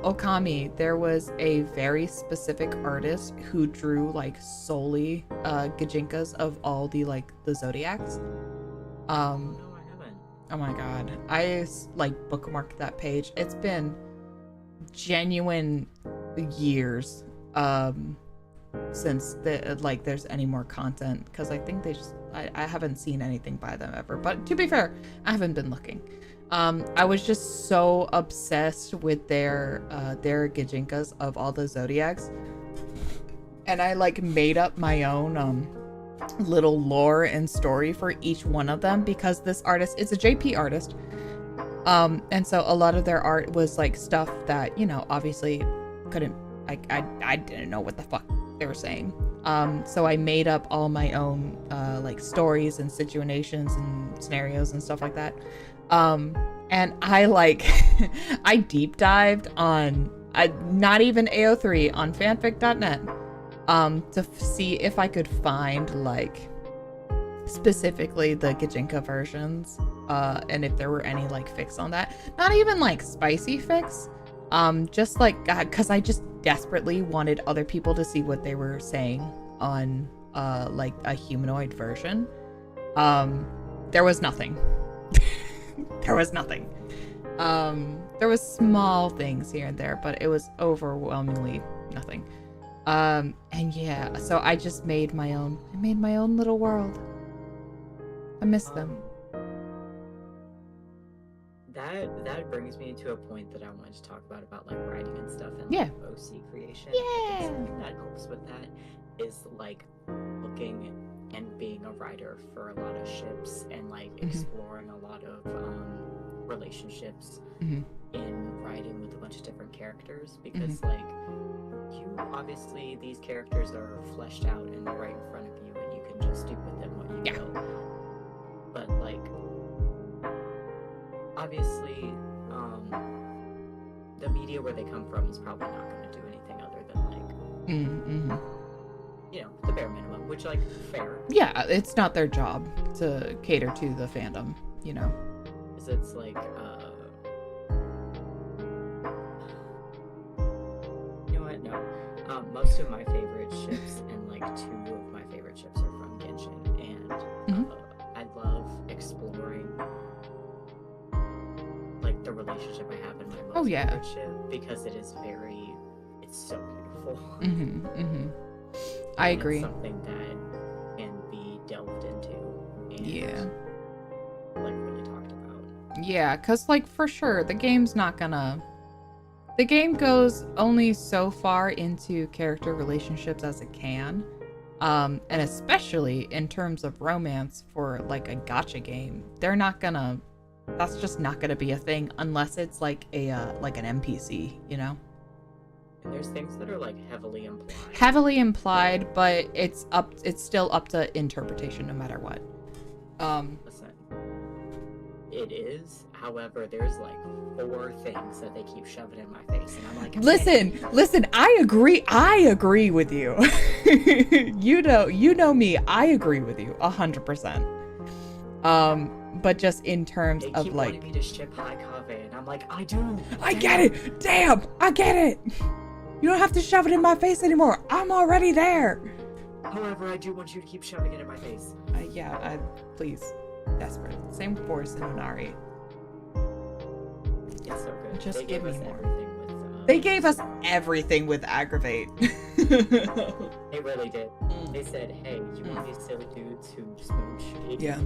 Okami, there was a very specific artist who drew like solely Gajinkas of all the zodiacs. No, I haven't. Oh my god, I like bookmarked that page. It's been genuine years since there's any more content, because I think I haven't seen anything by them ever. But to be fair, I haven't been looking. I was just so obsessed with their Gajinkas of all the zodiacs, and I like made up my own little lore and story for each one of them, because this artist is a JP artist, and so a lot of their art was like stuff that obviously couldn't I didn't know what the fuck they were saying. So I made up all my own like stories and situations and scenarios and stuff like that. And I like I deep dived on not even AO3 on fanfic.net to see if I could find like specifically the Gajinka versions and if there were any like fics on that. Not even like spicy fics, just like because I just desperately wanted other people to see what they were saying on like a humanoid version. There was nothing. There was nothing. There was small things here and there, but it was overwhelmingly nothing. And yeah, so I just made my own. I made my own little world. I miss them. That brings me to a point that I wanted to talk about like writing and stuff and yeah. like OC creation. Yeah. Something that helps with that is like looking and being a writer for a lot of ships and like exploring a lot of relationships in writing with a bunch of different characters, because like you obviously these characters are fleshed out and they're right in front of you and you can just do with them what you will. But like obviously the media where they come from is probably not going to do anything other than like the bare minimum, which like fair. Yeah, it's not their job to cater to the fandom, Because it's like no. Most of my favorite ships and like two of my favorite ships are from Genshin, and I love exploring like the relationship I have in my most favorite ship, because it's so beautiful. I agree. It's something that can be delved into and like really talked about. Yeah, because like for sure the game goes only so far into character relationships as it can, and especially in terms of romance for like a gacha game, that's just not gonna be a thing unless it's like a like an NPC, And there's things that are like heavily implied, but it's still up to interpretation no matter what. Listen, it is. However, there's like 4 things that they keep shoving in my face, and I'm like, listen, I agree with you. you know me, I agree with you 100%. But just in terms they of keep like, wanting me to ship High Kave, and I'm like, I do. I get it. Damn, I get it. You don't have to shove it in my face anymore. I'm already there. However, I do want you to keep shoving it in my face. Please. Desperate. Same for Sinonari. It's so good. Just give me more. With, they gave us everything with Aggravate. They really did. They said, hey, you want these silly dudes who smooch? Yeah.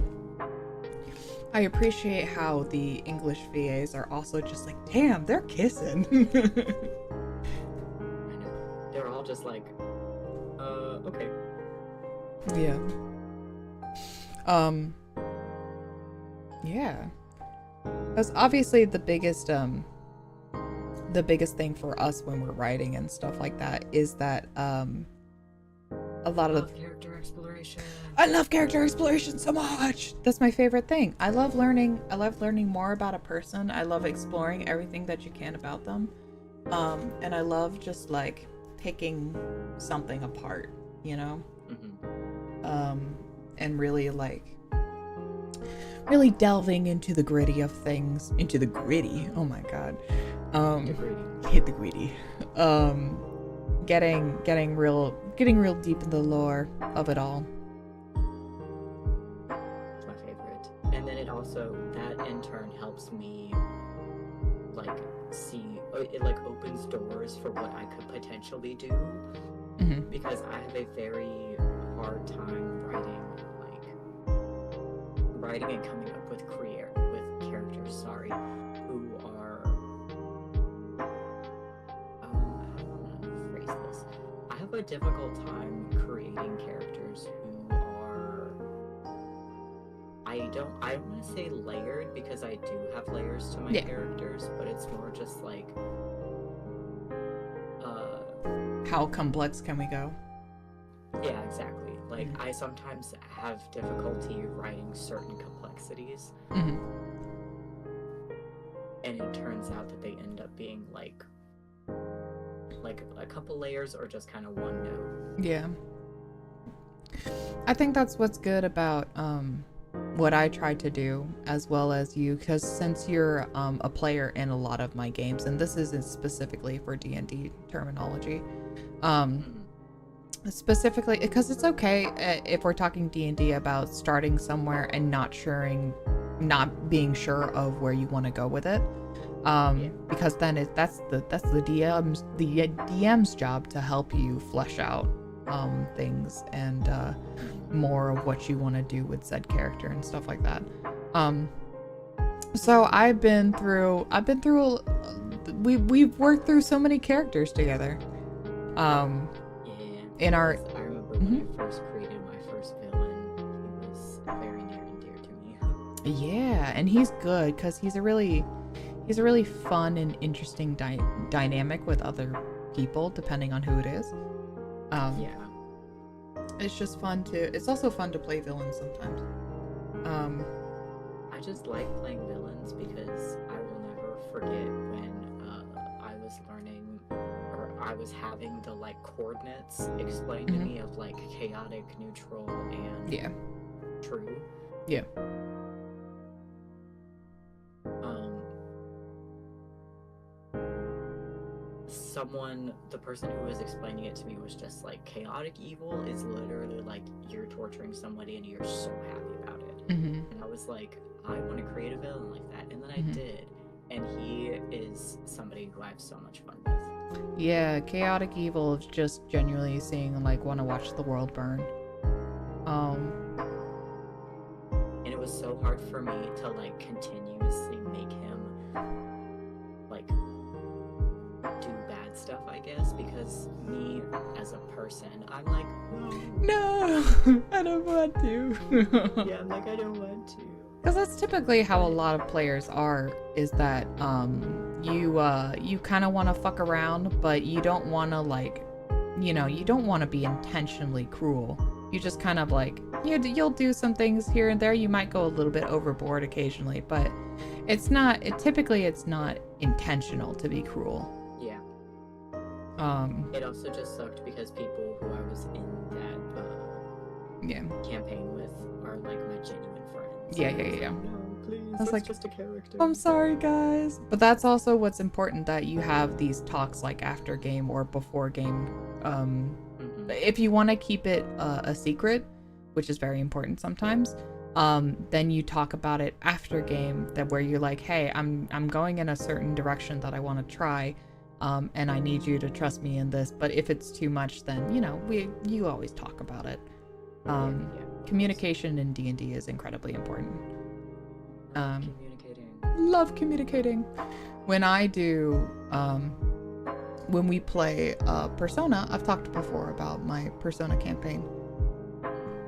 I appreciate how the English VAs are also just like, damn, they're kissing. I know. They're all just like, okay. Yeah. Yeah. That's obviously the biggest thing for us when we're writing and stuff like that is that a lot of character exploration. I love character exploration so much. That's my favorite thing. I love learning more about a person. I love exploring everything that you can about them. And I love just like picking something apart, you know? And really delving into the gritty of things. Into the gritty. Oh my god. Hit the gritty. Getting real deep in the lore of it all. It's my favorite. And then it also, that in turn helps me like see, it like opens doors for what I could potentially do. Because I have a very hard time writing and coming up with characters, who are how do I phrase this? I have a difficult time creating characters who are, I don't want to say layered, because I do have layers to my characters, but it's more just like how complex can we go? Yeah, exactly. Like, I sometimes have difficulty writing certain complexities. And it turns out that they end up being like a couple layers or just kind of one note. Yeah. I think that's what's good about what I try to do, as well as you, because since you're a player in a lot of my games, and this isn't specifically for D&D terminology, specifically because it's okay if we're talking D&D about starting somewhere and not being sure of where you want to go with it, because then that's the DM's job to help you flesh out things and more of what you want to do with said character and stuff like that. So we've worked through so many characters together. I remember when I first created my first villain, he was very near and dear to me. Yeah, and he's good because he's a really fun and interesting dynamic with other people, depending on who it is. It's just fun it's also fun to play villains sometimes. I just like playing villains because I will never forget when I was learning, or I was having the like coordinates explained to me of like chaotic, neutral, and true. Yeah. The person who was explaining it to me was just like, chaotic evil is literally like you're torturing somebody and you're so happy about it. And I was like, I want to create a villain like that, and then I did, and he is somebody who I have so much fun with. Yeah, chaotic evil is just genuinely seeing like want to watch the world burn. And it was so hard for me to like continuously make him like do bad stuff, I guess, because me as a person, I'm like, no, I don't want to. Yeah, I'm like, I don't want to. Because that's typically how a lot of players are, is that you kind of want to fuck around, but you don't want to like, you don't want to be intentionally cruel. You just kind of like, you'll do some things here and there. You might go a little bit overboard occasionally, but typically it's not intentional to be cruel. Yeah. It also just sucked because people who I was in that campaign with are like my genuine friends. Yeah. No, please. I was like, just a character. I'm sorry, guys. But that's also what's important, that you have these talks like after game or before game. If you want to keep it a secret, which is very important sometimes, then you talk about it after game, that where you're like, hey, I'm going in a certain direction that I want to try, and I need you to trust me in this. But if it's too much, then you always talk about it. Communication in D&D is incredibly important. Love communicating. When we play Persona, I've talked before about my Persona campaign.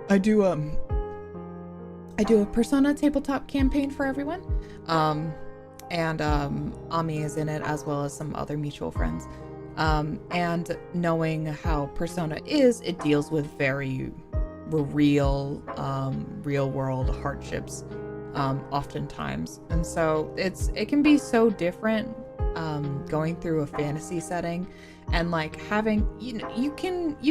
I do a Persona tabletop campaign for everyone. And Ami is in it, as well as some other mutual friends. And knowing how Persona is, it deals with very real world hardships oftentimes. And so it can be so different going through a fantasy setting, and like having, you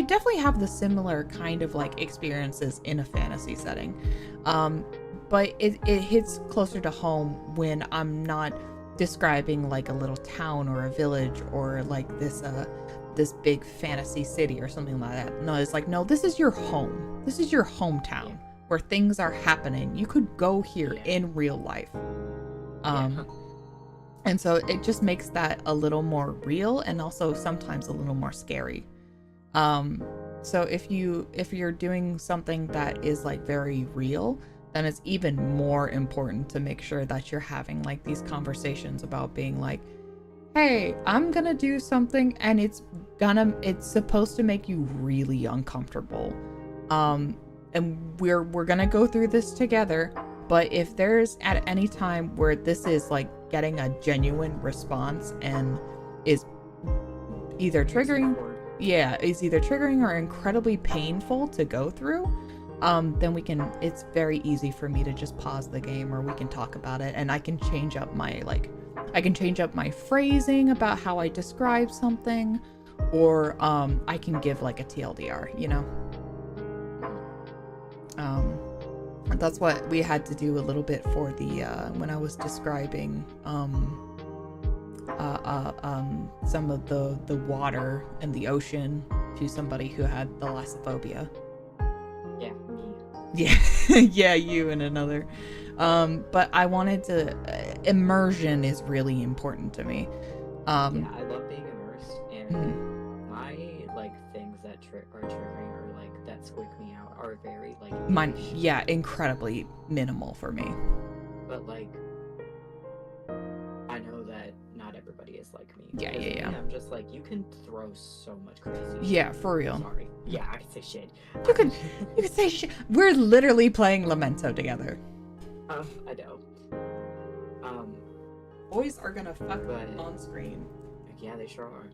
definitely have the similar kind of like experiences in a fantasy setting, but it hits closer to home when I'm not describing like a little town or a village or like this big fantasy city or something like that. No, it's like, no, this is your home. This is your hometown where things are happening. You could go here in real life. And so it just makes that a little more real, and also sometimes a little more scary. So if you're doing something that is like very real, then it's even more important to make sure that you're having like these conversations about being like, hey, I'm gonna do something and it's supposed to make you really uncomfortable. And we're gonna go through this together. But if there's at any time where this is like getting a genuine response and is either triggering or incredibly painful to go through, then it's very easy for me to just pause the game, or we can talk about it, and I can change up my phrasing about how I describe something, or I can give like a TLDR, that's what we had to do a little bit for the when I was describing some of the water and the ocean to somebody who had thalassophobia. Yeah, me. Yeah, you and another. But I wanted to immersion is really important to me. I love being immersed, and my like things that are triggering or like that squeak me out are very like incredibly minimal for me. But like, I know that not everybody is like me. Yeah. I'm just like, you can throw so much crazy shit. Yeah, for real. Sorry. Yeah, I can say shit. You can say shit. We're literally playing Lamento together. I know. Boys are gonna fuck on screen. Yeah, they sure are.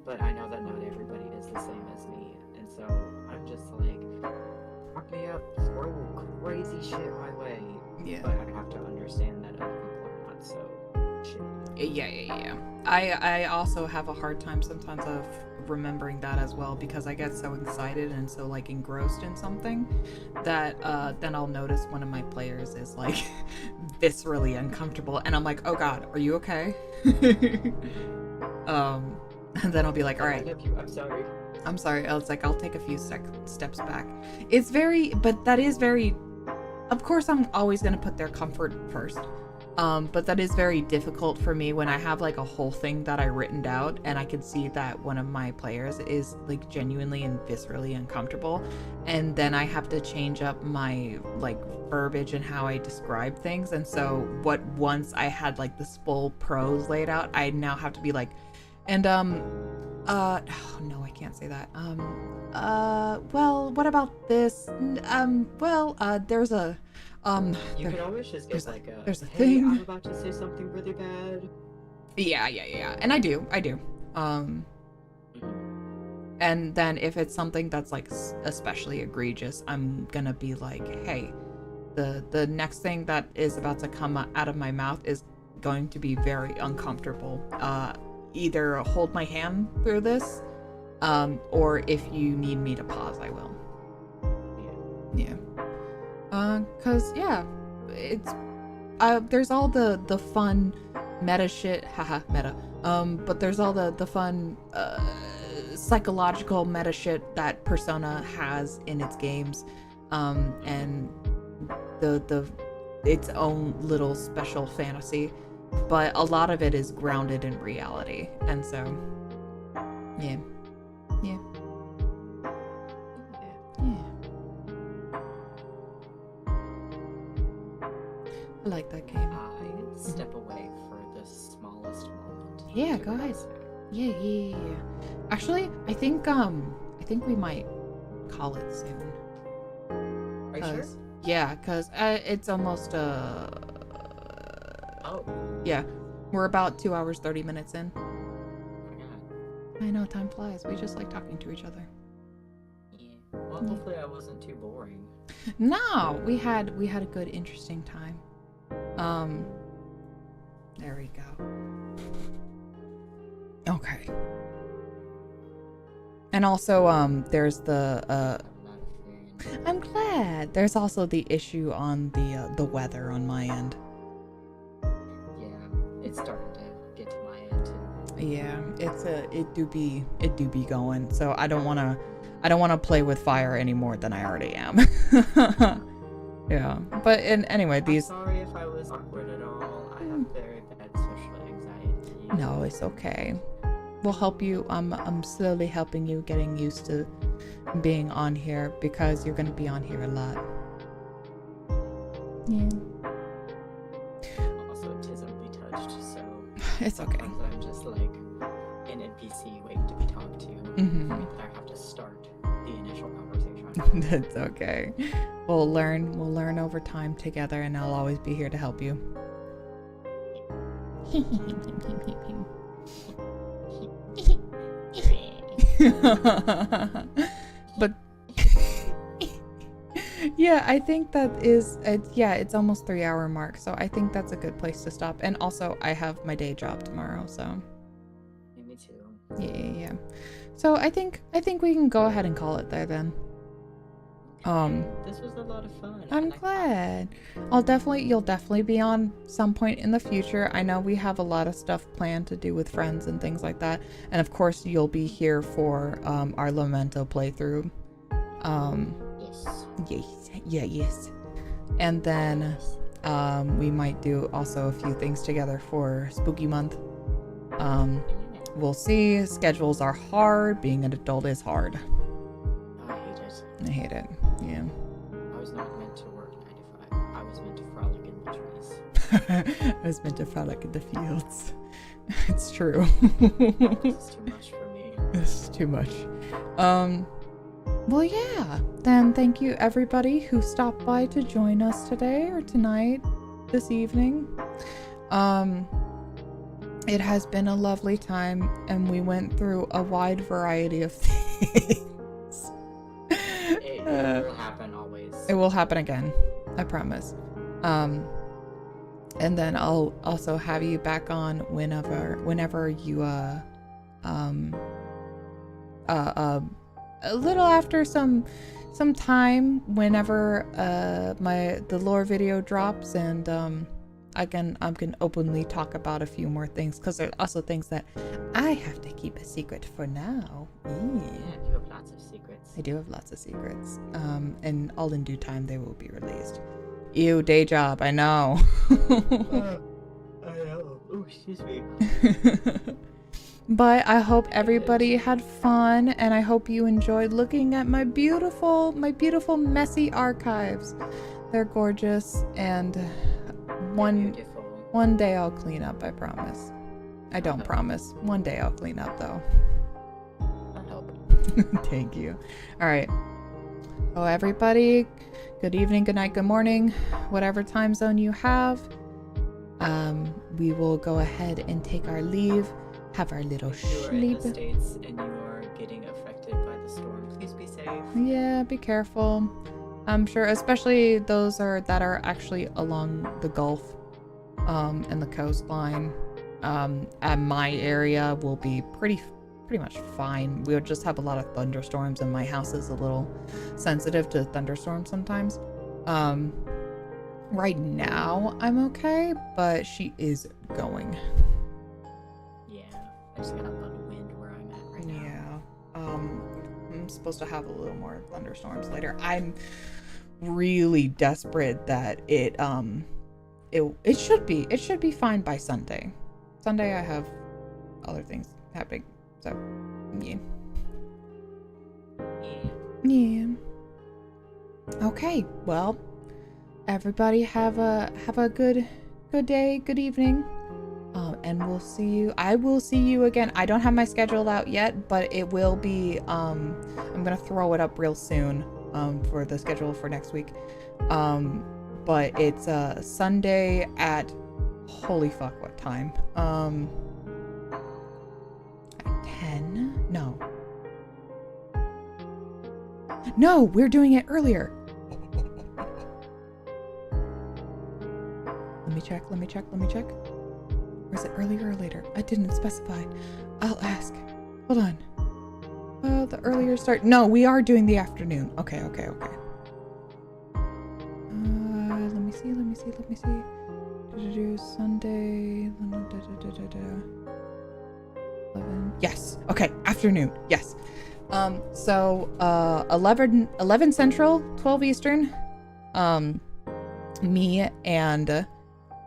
But I know that not everybody is the same as me, and so I'm just like, fuck me up, throw crazy shit my way. Yeah. But I have to understand that other people are not so shit. Yeah. I also have a hard time sometimes of remembering that as well, because I get so excited and so like engrossed in something that then I'll notice one of my players is like viscerally uncomfortable, and I'm like, oh god, are you okay? And then I'll be like, all right, I'm sorry. I was like, I'll take a few steps back. That is very, of course I'm always going to put their comfort first. But that is very difficult for me when I have like a whole thing that I written out and I can see that one of my players is like genuinely and viscerally uncomfortable, and then I have to change up my like verbiage and how I describe things. And so once I had like this full prose laid out, I now have to be like, and no, I can't say that. Well, what about this? There's a you can always just get like there's a hey, thing. I'm about to say something really bad. Yeah. And I do. And then if it's something that's like especially egregious, I'm gonna be like, hey, the next thing that is about to come out of my mouth is going to be very uncomfortable. Either hold my hand through this, or if you need me to pause, I will. Yeah. Cause yeah, it's there's all the fun meta shit, haha, meta. But there's all the fun psychological meta shit that Persona has in its games, and the its own little special fantasy, but a lot of it is grounded in reality, and so yeah. I like that game. I step away for the smallest moment. Yeah, go ahead. Yeah. Actually, I think we might call it soon. Are you sure? Yeah, cause it's almost Oh. Yeah, we're about 2 hours 30 minutes in. Oh my god. I know, time flies. We just like talking to each other. Yeah. Well, hopefully I wasn't too boring. No, we had a good, interesting time. There we go. Okay. And also, there's the I'm glad. There's also the issue on the weather on my end. Yeah, it's starting to get to my end too. Yeah, it do be going. So I don't wanna play with fire any more than I already am. Yeah, but anyway, I'm sorry if I was awkward at all. I have very bad social anxiety. No, it's okay. We'll help you. I'm slowly helping you getting used to being on here because you're gonna be on here a lot. Yeah. Also, tismly touched, so it's okay. I'm just like an NPC waiting to be talked to. Mm-hmm. I have to start the initial conversation. That's okay. We'll learn over time together, and I'll always be here to help you. But yeah, I think that is it's almost 3 hour mark, so I think that's a good place to stop. And also I have my day job tomorrow, so Yeah, me too. yeah. So I think we can go ahead and call it there then. This was a lot of fun. I'm glad. You'll definitely be on some point in the future. I know we have a lot of stuff planned to do with friends and things like that. And of course you'll be here for our Lamento playthrough. Yes. And then we might do also a few things together for Spooky Month. We'll see. Schedules are hard. Being an adult is hard. I hate it. Yeah. I was not meant to work 9 to 5. I was meant to frolic in the trees. I was meant to frolic in the fields. It's true. This is too much for me. This is too much. Well, yeah. Then thank you everybody who stopped by to join us today or tonight, this evening. It has been a lovely time, and we went through a wide variety of things. It will happen always. It will happen again, I promise. And then I'll also have you back on whenever you a little after some time, whenever the lore video drops, and I can openly talk about a few more things, because there are also things that I have to keep a secret for now. Yeah, you have lots of secrets. I do have lots of secrets. And all in due time they will be released. Ew, day job, I know. I know. Oh, excuse me. But I hope everybody had fun, and I hope you enjoyed looking at my beautiful messy archives. They're gorgeous, and one day I'll clean up, I promise. I don't promise. One day I'll clean up though. I'll help. Thank you. All right. Oh, everybody, good evening, good night, good morning, whatever time zone you have. We will go ahead and take our leave, have our little sleep. If you are in the States and you are getting affected Yeah, be careful. I'm sure, especially those that are actually along the Gulf, and the coastline. At my area will be pretty much fine. We'll just have a lot of thunderstorms, and my house is a little sensitive to thunderstorms sometimes. Right now I'm okay, but she is going. Yeah, I just got a lot of wind where I'm at right now. Yeah. I'm supposed to have a little more thunderstorms later. I'm really desperate that it should be fine by Sunday. Sunday I have other things happening. So, yeah. Yeah. Okay, well, everybody have a good day, good evening. And I will see you again. I don't have my schedule out yet, but it will be, I'm gonna throw it up real soon, for the schedule for next week. But it's, Sunday at, holy fuck, what time? At 10? No, we're doing it earlier. Let me check. Or is it earlier or later? I didn't specify. I'll ask. Hold on. The earlier start. No, we are doing the afternoon. Okay. Let me see. Sunday. 11. Yes. Okay. Afternoon. Yes. So 11 Central, 12 Eastern. Me and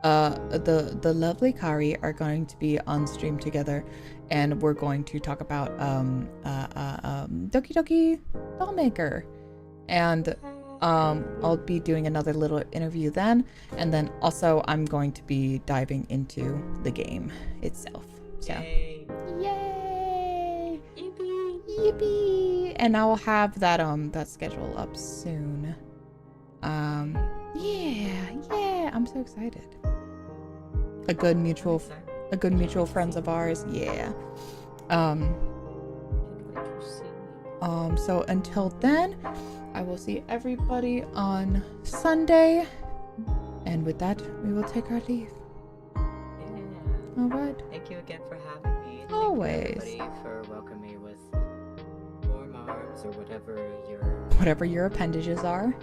the lovely Kari are going to be on stream together, and we're going to talk about Doki Doki Dollmaker, and I'll be doing another little interview then, and then also I'm going to be diving into the game itself. So yay! Yippee! And I will have that schedule up soon. Yeah, I'm so excited. A good mutual friends of ours. Yeah. So until then, I will see everybody on Sunday. And with that, we will take our leave. Yeah. All right. Thank you again for having me. Always. Thank you everybody for welcoming me with warm arms or whatever your appendages are.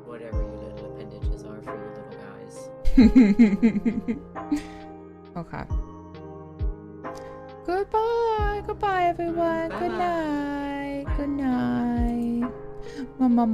Whatever your little appendages are for your little guys. Okay. Goodbye, everyone. Bye. Good night. Good night. Mama.